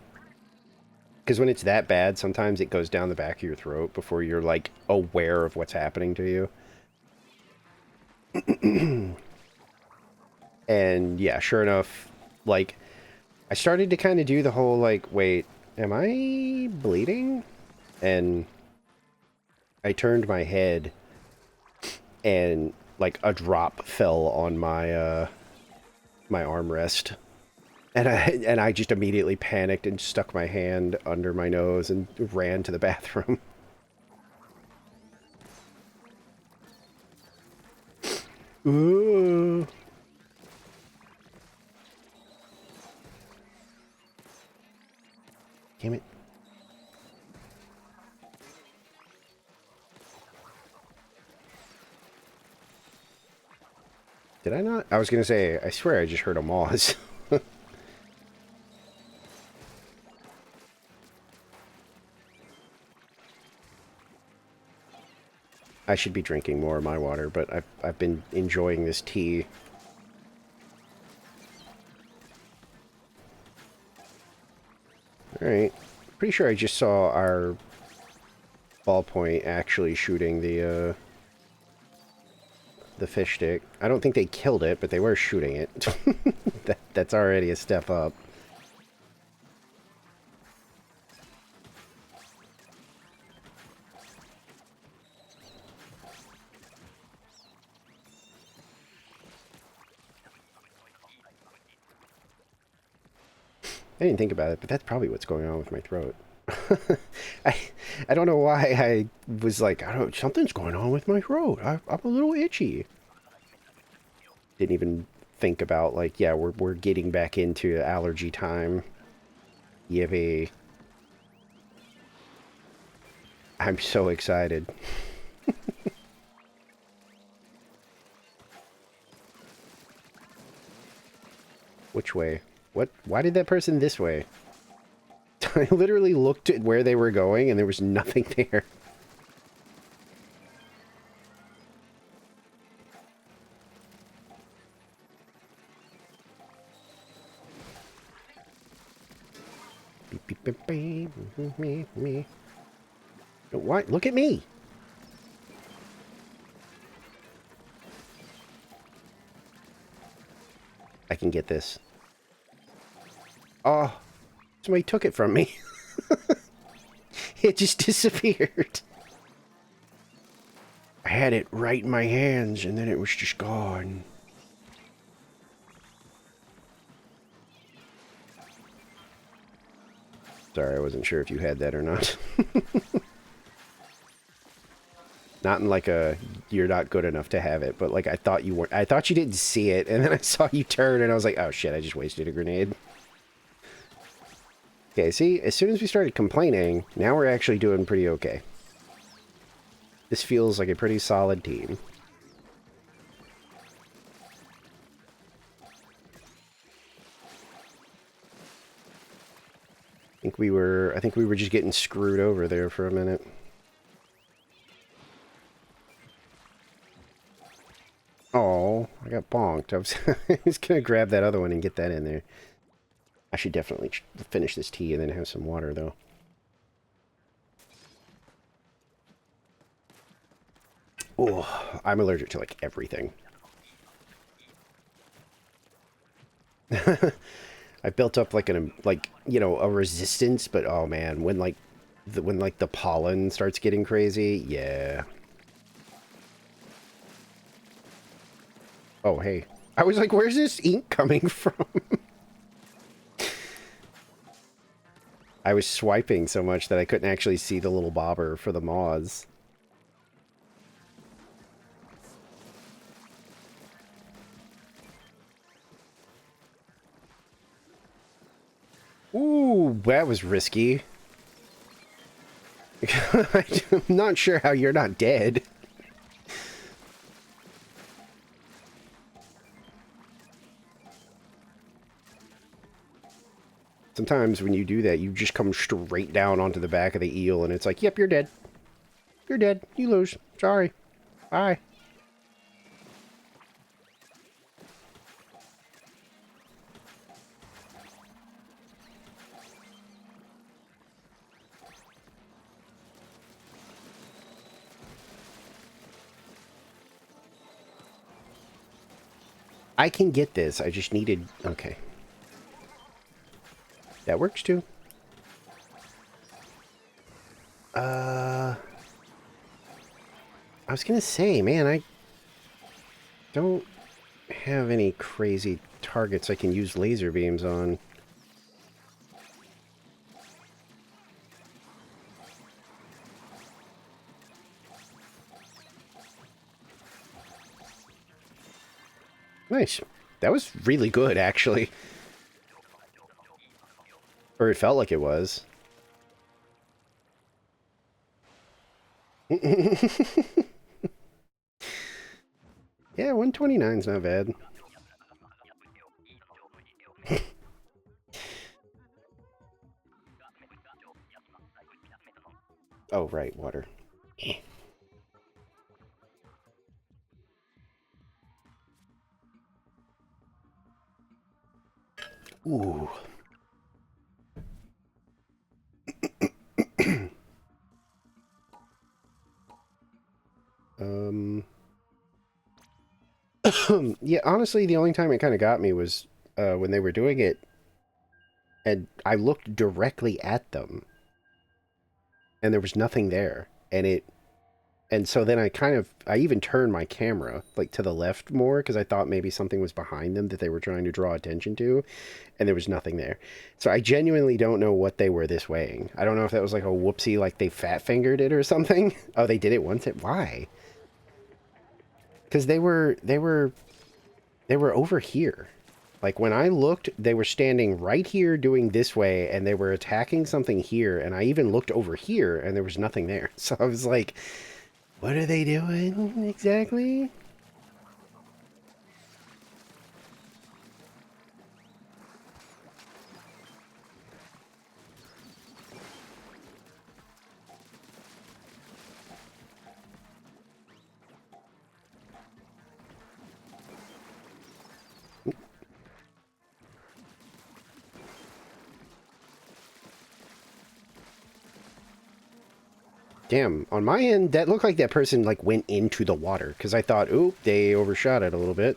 Because when it's that bad, sometimes it goes down the back of your throat before you're like aware of what's happening to you. And yeah, sure enough, like I started to kind of do the whole like, wait, am I bleeding? And I turned my head and like a drop fell on my armrest. And I just immediately panicked and stuck my hand under my nose and ran to the bathroom. Ooh. Damn it. Did I not? I was gonna say, I swear I just heard a Moz. I should be drinking more of my water, but I've been enjoying this tea. Alright. Pretty sure I just saw our ballpoint actually shooting the fish stick. I don't think they killed it, but they were shooting it. That's already a step up. I didn't think about it, but that's probably what's going on with my throat. I I don't know why I was like, I don't, something's going on with my throat. I'm a little itchy. Didn't even think about like, yeah, we're getting back into allergy time. Yippee. I'm so excited. Which way? What? Why did that person this way? I literally looked at where they were going and there was nothing there. Beep, beep, beep, beep, me. What? Look at me. I can get this. Oh, somebody took it from me. It just disappeared. I had it right in my hands and then it was just gone. Sorry, I wasn't sure if you had that or not. Not in like a, you're not good enough to have it, but like I thought you weren't. I thought you didn't see it, and then I saw you turn, and I was like, oh shit, I just wasted a grenade. Okay, see, as soon as we started complaining, now we're actually doing pretty okay. This feels like a pretty solid team. I think we were just getting screwed over there for a minute. Oh, I got bonked. I was gonna grab that other one and get that in there. I should definitely finish this tea and then have some water, though. Oh, I'm allergic to, like, everything. I built up, like, a resistance, but, oh, man, when, like, the pollen starts getting crazy, yeah. Oh, hey. I was like, where's this ink coming from? I was swiping so much that I couldn't actually see the little bobber for the moths. Ooh, that was risky. I'm not sure how you're not dead. Sometimes when you do that, you just come straight down onto the back of the eel, and it's like, yep, you're dead. You're dead. You lose. Sorry. Bye. I can get this. I just needed... Okay. That works, too. I was gonna say, man, I don't have any crazy targets I can use laser beams on. Nice. That was really good, actually. Or it felt like it was. Yeah, 129's not bad. Oh, right, water. Ooh. Yeah, honestly, the only time it kind of got me was when they were doing it, and I looked directly at them, and there was nothing there, and so then I even turned my camera, like, to the left more, because I thought maybe something was behind them that they were trying to draw attention to, and there was nothing there. So I genuinely don't know what they were this weighing. I don't know if that was like a whoopsie, like they fat-fingered it or something. Oh, they did it once? Why? Because they were over here. Like, when I looked, they were standing right here doing this way, and they were attacking something here, and I even looked over here, and there was nothing there. So I was like, what are they doing exactly? Damn, on my end, that looked like that person, like, went into the water, because I thought, oop, they overshot it a little bit.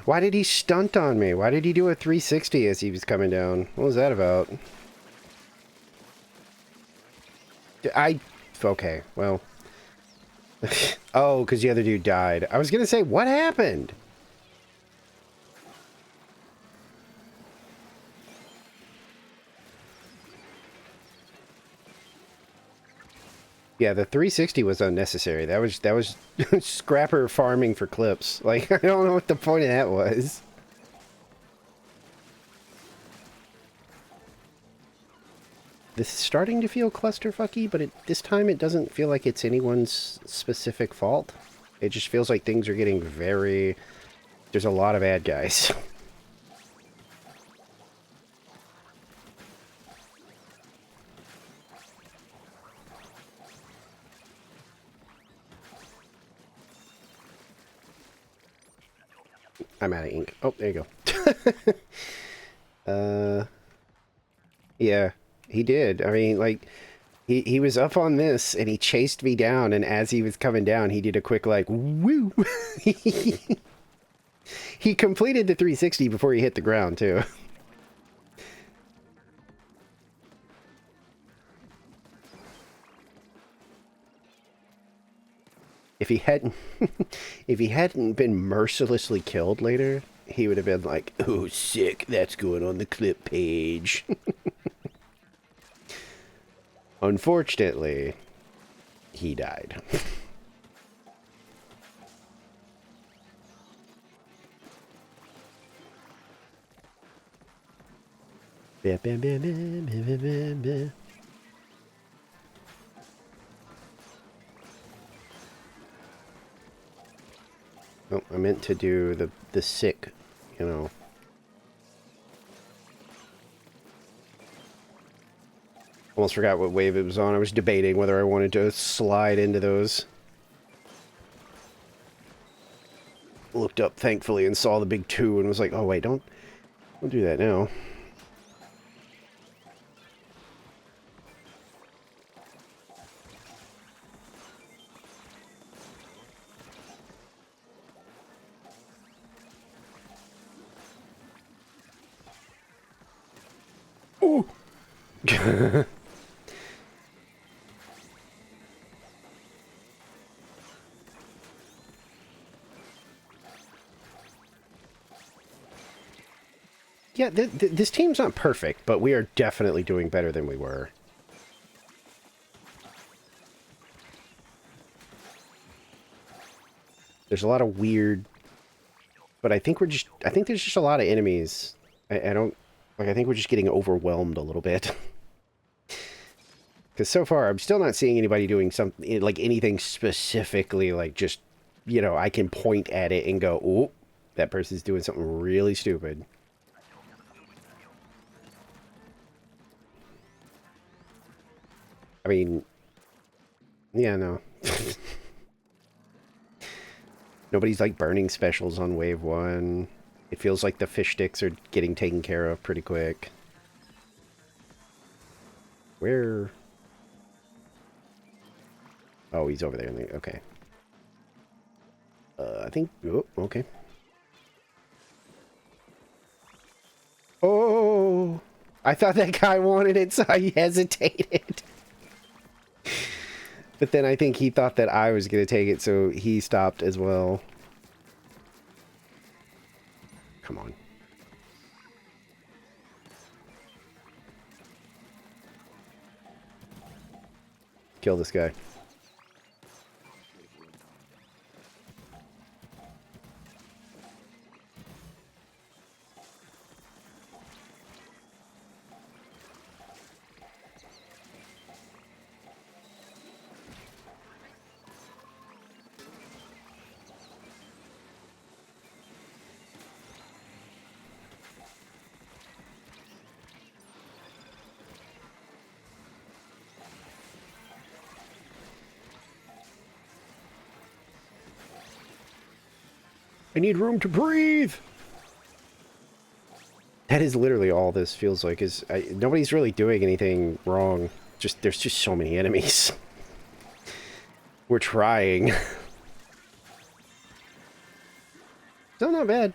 Why did he stunt on me? Why did he do a 360 as he was coming down? What was that about? Okay, well... Oh, because the other dude died. I was gonna say, what happened? Yeah, the 360 was unnecessary. That was scrapper farming for clips. Like, I don't know what the point of that was. This is starting to feel clusterfucky, but this time it doesn't feel like it's anyone's specific fault. It just feels like things are getting very... There's a lot of bad guys. I'm out of ink. Oh, there you go. Yeah, he did. I mean, like, he was up on this, and he chased me down, and as he was coming down, he did a quick, like, woo! He completed the 360 before he hit the ground, too. If he hadn't... if he hadn't been mercilessly killed later, he would have been like, oh, sick, that's going on the clip page. Unfortunately, he died. Oh, I meant to do the sick, you know. Almost forgot what wave it was on. I was debating whether I wanted to slide into those. Looked up, thankfully, and saw the big 2 and was like, oh, wait, don't do that now. Oh! Yeah, this team's not perfect, but we are definitely doing better than we were. There's a lot of weird... But I think there's just a lot of enemies. I don't... Like, I think we're just getting overwhelmed a little bit. Because so far, I'm still not seeing anybody doing something, like, anything specifically, like, just, you know, I can point at it and go, oh, that person's doing something really stupid. I mean, yeah, no. Nobody's, like, burning specials on Wave 1. It feels like the fish sticks are getting taken care of pretty quick. Where... Oh, he's over there. Okay. I think... Oh, okay. Oh! I thought that guy wanted it, so I hesitated. But then I think he thought that I was going to take it, so he stopped as well. Come on. Kill this guy. I need room to breathe! That is literally all this feels like, is nobody's really doing anything wrong. Just, there's just so many enemies. We're trying. Still not bad.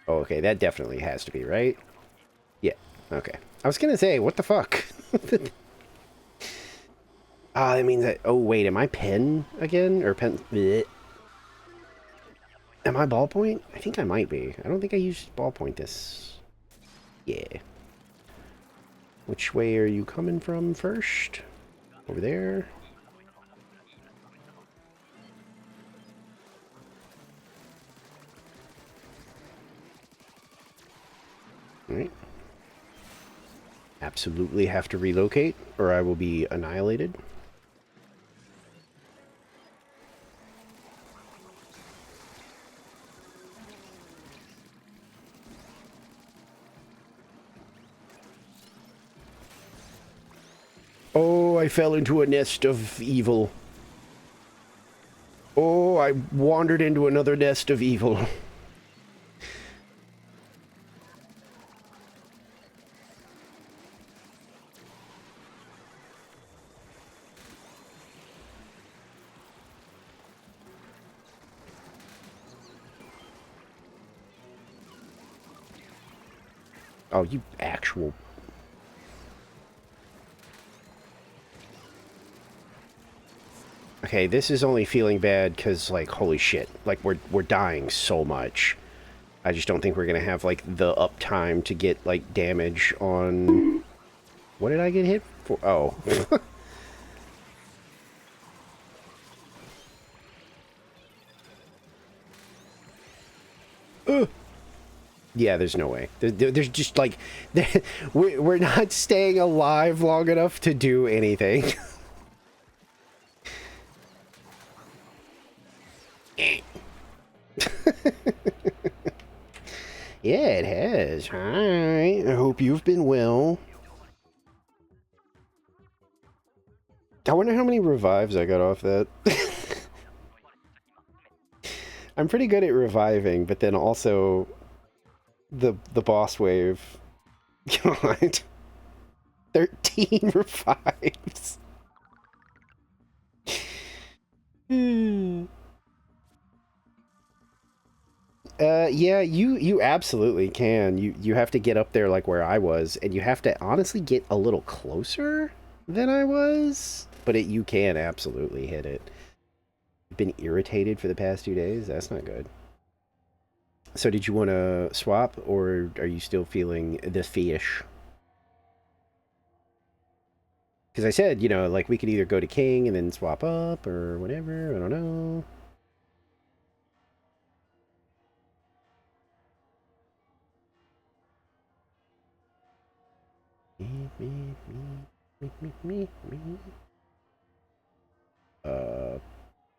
Oh, okay, that definitely has to be, right? Yeah, okay. I was gonna say, what the fuck? Ah, that means that... Oh, wait, am I pen again? Or pen... Bleh. Am I ballpoint? I think I might be. I don't think I used ballpoint this. Yeah. Which way are you coming from first? Over there? Alright. Absolutely have to relocate, or I will be annihilated. Oh, I fell into a nest of evil. Oh, I wandered into another nest of evil. Oh, you actual... Okay, this is only feeling bad because, like, holy shit. Like, we're dying so much. I just don't think we're gonna have, like, the uptime to get, like, damage on... What did I get hit for? Oh. Yeah, there's no way. There's just, like... We're not staying alive long enough to do anything. Yeah, it has. Alright, I hope you've been well. I wonder how many revives I got off that. I'm pretty good at reviving, but then also the boss wave. God. 13 revives. Yeah, you absolutely can. You have to get up there like where I was, and you have to honestly get a little closer than I was. But you can absolutely hit it. Been irritated for the past 2 days? That's not good. So did you want to swap, or are you still feeling the fish? Because I said, you know, like we could either go to king and then swap up, or whatever. I don't know.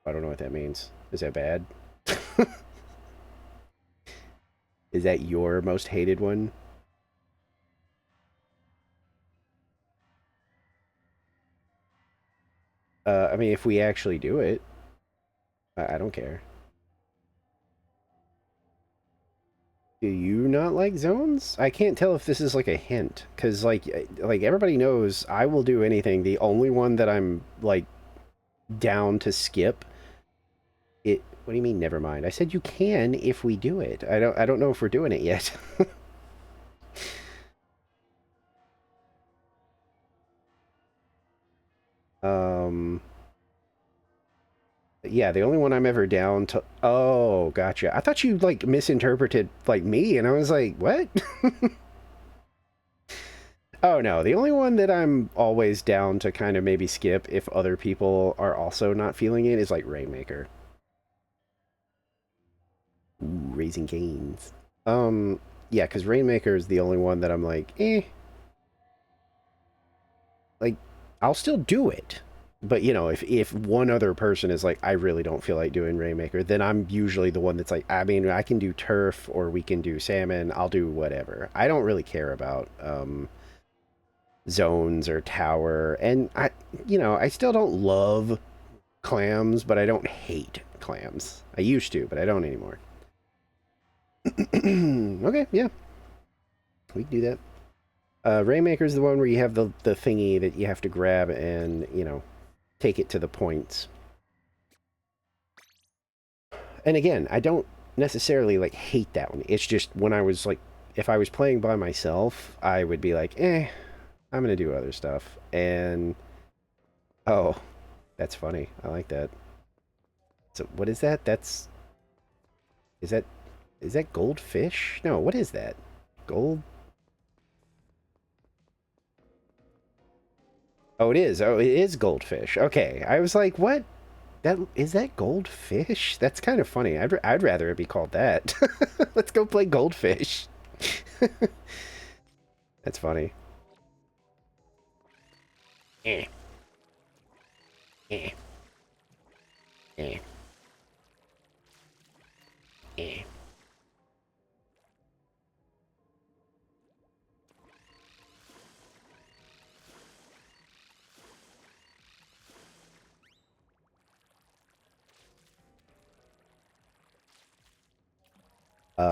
I don't know what that means. Is that bad? Is that your most hated one? I mean, if we actually do it, I don't care. Do you not like zones? I can't tell if this is like a hint, because like everybody knows I will do anything. The only one that I'm like down to skip it. What do you mean? Never mind. I said you can if we do it. I don't know if we're doing it yet. um. Yeah, the only one I'm ever down to... Oh, gotcha. I thought you, like, misinterpreted, like, me, and I was like, what? Oh, no. The only one that I'm always down to kind of maybe skip if other people are also not feeling it is, like, Rainmaker. Ooh, Raising Canes. Yeah, because Rainmaker is the only one that I'm like, eh. Like, I'll still do it. But, you know, if one other person is like, I really don't feel like doing Rainmaker, then I'm usually the one that's like, I mean, I can do turf or we can do salmon. I'll do whatever. I don't really care about zones or tower. And, I still don't love clams, but I don't hate clams. I used to, but I don't anymore. Okay, yeah. We can do that. Rainmaker is the one where you have the thingy that you have to grab and, take it to the points. And again, I don't necessarily like hate that one. It's just when I was like, if I was playing by myself, I would be like, I'm gonna do other stuff. And oh, that's funny. I like that. So what is that? Is that is that goldfish? No, what is that? Gold? Oh, it is. Oh, it is goldfish. Okay. I was like, what? That goldfish? That's kind of funny. I'd rather it be called that. Let's go play goldfish. That's funny. Eh. Eh. Eh. Eh.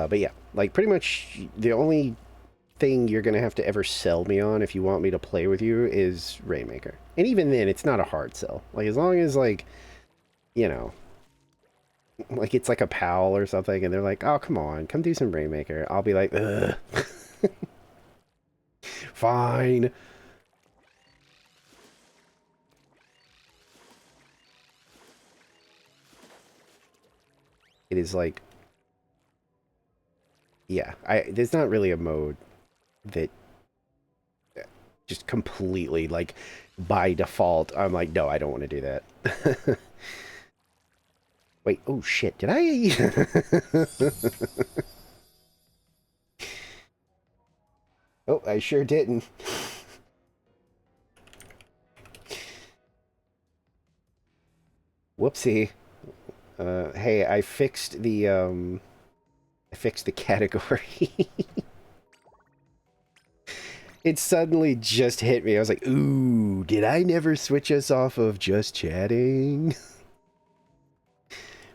But yeah, like pretty much the only thing you're gonna have to ever sell me on if you want me to play with you is Rainmaker. And even then, it's not a hard sell. Like as long as like, you know, like it's like a pal or something, and they're like, "Oh, come on, come do some Rainmaker." I'll be like, "Ugh, fine." It is like, yeah, there's not really a mode that just completely like by default I'm like, no, I don't want to do that. Wait, oh shit, did I? Oh, I sure didn't. Whoopsie. Hey, I fixed the category. It suddenly just hit me. I was like, ooh, did I never switch us off of just chatting?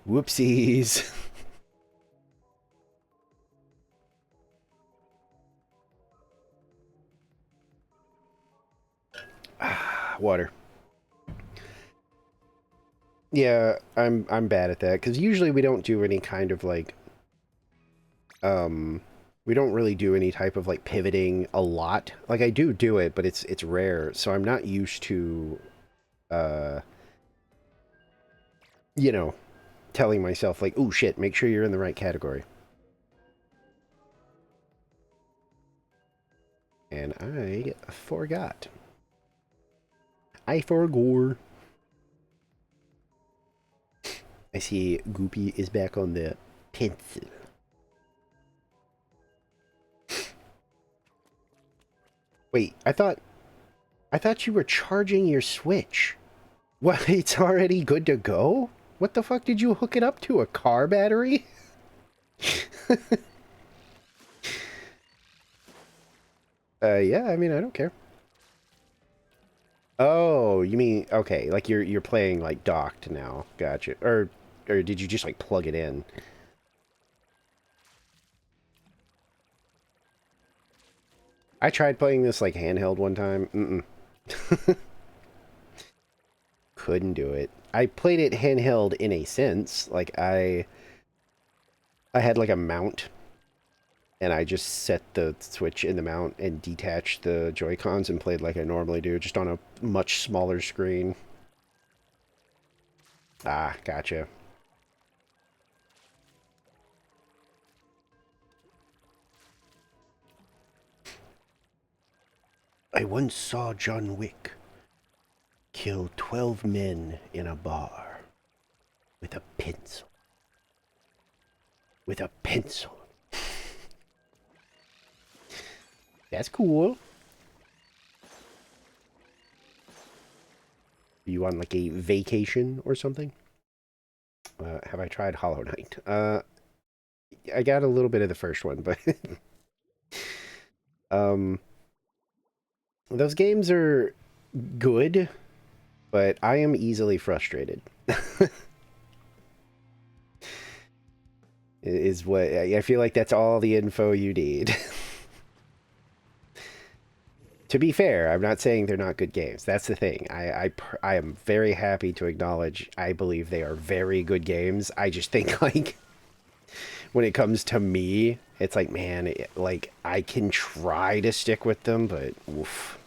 Whoopsies. Water. Yeah, I'm bad at that because usually we don't do any kind of like we don't really do any type of like pivoting a lot. Like I do it, but it's rare. So I'm not used to uh you know, telling myself like, "Oh shit, make sure you're in the right category." And I forgot. I forgot. I see Goopy is back on the pencil. Wait, I thought you were charging your Switch. What, it's already good to go? What the fuck did you hook it up to? A car battery? Yeah, I mean, I don't care. Oh, you mean okay, like you're playing like docked now. Gotcha. Or did you just like plug it in? I tried playing this like handheld one time. Mm-mm. Couldn't do it. I played it handheld in a sense. Like I had like a mount and I just set the Switch in the mount and detached the Joy-Cons and played like I normally do, just on a much smaller screen. Ah, gotcha. I once saw John Wick kill 12 men in a bar with a pencil. With a pencil. That's cool. You on like a vacation or something? Have I tried Hollow Knight? I got a little bit of the first one, but um, those games are good, but I am easily frustrated. Is what I feel like that's all the info you need. To be fair, I'm not saying they're not good games. That's the thing. I am very happy to acknowledge I believe they are very good games. I just think like when it comes to me, it's like man, like I can try to stick with them, but oof.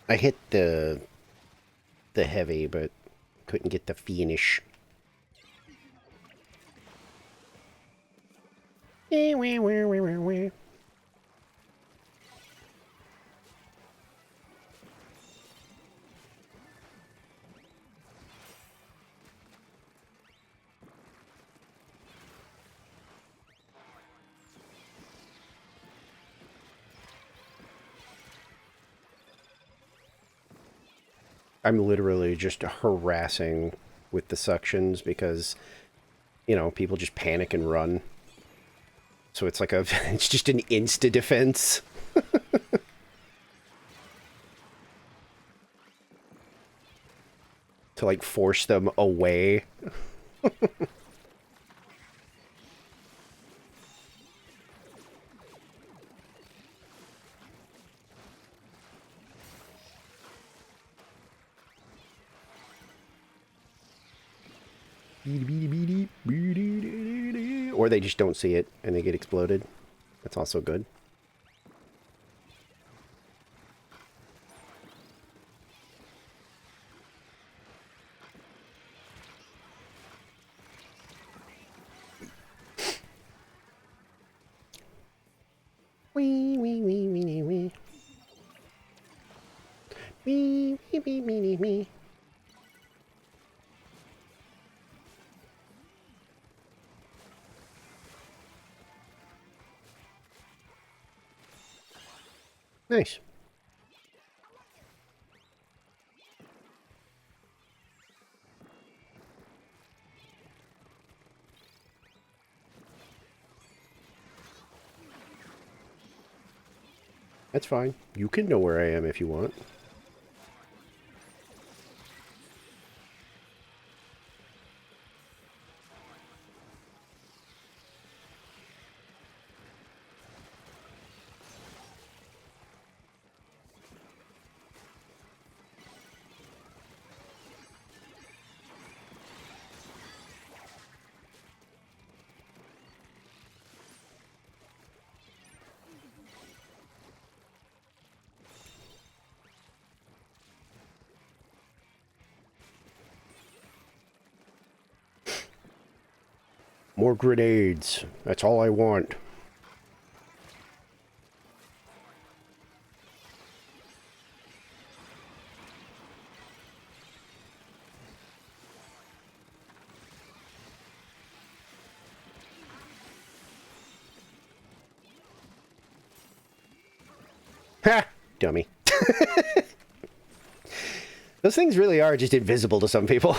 I hit the heavy, but couldn't get the finish. I'm literally just harassing with the suctions because, you know, people just panic and run. So it's like it's just an insta defense. To like force them away. Or they just don't see it and they get exploded. That's also good. Wee wee wee wee wee. Wee wee wee wee wee. Nice. That's fine. You can know where I am if you want. More grenades. That's all I want. Ha! Dummy. Those things really are just invisible to some people,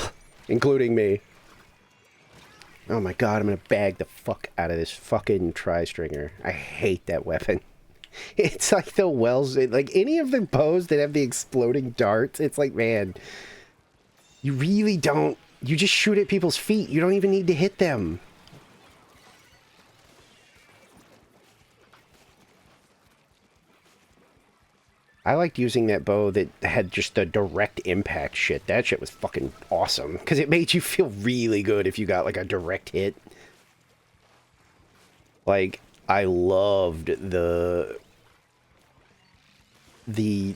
including me. Oh my god, I'm gonna bag the fuck out of this fucking tri-stringer. I hate that weapon. It's like the wells, like any of the bows that have the exploding darts, it's like, man, you really don't, you just shoot at people's feet. You don't even need to hit them. I liked using that bow that had just the direct impact shit. That shit was fucking awesome. Because it made you feel really good if you got, like, a direct hit. Like, I loved the...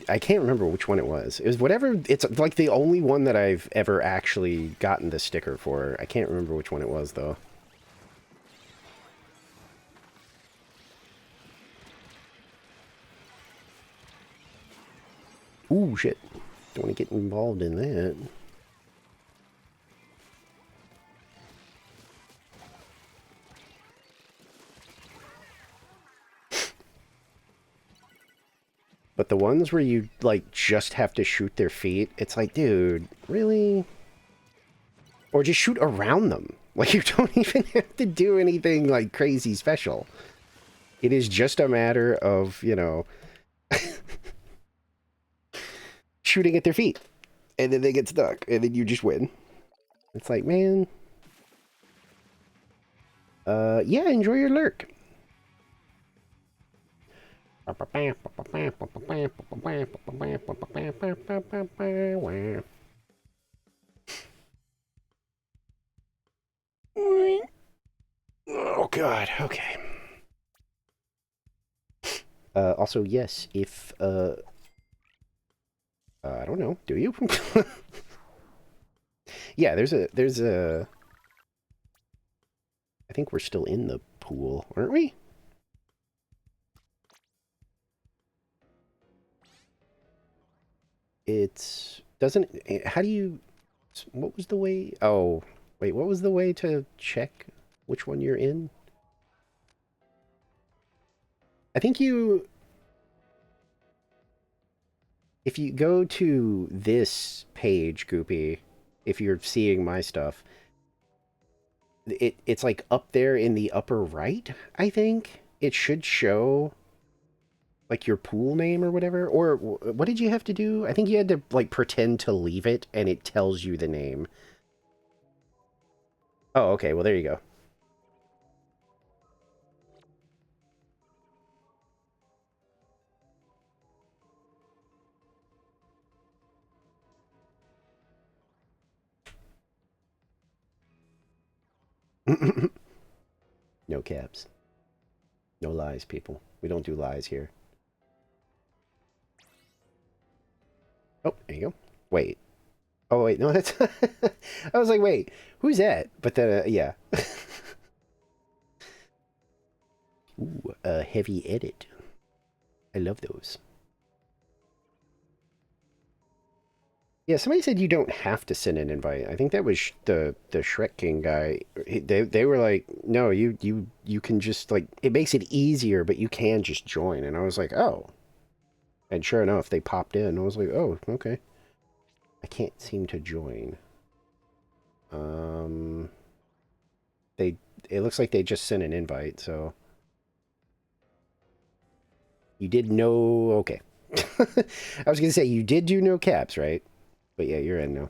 I can't remember which one it was. It was whatever... It's, like, the only one that I've ever actually gotten the sticker for. I can't remember which one it was, though. Ooh, shit. Don't want to get involved in that. But the ones where you, like, just have to shoot their feet, it's like, dude, really? Or just shoot around them. Like, you don't even have to do anything, like, crazy special. It is just a matter of, you know, shooting at their feet. And then they get stuck. And then you just win. It's like, man. Yeah, enjoy your lurk. Oh, God. Okay. Also, yes, if I don't know. Do you? Yeah, there's a I think we're still in the pool, aren't we? It's doesn't how do you what was the way? Oh, wait, what was the way to check which one you're in? I think you if you go to this page, Goopy, if you're seeing my stuff, it's like up there in the upper right, I think. It should show like your pool name or whatever. Or what did you have to do? I think you had to like pretend to leave it and it tells you the name. Oh, okay. Well, there you go. No caps. No lies, people. We don't do lies here. Oh, there you go. Wait. Oh, wait. No, that's... I was like, wait, who's that? But then, yeah. Ooh, a heavy edit. I love those. Yeah, somebody said you don't have to send an invite. I think that was the Shrek King guy. They were like, no, you can just like it makes it easier, but you can just join. And I was like, oh. And sure enough, they popped in. I was like, oh, okay. I can't seem to join. Um, they it looks like they just sent an invite, so you did no okay. I was gonna say you did do no caps, right? But yeah, you're in now.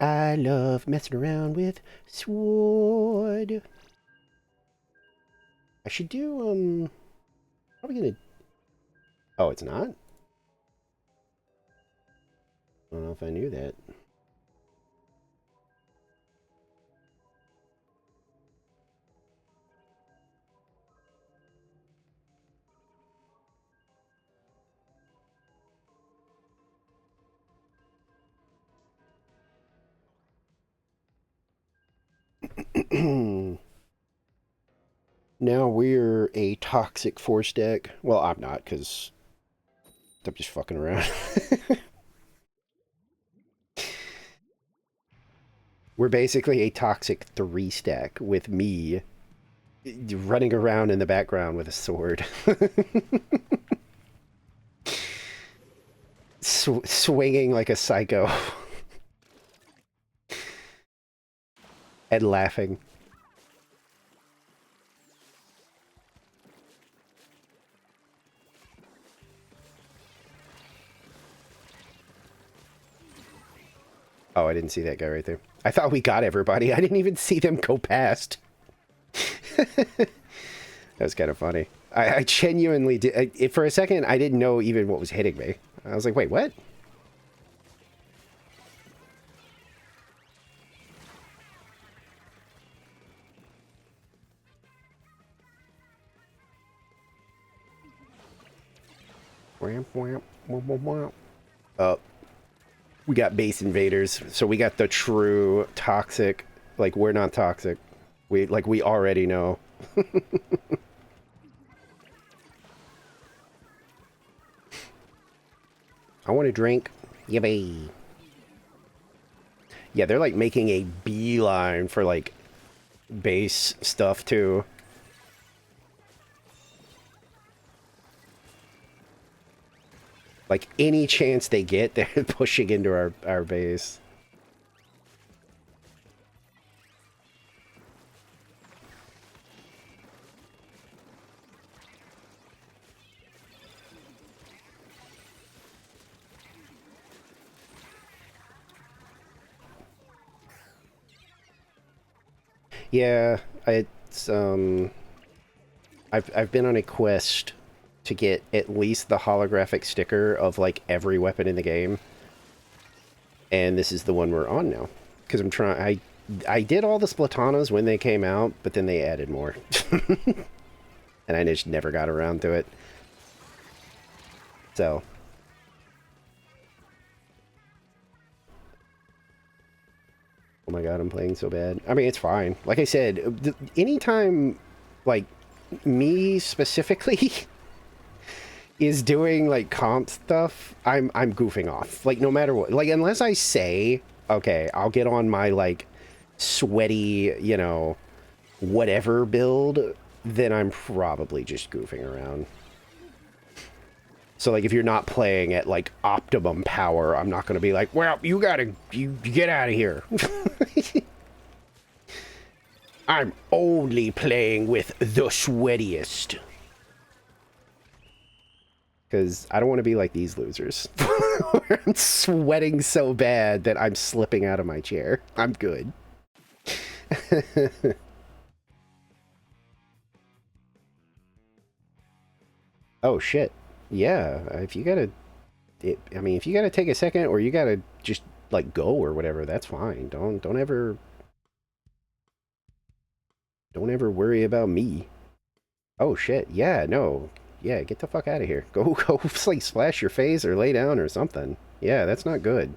I love messing around with sword. I should do probably gonna oh, it's not? I don't know if I knew that. Now we're a toxic 4-stack. Well, I'm not, because I'm just fucking around. We're basically a toxic 3-stack with me running around in the background with a sword. Swinging like a psycho. And laughing. Oh, I didn't see that guy right there. I thought we got everybody. I didn't even see them go past. That was kind of funny. I genuinely did. For a second, I didn't know even what was hitting me. I was like, wait, what? We got base invaders, so we got the true toxic. Like, we're not toxic. We already know. I want a drink. Yippee. Yeah, they're like making a beeline for like base stuff too. Like any chance they get, they're pushing into our base. Yeah, it's I've been on a quest to get at least the holographic sticker of like every weapon in the game. And this is the one we're on now. Because I'm trying I did all the Splatanas when they came out, but then they added more. and I just never got around to it. So... Oh my god, I'm playing so bad. I mean, it's fine. Like I said, anytime, like, me specifically is doing, like, comp stuff, I'm goofing off. Like, no matter what. Like, unless I say, okay, I'll get on my, like, sweaty, you know, whatever build, then I'm probably just goofing around. So, like, if you're not playing at, like, optimum power, I'm not going to be like, well, you get out of here. I'm only playing with the sweatiest. Because I don't want to be like these losers. Where I'm sweating so bad that I'm slipping out of my chair. I'm good. Oh, shit. Yeah, if you gotta... I mean, if you gotta take a second or you gotta just, like, go or whatever, that's fine. Don't ever... Don't ever worry about me. Oh, shit. Yeah, no. Yeah, get the fuck out of here. Go, like, splash your face or lay down or something. Yeah, that's not good.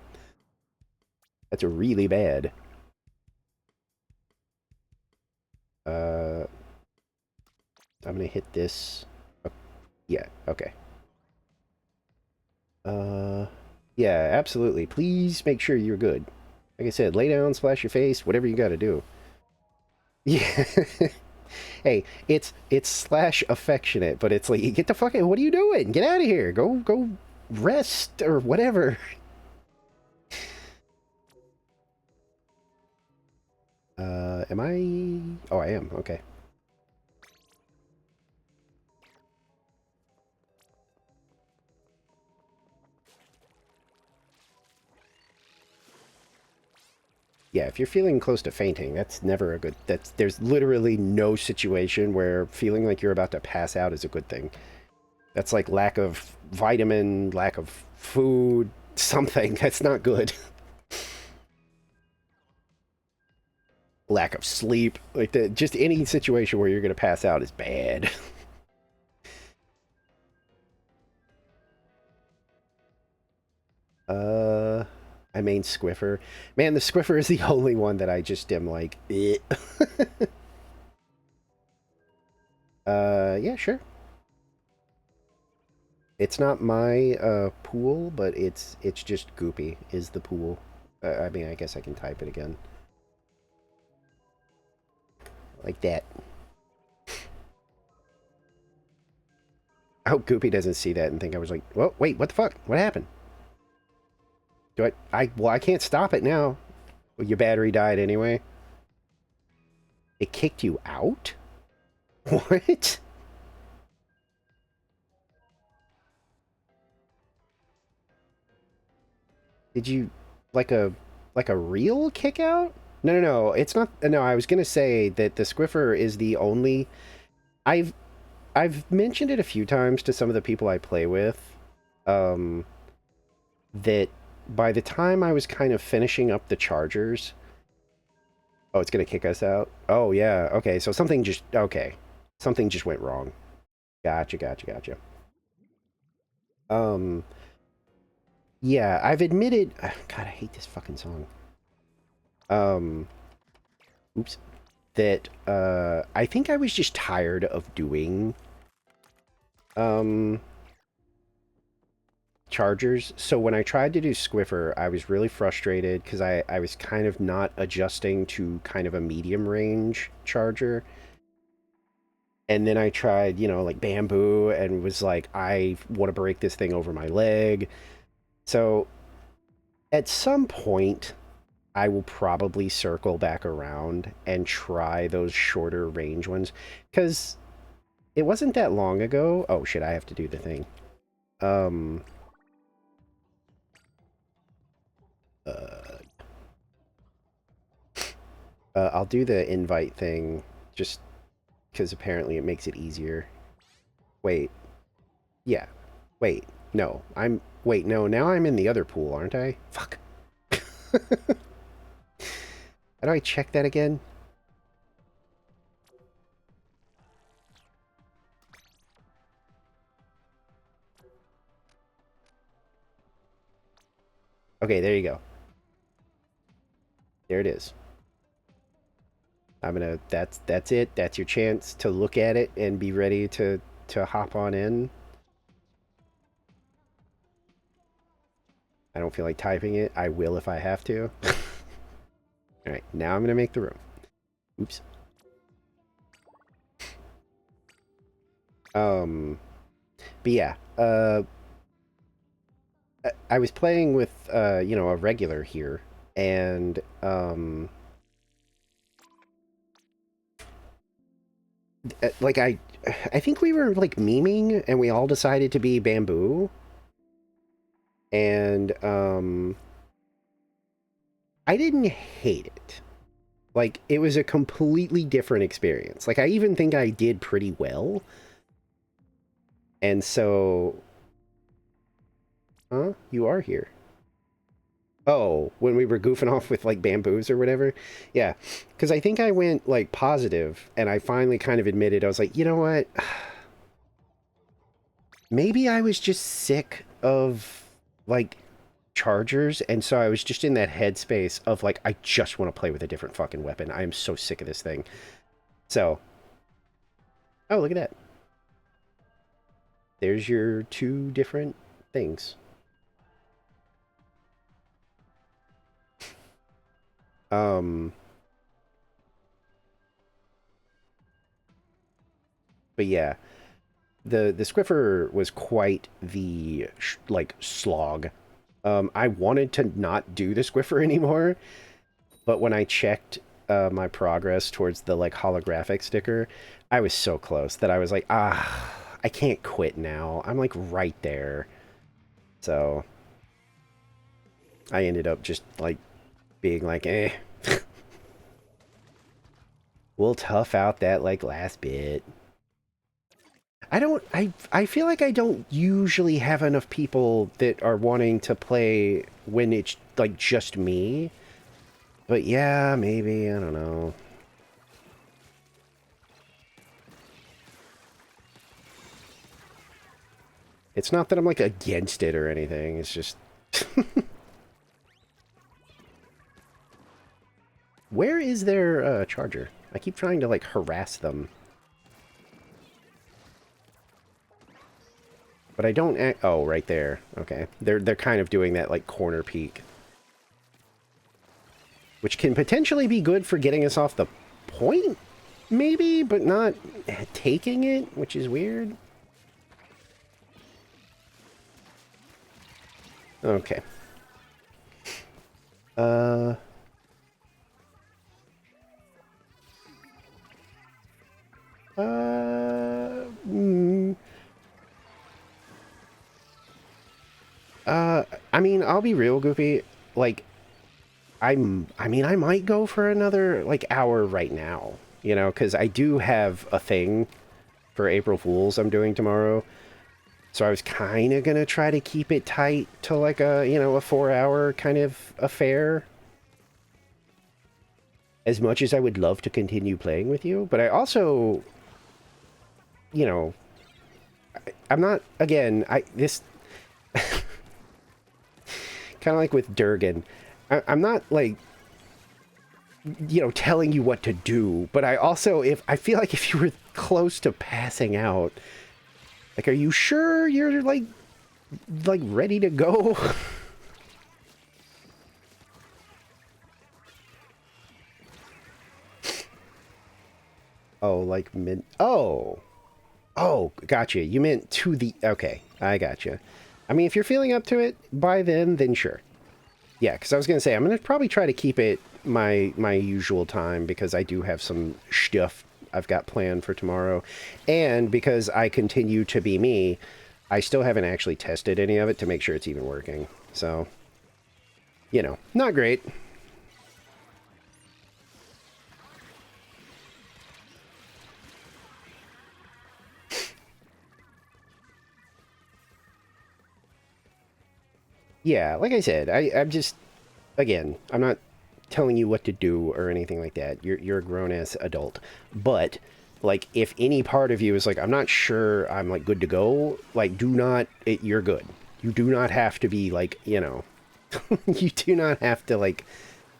That's really bad. I'm gonna hit this. Oh, yeah, okay. Yeah, absolutely. Please make sure you're good. Like I said, lay down, splash your face, whatever you gotta do. Yeah. Hey, it's slash affectionate, but it's like, get the fuck out. What are you doing? Get out of here. Go rest or whatever. Am I? Oh, I am. Okay. Yeah, if you're feeling close to fainting, that's never a good... There's literally no situation where feeling like you're about to pass out is a good thing. That's like lack of vitamin, lack of food, something. That's not good. Lack of sleep. Like, just any situation where you're going to pass out is bad. I mean Squiffer. Man, the Squiffer is the only one that I just am like, eh. Yeah, sure. It's not my pool, but it's just Goopy is the pool. I mean, I guess I can type it again. Like that. I hope Goopy doesn't see that and think I was like, whoa, wait, what the fuck? What happened? Do well, I can't stop it now. Well, your battery died anyway. It kicked you out? What? Did you, like a real kick out? No, no, no, it's not, no, I was gonna say that the Squiffer is the only, I've, I've mentioned it a few times to some of the people I play with, um, that by the time I was kind of finishing up the chargers... Oh, it's gonna kick us out? Oh, yeah, okay, so something just... Okay. Something just went wrong. Gotcha, gotcha, gotcha. Yeah, I've admitted... God, I hate this fucking song. Oops. That, I think I was just tired of doing, chargers. So when I tried to do Squiffer, I was really frustrated because I was kind of not adjusting to kind of a medium range charger. And then I tried, you know, like bamboo and was like, I want to break this thing over my leg. So at some point, I will probably circle back around and try those shorter range ones. Because it wasn't that long ago. Oh shit, I have to do the thing. Uh, I'll do the invite thing just because apparently it makes it easier. Wait. Yeah. Wait. No. Wait, no. Now I'm in the other pool, aren't I? Fuck. How do I check that again? Okay, there you go. There it is. I'm gonna, that's it. That's your chance to look at it and be ready to hop on in. I don't feel like typing it. I will if I have to. Alright, now I'm gonna make the room. Oops. But yeah, I was playing with, you know, a regular here, and, like, I think we were, like, memeing, and we all decided to be bamboo, and, I didn't hate it. Like, it was a completely different experience. Like, I even think I did pretty well, and so... Huh? You are here. Oh, when we were goofing off with, like, bamboos or whatever? Yeah, because I think I went, like, positive, and I finally kind of admitted, I was like, you know what? Maybe I was just sick of, like, chargers, and so I was just in that headspace of, like, I just want to play with a different fucking weapon. I am so sick of this thing. So... Oh, look at that. There's your two different things. But yeah, the Squiffer was quite the like slog. I wanted to not do the Squiffer anymore, but when I checked my progress towards the like holographic sticker, I was so close that I was like, ah, I can't quit now. I'm like right there. So I ended up just like being like, eh. We'll tough out that like last bit. I feel like I don't usually have enough people that are wanting to play when it's like just me. But yeah, maybe, I don't know. It's not that I'm like against it or anything, it's just... Where is their charger? I keep trying to like harass them. But I don't act... Oh, right there. Okay. They're kind of doing that like corner peek. Which can potentially be good for getting us off the point, maybe, but not taking it, which is weird. Okay. Uh... Mm, I mean, I'll be real, Goofy. Like, I mean, I might go for another, like, hour right now. You know, because I do have a thing for April Fools I'm doing tomorrow. So I was kind of going to try to keep it tight to, like, a, you know, a 4-hour kind of affair. As much as I would love to continue playing with you. But I also, you know, I'm not, again, this... kind of like with Durgan. I'm not, like, you know, telling you what to do, but I also, I feel like if you were close to passing out, like, are you sure you're, like ready to go? Oh, like, oh! Oh, gotcha. You meant to the... Okay, I gotcha. I mean, if you're feeling up to it by then sure. Yeah, because I was going to say, I'm going to probably try to keep it my usual time because I do have some stuff I've got planned for tomorrow. And because I continue to be me, I still haven't actually tested any of it to make sure it's even working. So, you know, not great. Yeah, like I said, I'm just... Again, I'm not telling you what to do or anything like that. You're a grown-ass adult. But, like, if any part of you is like, I'm not sure I'm, like, good to go, like, do not... you're good. You do not have to be, like, you know... You do not have to, like,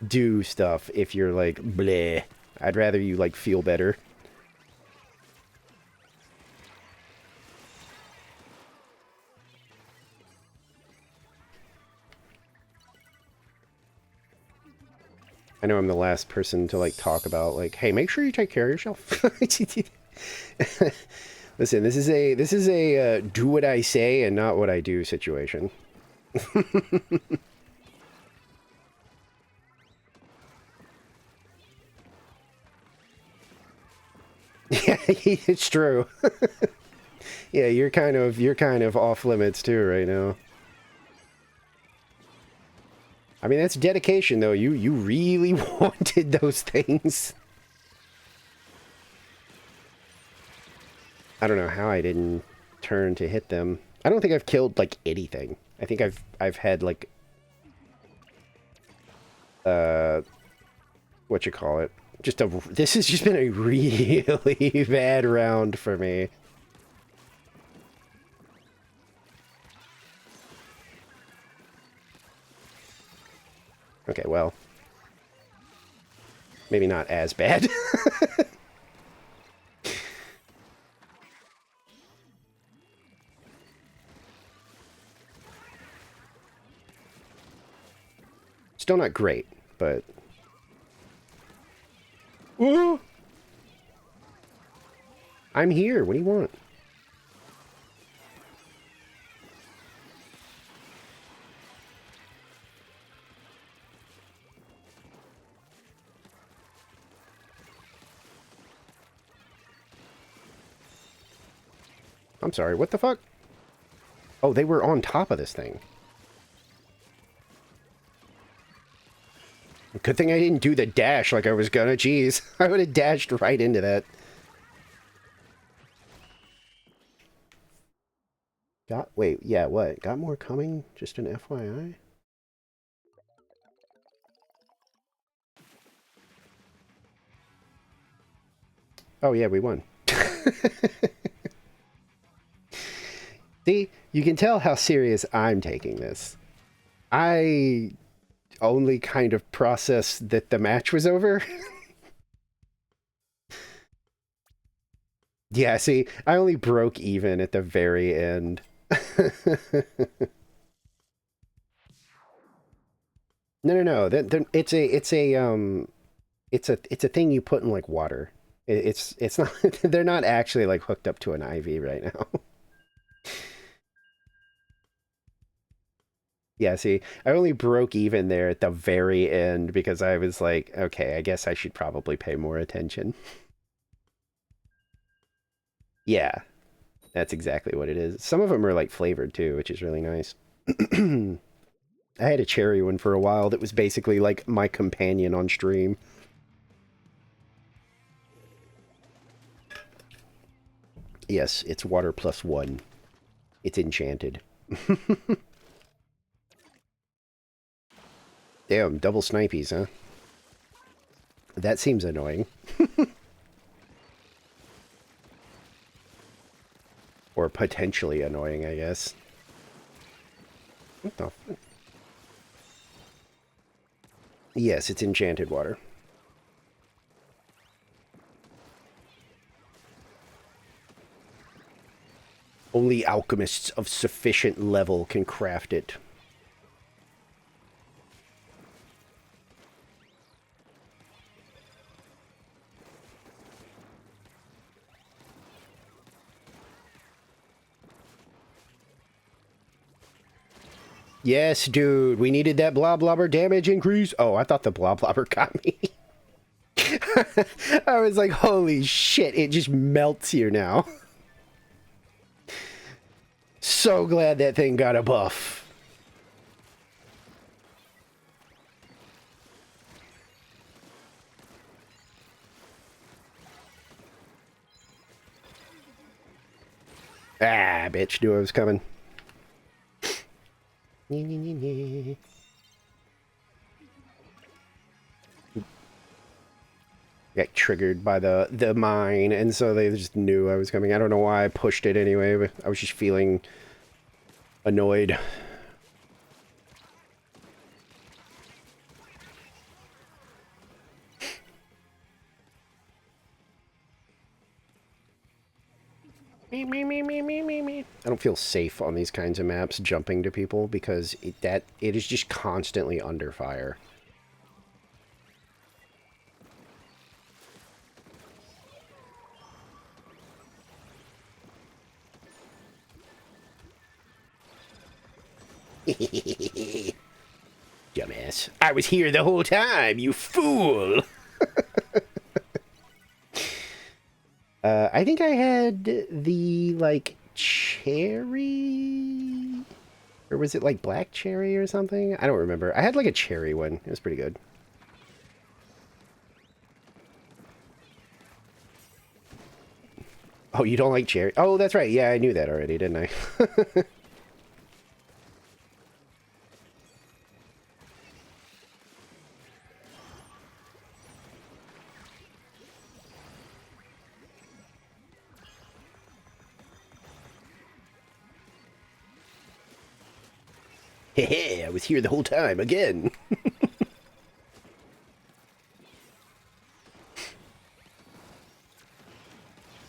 do stuff if you're like, bleh. I'd rather you, like, feel better. I know I'm the last person to, like, talk about, like, hey, make sure you take care of yourself. Listen, this is a do what I say and not what I do situation. Yeah, it's true. Yeah, you're kind of off limits too right now. I mean, that's dedication though. You really wanted those things. I don't know how I didn't turn to hit them. I don't think I've killed like anything. I think I've had like what you call it? This has just been a really bad round for me. Okay, well, maybe not as bad. Still not great, but... Ooh! I'm here. What do you want? I'm sorry, what the fuck? Oh, they were on top of this thing. Good thing I didn't do the dash like I was gonna. Jeez, I would have dashed right into that. Wait, yeah, what? Got more coming? Just an FYI? Oh yeah, we won. See, you can tell how serious I'm taking this. I only kind of processed that the match was over. Yeah, see, I only broke even at the very end. No. It's a thing you put in like water. It's not. They're not actually like hooked up to an IV right now. Yeah, see, I only broke even there at the very end because I was like, okay, I guess I should probably pay more attention. Yeah, that's exactly what it is. Some of them are like flavored too, which is really nice. I had a cherry one for a while that was basically like my companion on stream. Yes, it's water plus one. It's enchanted. Damn, double snipies, huh? That seems annoying. Or potentially annoying, I guess. What the fuck? Yes, it's enchanted water. Only alchemists of sufficient level can craft it. Yes, dude, we needed that blob-blobber damage increase. Oh, I thought the blob-blobber got me. I was like, holy shit, it just melts here now. So glad that thing got a buff. Ah, bitch, knew I was coming. Got triggered by the mine, and so they just knew I was coming. I don't know why I pushed it anyway, but I was just feeling annoyed. Me, me, me, me, me, me, me. I don't feel safe on these kinds of maps jumping to people because it is just constantly under fire. Dumbass. I was here the whole time, you fool! I think I had the, like, cherry? Or was it, like, black cherry or something? I don't remember. I had, like, a cherry one. It was pretty good. Oh, you don't like cherry? Oh, that's right. Yeah, I knew that already, didn't I? Hey, I was here the whole time, again.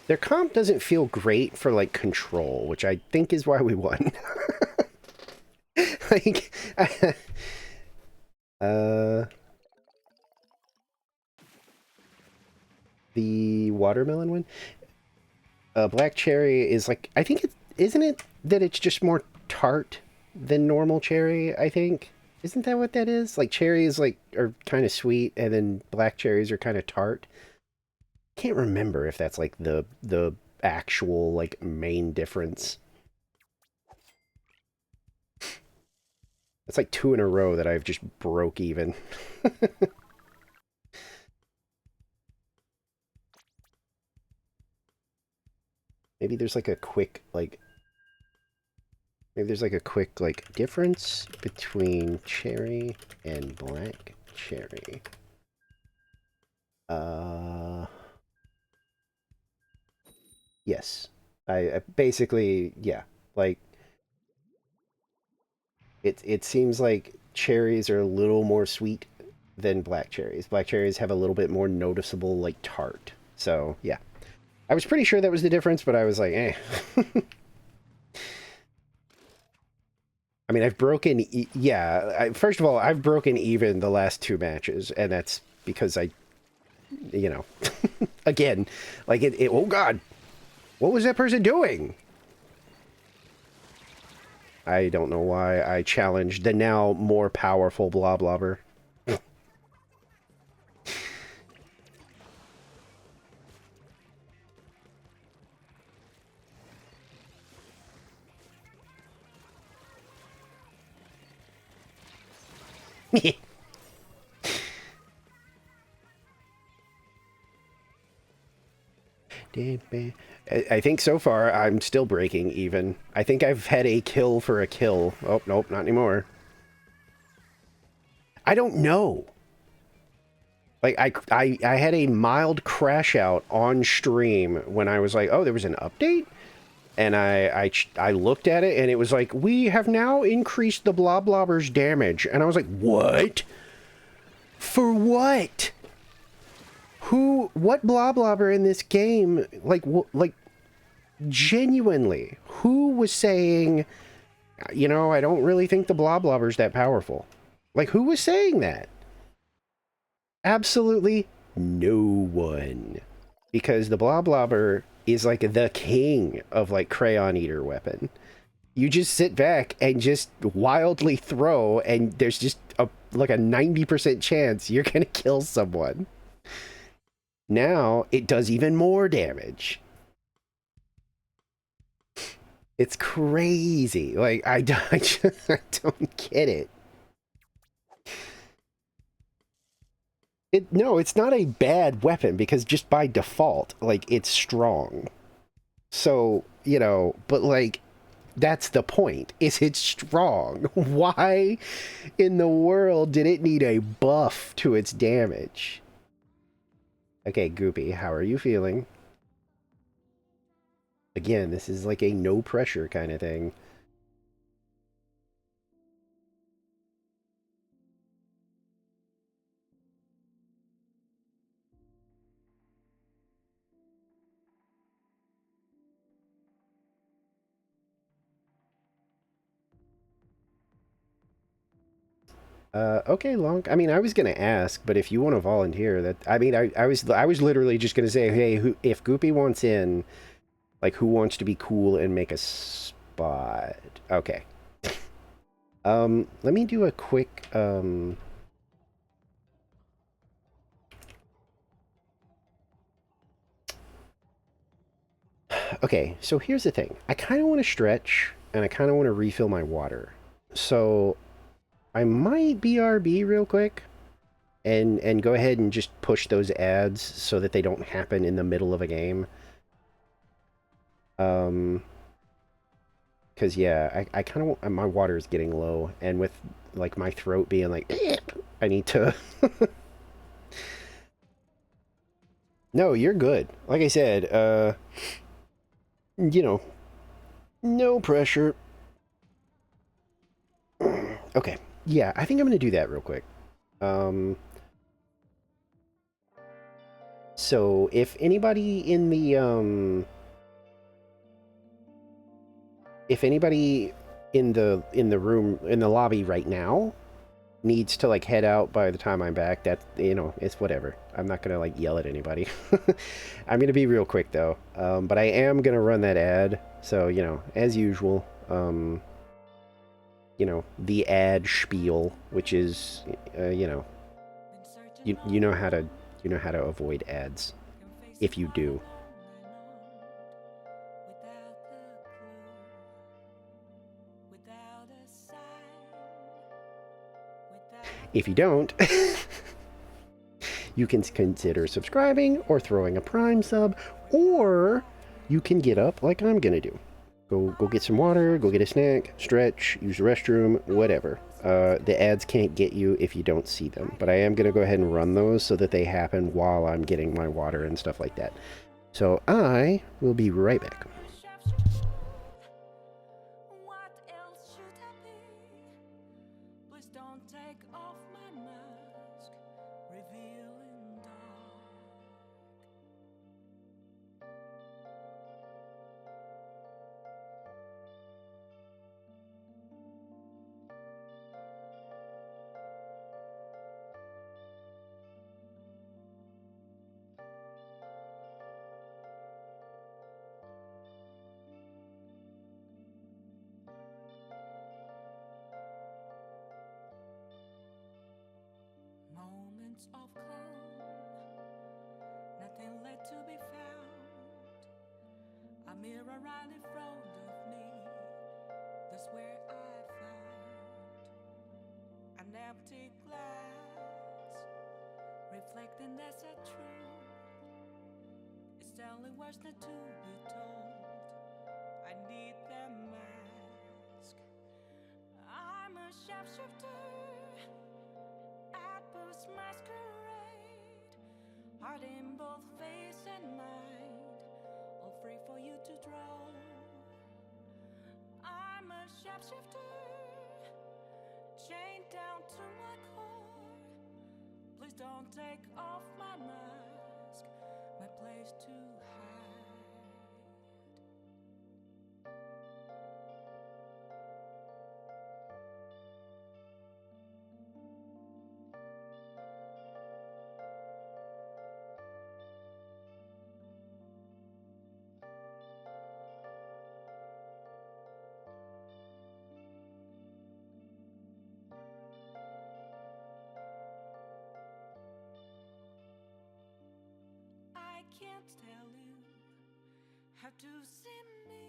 Their comp doesn't feel great for, like, control, which I think is why we won. Like, uh, the watermelon one? Black cherry is, like, I think isn't it that it's just more tart than normal cherry, I think? Isn't that what that is? Like, cherries, like, are kind of sweet, and then black cherries are kind of tart. Can't remember if that's, like, the actual, like, main difference. It's like 2 in a row that I've just broke even. Maybe there's like a quick, like... Maybe there's like a quick, like, difference between cherry and black cherry. Yes. I basically, yeah. Like, it seems like cherries are a little more sweet than black cherries. Black cherries have a little bit more noticeable, like, tart. So, yeah. I was pretty sure that was the difference, but I was like, eh. I mean, I've broken... first of all, I've broken even the last 2 matches, and that's because I... You know. Again, like, oh, God. What was that person doing? I don't know why I challenged the now more powerful Bloblobber. I think so far I'm still breaking even. I think I've had a kill for a kill. Oh, nope, not anymore. I don't know. Like, I had a mild crash out on stream when I was like, oh, there was an update? And I looked at it, and it was like, we have now increased the Bloblobber's damage. And I was like, what? For what? What Bloblobber in this game, like, genuinely, who was saying, you know, I don't really think the Bloblobber's that powerful? Like, who was saying that? Absolutely no one. Because the Bloblobber is, like, the king of, like, Crayon Eater weapon. You just sit back and just wildly throw, and there's just like a 90% chance you're gonna kill someone. Now, it does even more damage. It's crazy. Like, I don't get it. No, it's not a bad weapon, because just by default, like, it's strong. So, you know, but, like, that's the point, is it's strong. Why in the world did it need a buff to its damage? Okay, Goopy, how are you feeling? Again, this is like a no pressure kind of thing. Okay, Long. I mean, I was gonna ask, but if you want to volunteer, that I mean, I was literally just gonna say, hey, if Goopy wants in, like, who wants to be cool and make a spot? Okay. Let me do a quick Okay, so here's the thing. I kind of want to stretch, and I kind of want to refill my water. So I might BRB real quick and go ahead and just push those ads so that they don't happen in the middle of a game. Because yeah, I kind of my water is getting low, and with like my throat being like, I need to. No, you're good. Like I said, you know, no pressure. Okay, yeah, I think I'm gonna do that real quick. Um, so if anybody in the if anybody in the room in the lobby right now needs to like head out by the time I'm back, that it's whatever. I'm not gonna like yell at anybody. I'm gonna be real quick though. But I am gonna run that ad. So as usual, the ad spiel, which is Been searching you all around, you know how to avoid ads if confessing you all do. alone and on, without a clue, without a sign, without If you a don't, you can consider subscribing or throwing a Prime sub, or you can get up like I'm gonna do. Go get some water, go get a snack, stretch, use the restroom, whatever. The ads can't get you if you don't see them, but I am gonna go ahead and run those so that they happen while I'm getting my water and stuff like that. So I will be right back. I'm a sharpshooter. What else should I be? Please don't take off my mask, revealing dark. Moments of calm, nothing left to be found. A mirror right in front of me, that's where I found an empty glass, reflecting that's a truth. It's telling what's not to be told. I need the mask. I'm a sharpshooter at post masquerade, heart in both face and mind, all free for you to draw. I'm a sharpshooter, chained down to my core. Please don't take off my mask, my place to hide. I can't tell you how to see me,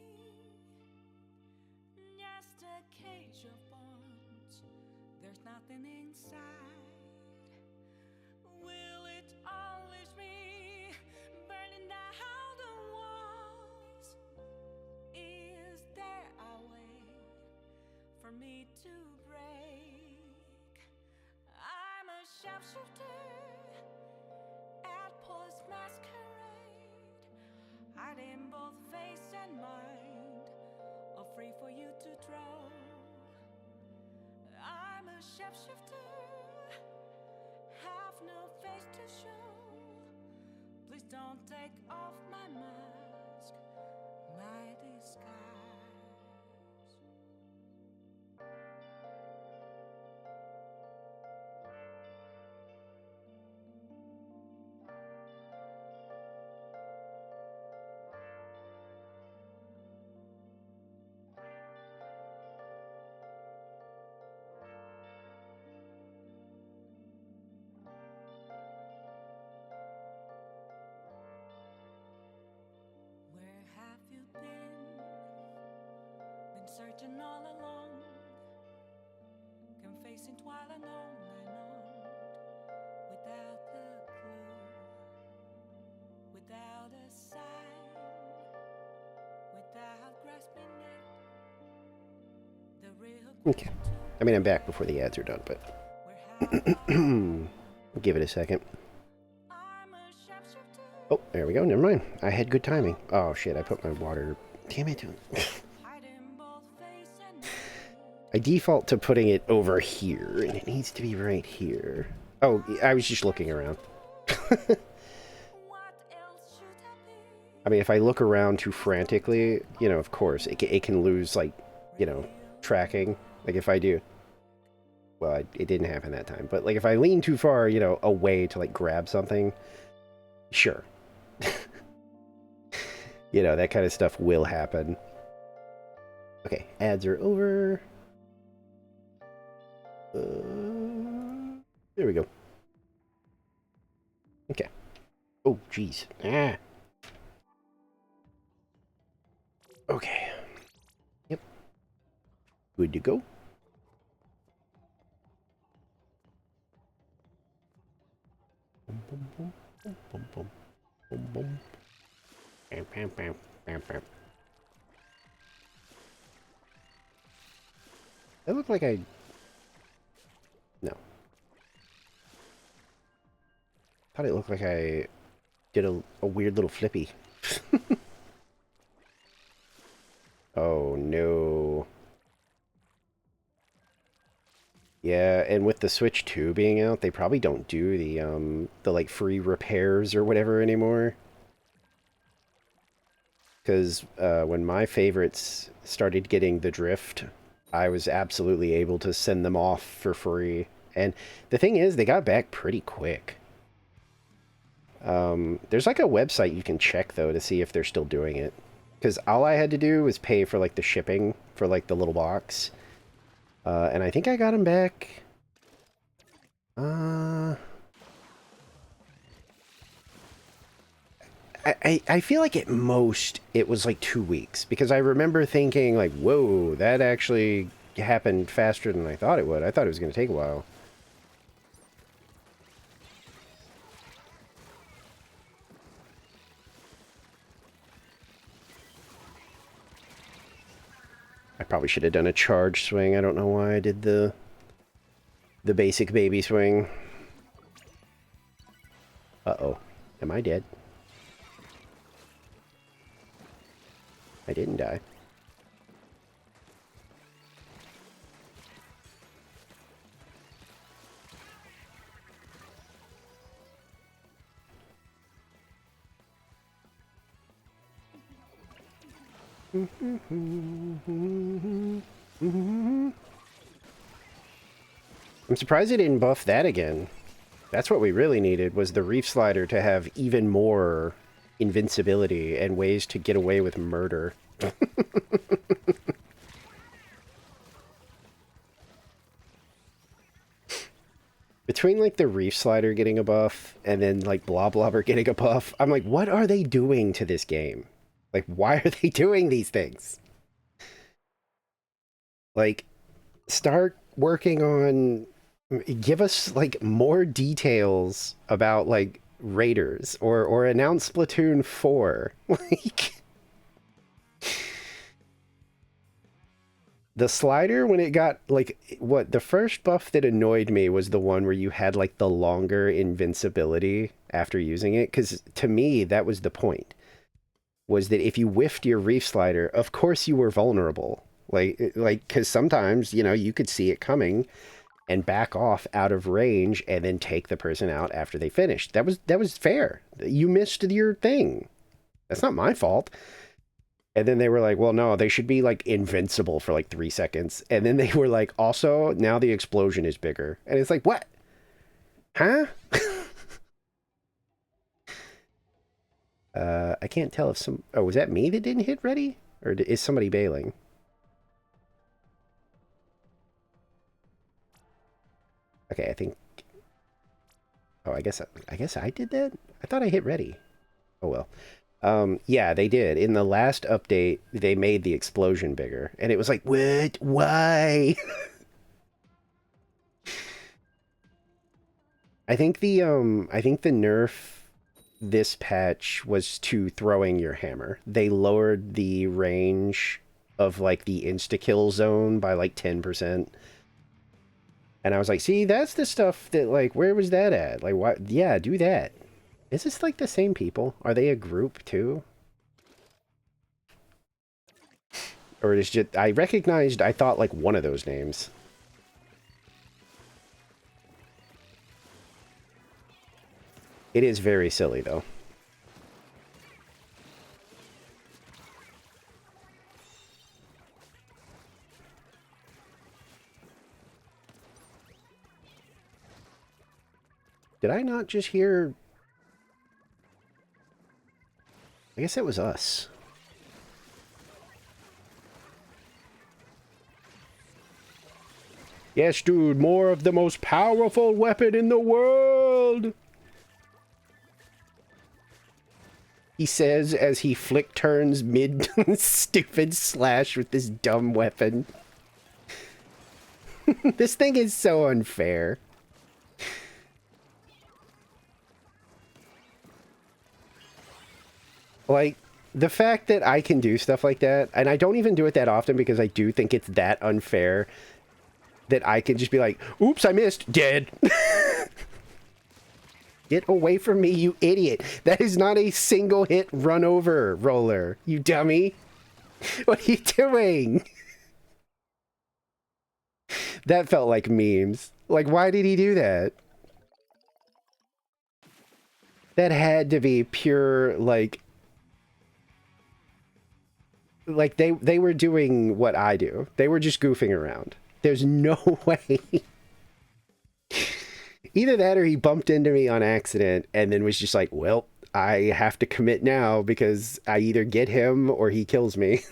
just a cage of bones, there's nothing inside. Will it unleash me, burning down the walls? Is there a way for me to break? I'm a sharpshooter at post masquerade, hiding both face and mind, all free for you to draw. I'm a sharpshooter, have no face to show. Please don't take off my mask, my disguise. silent all night long, without a clue, without a sign, without grasping it. The real Okay. question I mean, I'm back before the ads are done, but where have give it a second. I'm a sharpshooter, Oh, there we go. Never mind. I had good timing. Oh, shit. I put my water... Damn it. hiding both face and need. I default to putting it over here, and it needs to be right here. Oh, I was just looking around. What else should I be? I mean, if I look around too frantically, you know, of course, it can lose, like, you know, tracking. Like, if I do... Well, it didn't happen that time. But, like, if I lean too far, you know, away to, like, grab something, sure. You know, that kind of stuff will happen. Okay, ads are over. There we go. Okay. Oh, jeez. Ah. Okay. Yep. Good to go. Boom, boom, boom, boom, boom, boom, boom, boom. Bam, bam, bam, bam, bam. That looked like I... No. Thought it looked like I did a weird little flippy. Oh, no. Yeah, and with the Switch 2 being out, they probably don't do the like free repairs or whatever anymore. Because when my favorites started getting the drift, I was absolutely able to send them off for free. And the thing is, they got back pretty quick. There's like a website you can check, though, to see if they're still doing it. Because all I had to do was pay for like the shipping for like the little box. And I think I got them back. I feel like at most it was like 2 weeks, because I remember thinking like, whoa, that actually happened faster than I thought it would. I thought it was going to take a while. I probably should have done a charge swing. I don't know why I did the basic baby swing. Uh-oh. Am I dead? I didn't die. I'm surprised they didn't buff that again. That's what we really needed, was the Reef Slider to have even more invincibility and ways to get away with murder. Between, like, the Reef Slider getting a buff and then, like, Bloblobber getting a buff, I'm like, what are they doing to this game? Like, why are they doing these things? Like, start working on... Give us, like, more details about, like, Raiders, or announce Splatoon 4. Like... The slider, when it got, like, what, the first buff that annoyed me was the one where you had, like, the longer invincibility after using it, because to me, that was the point, was that if you whiffed your Reef Slider, of course you were vulnerable. Because sometimes, you know, you could see it coming and back off out of range and then take the person out after they finished. That was fair. You missed your thing. That's not my fault. And then they were like, well, no, they should be, like, invincible for, like, 3 seconds. And then they were like, also, now the explosion is bigger. And it's like, what? Huh? I can't tell if some... Oh, was that me that didn't hit ready? Or is somebody bailing? Okay, I think... Oh, I guess I did that? I thought I hit ready. Oh, well. Yeah, they did. In the last update, they made the explosion bigger. And it was like, what? Why? I think the nerf this patch was to throwing your hammer. They lowered the range of like the insta-kill zone by like 10%. And I was like, see, that's the stuff that like, where was that at? Like, what? Yeah, do that. Is this like the same people? Are they a group too? Or is just, I recognized, I thought like one of those names. It is very silly though. Did I not just hear? I guess it was us. Yes, dude, more of the most powerful weapon in the world! He says as he flick turns mid stupid slash with this dumb weapon. This thing is so unfair. Like, the fact that I can do stuff like that, and I don't even do it that often because I do think it's that unfair that I can just be like, oops, I missed, dead. Get away from me, you idiot. That is not a single hit run over roller, you dummy. What are you doing? That felt like memes. Like, why did he do that? That had to be pure, like they were doing what I do. They were just goofing around. There's no way. Either that or he bumped into me on accident and then was just like, well, I have to commit now because I either get him or he kills me.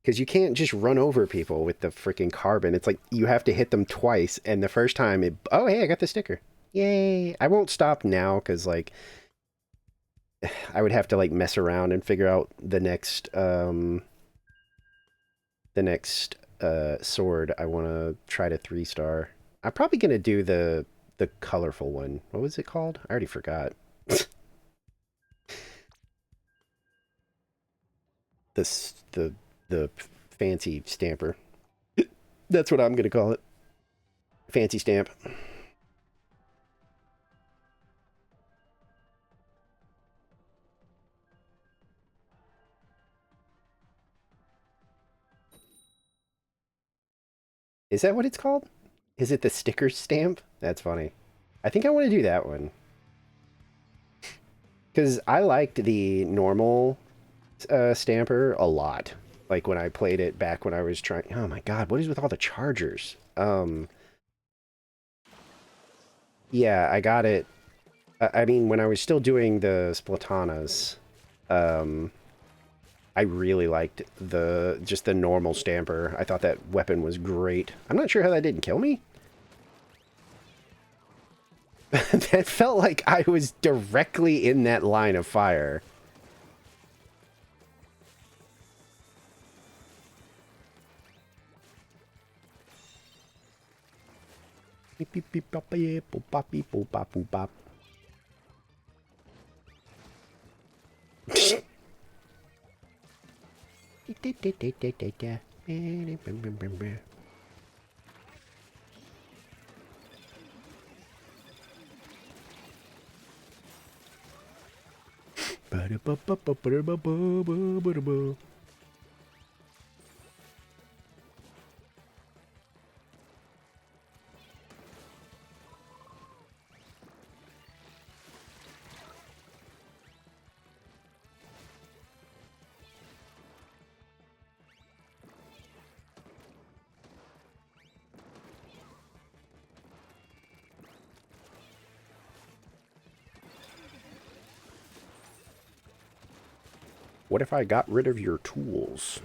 Because you can't just run over people with the freaking carbon. It's like you have to hit them twice, and the first time it... Oh, hey, I got the sticker. Yay. I won't stop now because, like, I would have to, like, mess around and figure out the next sword I want to try to 3-star. I'm probably going to do the colorful one. What was it called? I already forgot. This the fancy stamper. That's what I'm going to call it. Fancy stamp. Is that what it's called? Is it the sticker stamp? That's funny. I think I want to do that one. Because I liked the normal stamper a lot. Like when I played it back when I was trying... Oh my god, what is with all the chargers? Yeah, I got it. I mean, when I was still doing the Splatanas, I really liked just the normal stamper. I thought that weapon was great. I'm not sure how that didn't kill me. That felt like I was directly in that line of fire. Beep beep beep bop beep boop bop beep boop bop boop bop. What if I got rid of your tools?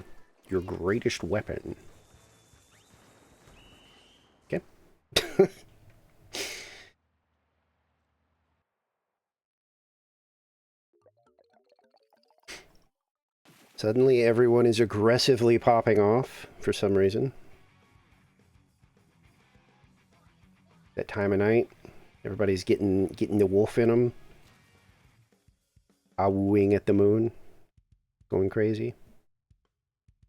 Your greatest weapon. Okay. Suddenly everyone is aggressively popping off for some reason. That time of night. Everybody's getting the wolf in them. Wooing at the moon. Going crazy.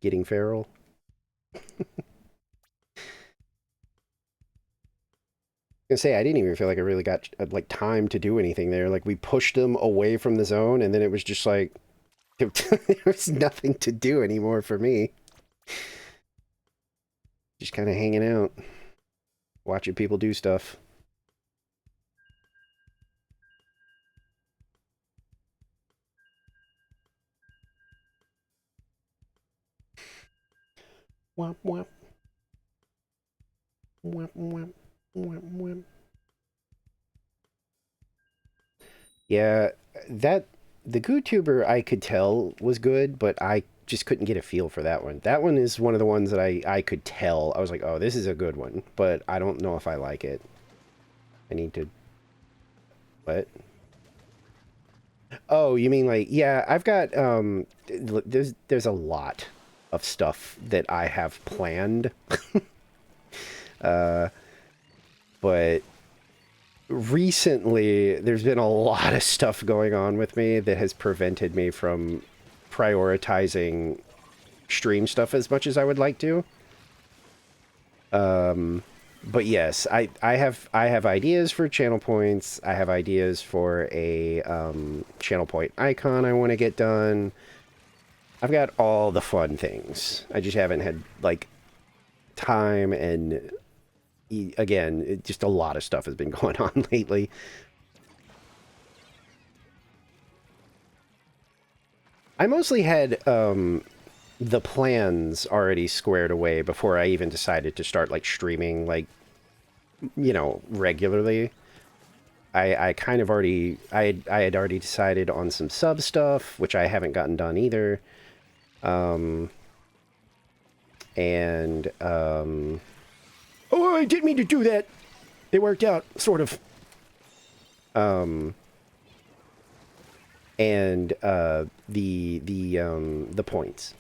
Getting feral. I say I didn't even feel like I really got like time to do anything there. Like we pushed them away from the zone, and then it was just like there was nothing to do anymore for me. Just kind of hanging out, watching people do stuff. Womp womp womp womp womp womp. Yeah, that the GooTuber I could tell was good, but I just couldn't get a feel for that one. That one is one of the ones that I could tell. I was like, oh, this is a good one, but I don't know if I like it. I need to. What? Oh, you mean like yeah? I've got there's a lot of stuff that I have planned, but recently there's been a lot of stuff going on with me that has prevented me from prioritizing stream stuff as much as I would like to. But yes, I have ideas for channel points. I have ideas for a channel point icon I want to get done. I've got all the fun things. I just haven't had like time and just a lot of stuff has been going on lately. I mostly had the plans already squared away before I even decided to start like streaming like regularly. I kind of already I had already decided on some sub stuff, which I haven't gotten done either. And oh, I didn't mean to do that. It worked out, sort of. And the points.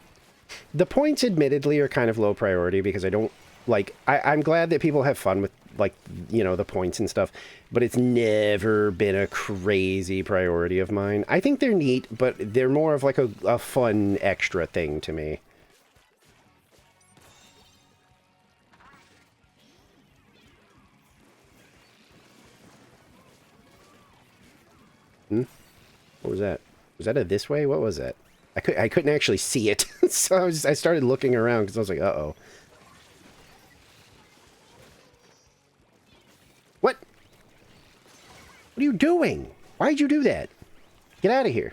The points, admittedly, are kind of low priority because I don't like. I'm glad that people have fun with like the points and stuff, but it's never been a crazy priority of mine. I think they're neat, but they're more of like a fun extra thing to me. What was that? Was that a this way? What was that? I couldn't actually see it, so I started looking around because I was like, uh-oh. What? What are you doing? Why'd you do that? Get out of here.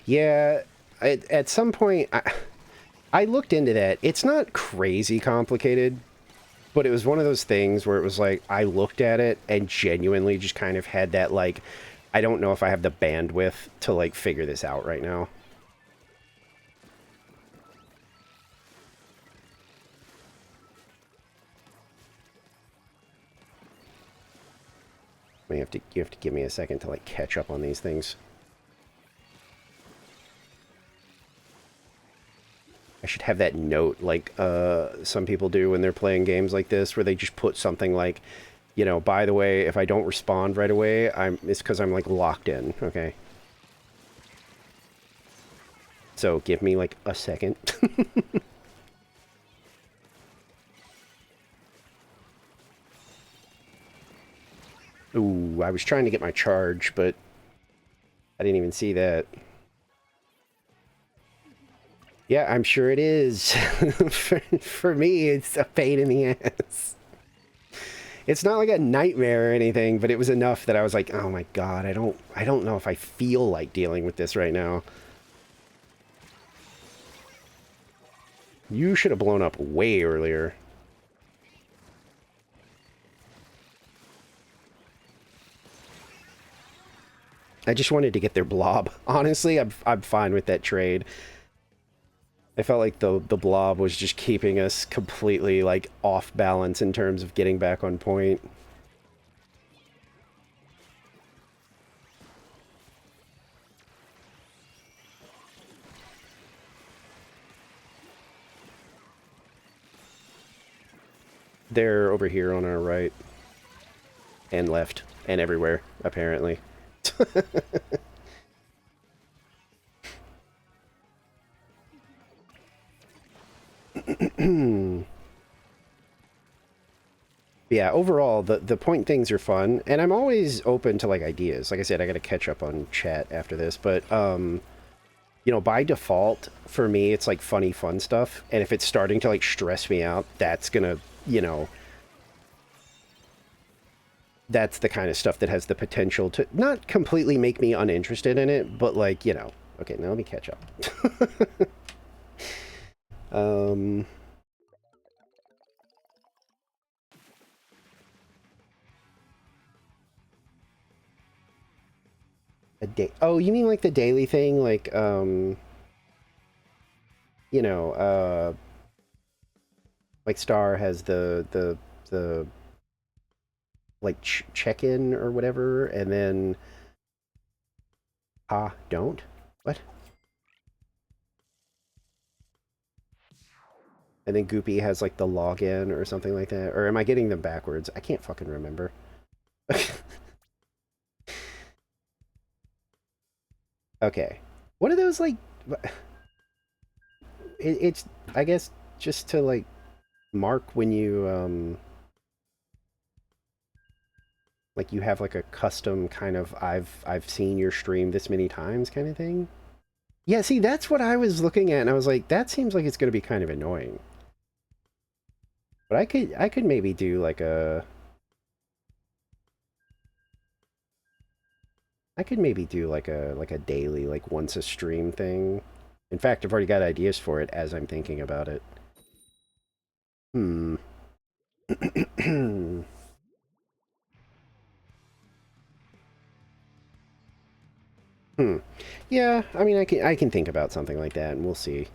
Yeah, at some point, I looked into that. It's not crazy complicated, but it was one of those things where it was like, I looked at it and genuinely just kind of had that, like, I don't know if I have the bandwidth to, like, figure this out right now. You have to give me a second to, like, catch up on these things. I should have that note like some people do when they're playing games like this, where they just put something like, by the way, if I don't respond right away, it's because I'm like locked in. Okay. So give me like a second. Ooh, I was trying to get my charge, but I didn't even see that. Yeah, I'm sure it is. For me, it's a pain in the ass. It's not like a nightmare or anything, but it was enough that I was like, oh my god, I don't know if I feel like dealing with this right now. You should have blown up way earlier. I just wanted to get their blob. Honestly, I'm fine with that trade. I felt like the blob was just keeping us completely like off balance in terms of getting back on point. They're over here on our right and left and everywhere, apparently. Yeah, overall, the point things are fun, and I'm always open to, like, ideas. Like I said, I gotta catch up on chat after this, but, you know, by default, for me, it's, like, funny, fun stuff, and if it's starting to, like, stress me out, that's gonna, you know, that's the kind of stuff that has the potential to not completely make me uninterested in it, but, like, you know. Okay, now let me catch up. um... A day. Oh, you mean like the daily thing? Like, you know, like Star has the like check-in or whatever, and then don't? What? And then Goopy has like the login or something like that. Or am I getting them backwards? I can't fucking remember. Okay. What are those like? It's I guess just to like mark when you like you have like a custom kind of I've seen your stream this many times kind of thing. Yeah, see, that's what I was looking at, and I was like, that seems like it's going to be kind of annoying. But I could maybe do like a I could maybe do like a daily, like once a stream thing. In fact, I've already got ideas for it as I'm thinking about it. Hmm. Hmm. Yeah, I mean, I can think about something like that, and we'll see.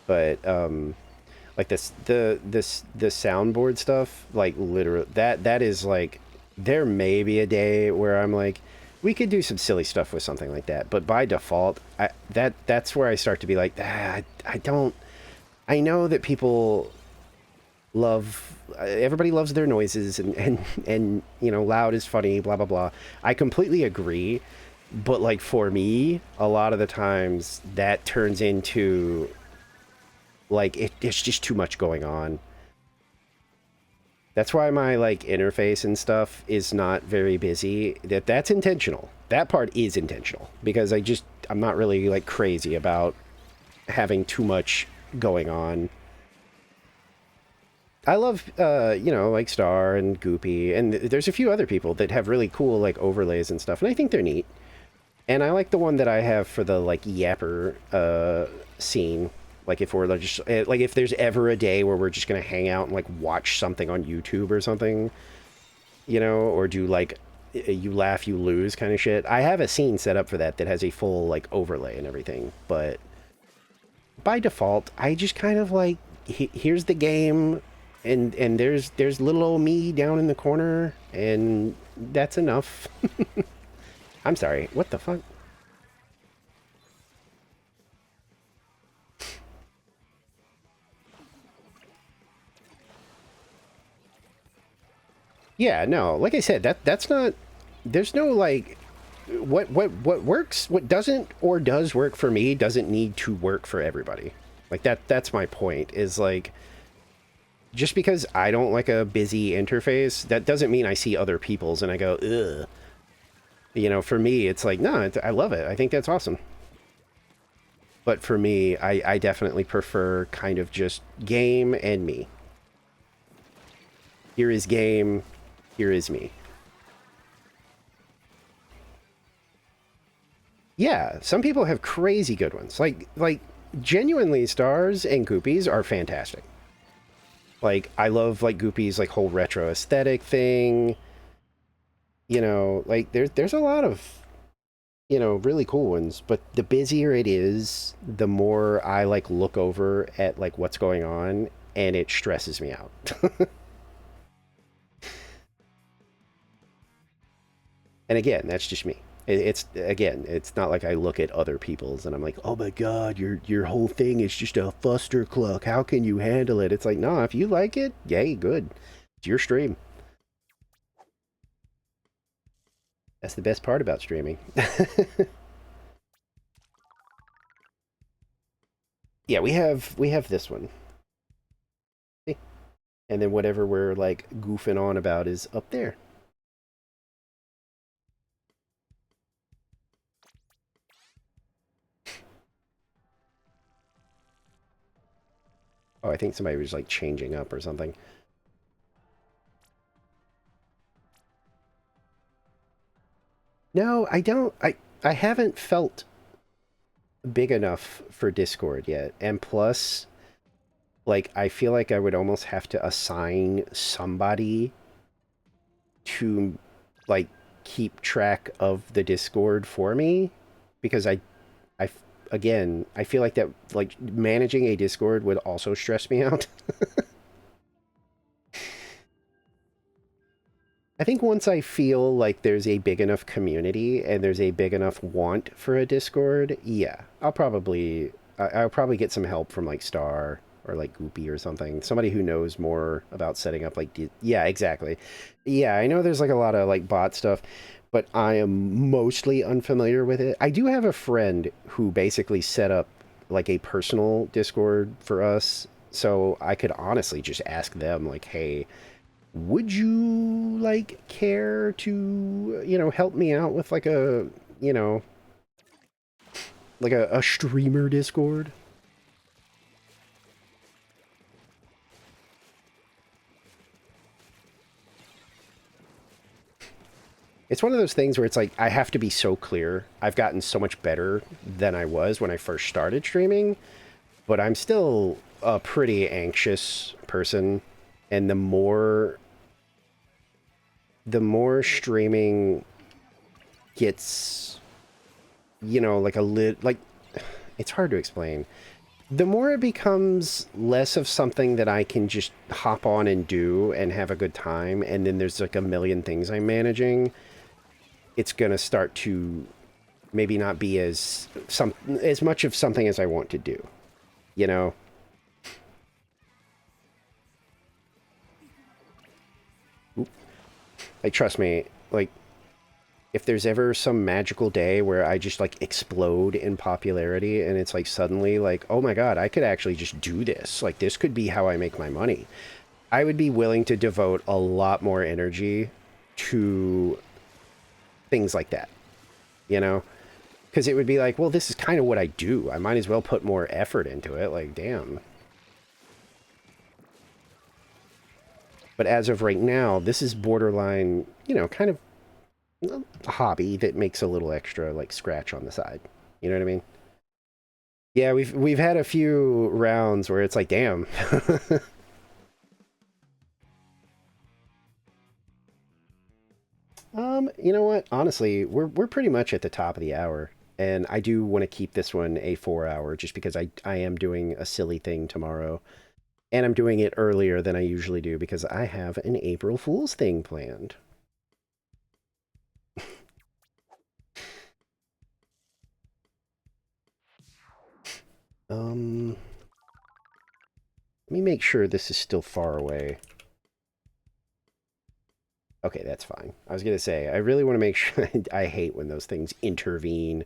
But like the soundboard stuff, like literally that is like there may be a day where I'm like we could do some silly stuff with something like that, but by default, that's where I start to be like I don't. I know that people love everybody loves their noises and you know loud is funny, blah blah blah. I completely agree, but like for me, a lot of the times that turns into like it's just too much going on. That's why my like interface and stuff is not very busy. That's intentional. That part is intentional because I'm not really like crazy about having too much going on. I love you know, like Star and Goopy, and there's a few other people that have really cool like overlays and stuff, and I think they're neat. And I like the one that I have for the like yapper scene. Like if we're just like if there's ever a day where we're just gonna hang out and like watch something on YouTube or something, you know, or do like you laugh you lose kind of shit. I have a scene set up for that that has a full like overlay and everything. But by default, I just kind of like here's the game, and there's little old me down in the corner, and that's enough. I'm sorry. What the fuck? Yeah, no. Like I said, that's not. There's no like. What works, what doesn't or does work for me doesn't need to work for everybody. Like that's my point. Is like just because I don't like a busy interface, that doesn't mean I see other people's and I go ugh. You know, for me, it's like no, I love it. I think that's awesome. But for me, I definitely prefer kind of just game and me. Here is game. Here is me. Yeah, some people have crazy good ones. Like genuinely Stars and Goopies are fantastic. Like I love like Goopy's like whole retro aesthetic thing. You know, like there's a lot of you know really cool ones, but the busier it is, the more I like look over at like what's going on and it stresses me out. And again, that's just me. It's again, it's not like I look at other people's and I'm like, oh my god, your whole thing is just a fustercluck. How can you handle it? It's like, no, if you like it, yay, good. It's your stream. That's the best part about streaming. Yeah, we have this one. And then whatever we're like goofing on about is up there. Oh, I think somebody was like changing up or something. No, I don't. I haven't felt big enough for Discord yet. And plus, like I feel like I would almost have to assign somebody to like keep track of the Discord for me because I again, I feel like that like managing a Discord would also stress me out. I think once I feel like there's a big enough community and there's a big enough want for a Discord, yeah, I'll probably get some help from like Star or like Goopy or something. Somebody who knows more about setting up like yeah, exactly. Yeah, I know there's like a lot of like bot stuff, but I am mostly unfamiliar with it. I do have a friend who basically set up like a personal Discord for us, so I could honestly just ask them like, "Hey, would you like care to help me out with like a you know like a streamer Discord?" It's one of those things where it's like I have to be so clear. I've gotten so much better than I was when I first started streaming, but I'm still a pretty anxious person, and the more streaming gets like a lit like it's hard to explain. The more it becomes less of something that I can just hop on and do and have a good time, and then there's like a million things I'm managing, it's going to start to maybe not be as much of something as I want to do, you know? Like, trust me, like, if there's ever some magical day where I just like explode in popularity and it's like suddenly like, oh my god, I could actually just do this. Like, this could be how I make my money. I would be willing to devote a lot more energy to things like that, you know? Because it would be like, well, this is kind of what I do. I might as well put more effort into it. Like, damn. But as of right now, this is borderline, kind of a hobby that makes a little extra, like, scratch on the side. You know what I mean? Yeah, we've had a few rounds where it's like, damn. You know what? Honestly, we're pretty much at the top of the hour, and I do want to keep this one a 4 hour just because I am doing a silly thing tomorrow, and I'm doing it earlier than I usually do because I have an April Fool's thing planned. Um, Let me make sure this is still far away. Okay, that's fine. I was gonna say I really want to make sure. I hate when those things intervene,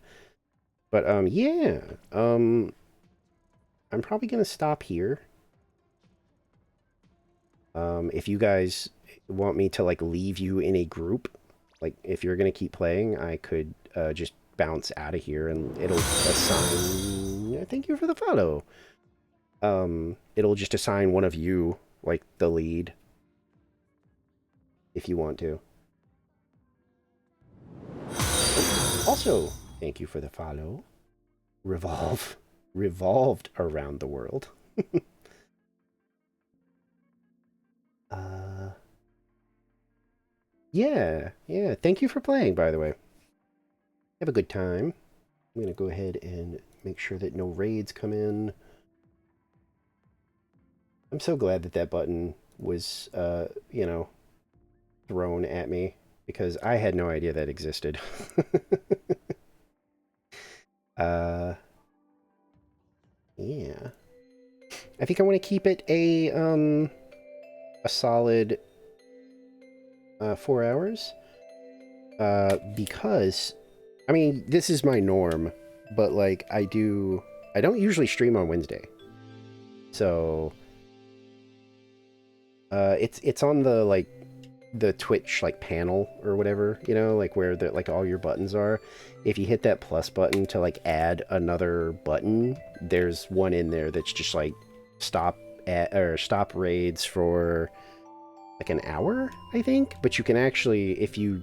but yeah. I'm probably gonna stop here. If you guys want me to like leave you in a group, like if you're gonna keep playing, I could just bounce out of here and it'll assign. Thank you for the follow. It'll just assign one of you like the lead if you want to. Also, thank you for the follow. Revolved around the world. uh, yeah. Thank you for playing, by the way. Have a good time. I'm gonna go ahead and make sure that no raids come in. I'm so glad that that button was, thrown at me. because I had no idea that existed. uh, yeah. I think I want to keep it a solid 4 hours. Because, I mean, this is my norm, but like I don't usually stream on Wednesday. So, it's on the like the Twitch like panel or whatever, you know, like where the like all your buttons are. If you hit that plus button to like add another button, there's one in there that's just like stop or stop raids for like an hour, I think. But you can actually, if you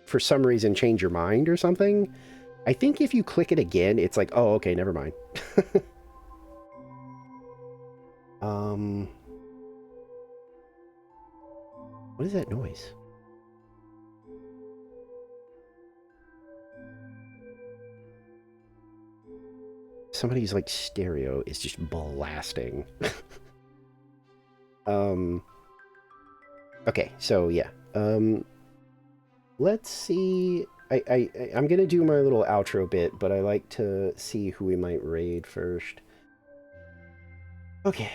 for some reason change your mind or something, I think if you click it again, it's like, oh, okay, never mind. um, what is that noise? Somebody's like stereo is just blasting. um, okay, so yeah. Let's see. I'm gonna do my little outro bit, but I like to see who we might raid first. Okay,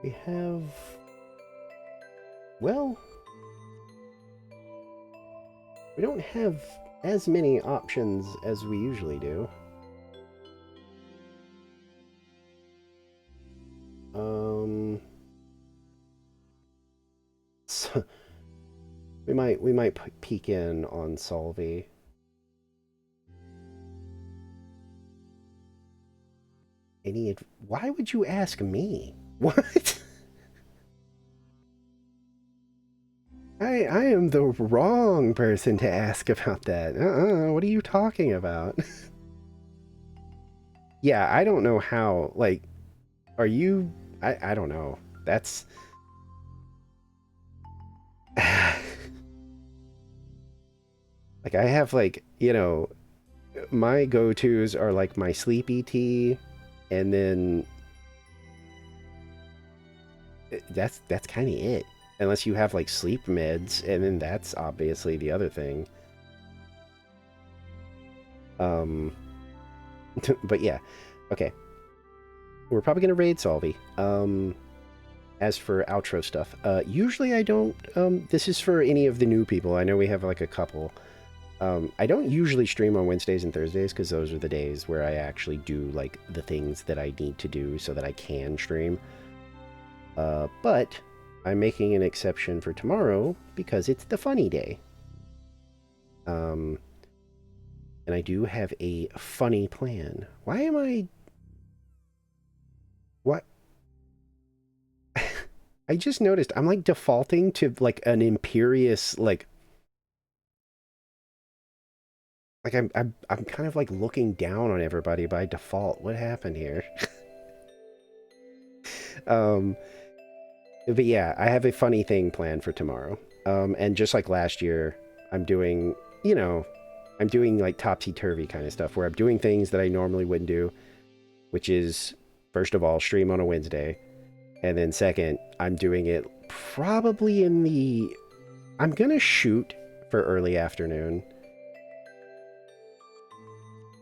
we have, well, we don't have as many options as we usually do. So we might peek in on Solvi. Why would you ask me? What? I am the wrong person to ask about that. What are you talking about? Yeah, I don't know how, like, are you... I don't know. That's... like, I have, like, you know, my go-tos are, like, my sleepy tea, and then... that's kind of it. Unless you have, like, sleep meds, and then that's obviously the other thing. But yeah. Okay. We're probably gonna raid Solvi. As for outro stuff, usually I don't, this is for any of the new people. I know we have like a couple. I don't usually stream on Wednesdays and Thursdays because those are the days where I actually do like the things that I need to do so that I can stream. But I'm making an exception for tomorrow because it's the funny day. And I do have a funny plan. Why am I... What? I just noticed I'm like defaulting to like an imperious like I'm kind of like looking down on everybody by default. What happened here? um but yeah, I have a funny thing planned for tomorrow. And just like last year, I'm doing, you know, I'm doing like topsy-turvy kind of stuff where I'm doing things that I normally wouldn't do, which is first of all stream on a Wednesday, and then second, I'm doing it probably in the... I'm gonna shoot for early afternoon,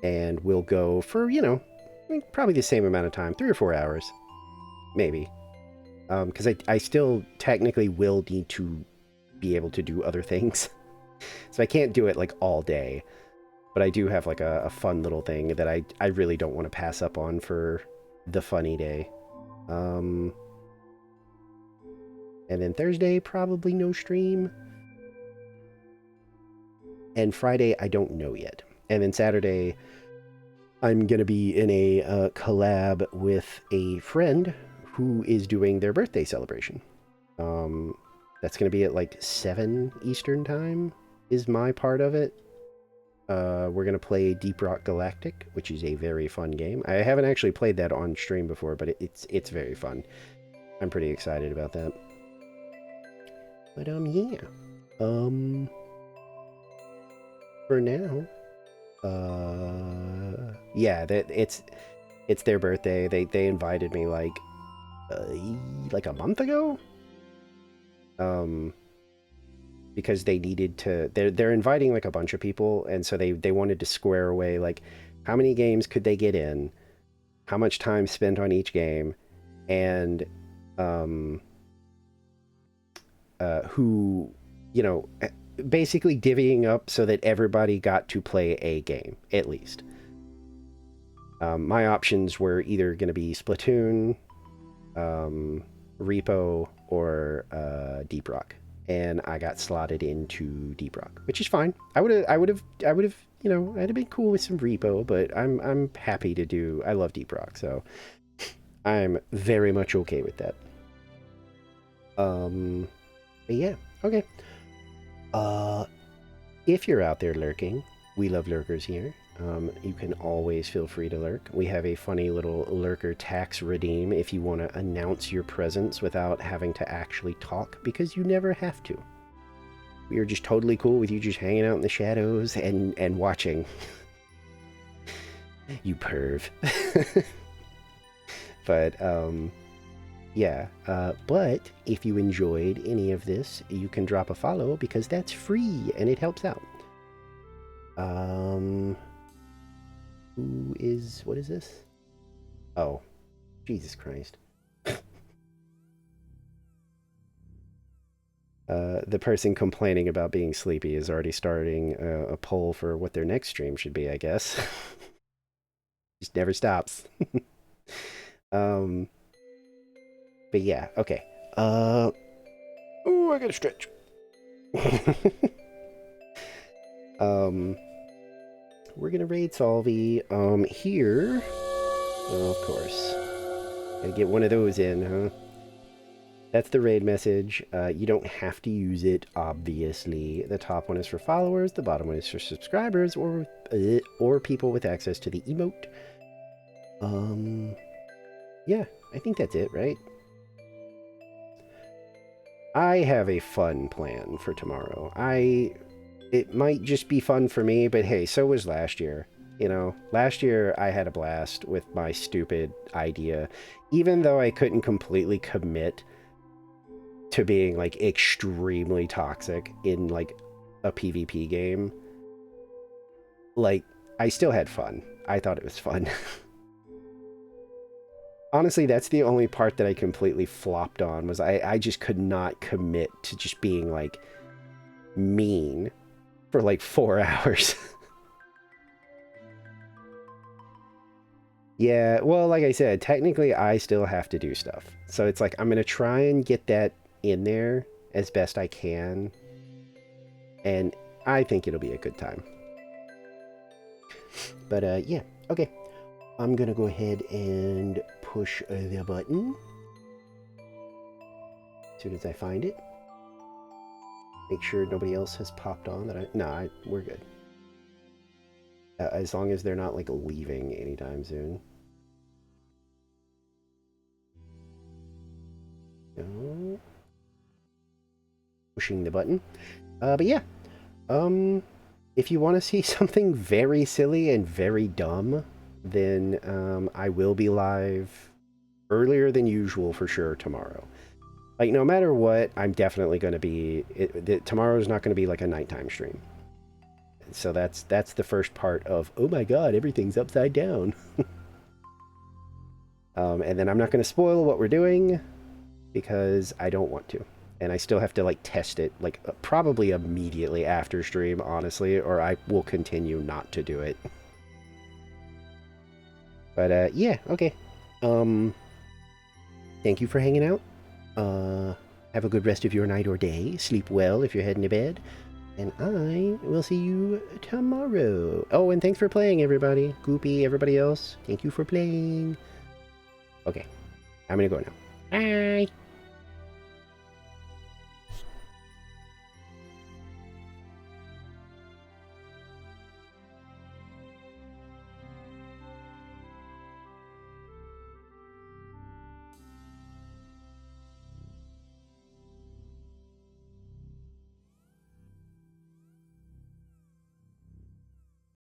and we'll go for, you know, probably the same amount of time, 3 or 4 hours, maybe. Because I still technically will need to be able to do other things. So I can't do it like all day. But I do have like a fun little thing that I really don't want to pass up on for the funny day. And then Thursday, probably no stream. And Friday, I don't know yet. And then Saturday, I'm going to be in a collab with a friend who is doing their birthday celebration. That's going to be at like 7 Eastern time is my part of it. We're going to play Deep Rock Galactic, which is a very fun game. I haven't actually played that on stream before, but it's very fun. I'm pretty excited about that. But, yeah. For now, Yeah, that it's their birthday. They invited me like a month ago. Because they needed to. They're inviting like a bunch of people, and so they wanted to square away like how many games could they get in, how much time spent on each game, and who, you know, basically divvying up so that everybody got to play a game at least. My options were either going to be Splatoon, Repo, or Deep Rock, and I got slotted into Deep Rock, which is fine. I would have, you know, I'd have been cool with some Repo, but I'm happy to do. I love Deep Rock, so I'm very much okay with that. But yeah, okay. If you're out there lurking, we love lurkers here. You can always feel free to lurk. We have a funny little lurker tax redeem if you want to announce your presence without having to actually talk, because you never have to. We are just totally cool with you just hanging out in the shadows and watching. You perv. But, yeah. But if you enjoyed any of this, you can drop a follow because that's free and it helps out. What is this? Oh, Jesus Christ. The person complaining about being sleepy is already starting a poll for what their next stream should be, I guess. Just never stops. But yeah, okay. Oh, I gotta stretch. We're gonna raid Solvy. Here. Oh, of course. Gotta get one of those in, huh? That's the raid message. You don't have to use it, obviously. The top one is for followers, the bottom one is for subscribers, or people with access to the emote. Yeah, I think that's it, right? I have a fun plan for tomorrow. It might just be fun for me, but hey, so was last year. You know, last year I had a blast with my stupid idea, even though I couldn't completely commit to being like extremely toxic in like a PvP game. Like, I still had fun. I thought it was fun. Honestly, that's the only part that I completely flopped on, was I just could not commit to just being like mean for like 4 hours. Yeah, well, like I said, technically I still have to do stuff. So it's like I'm going to try and get that in there as best I can. And I think it'll be a good time. But yeah, okay. I'm going to go ahead and push the button as soon as I find it. Make sure nobody else has popped on that we're good. As long as they're not like leaving anytime soon. Pushing the button. But yeah. If you want to see something very silly and very dumb, then I will be live earlier than usual for sure tomorrow. Like, no matter what, I'm definitely going to be... tomorrow's not going to be like a nighttime stream. So that's the first part of, oh my god, everything's upside down. And then I'm not going to spoil what we're doing, because I don't want to. And I still have to like test it, like probably immediately after stream, honestly, or I will continue not to do it. But yeah, okay. Thank you for hanging out. Have a good rest of your night or day. Sleep well if you're heading to bed. And I will see you tomorrow. Oh, and thanks for playing, everybody. Goopy, everybody else. Thank you for playing. Okay, I'm gonna go now. Bye.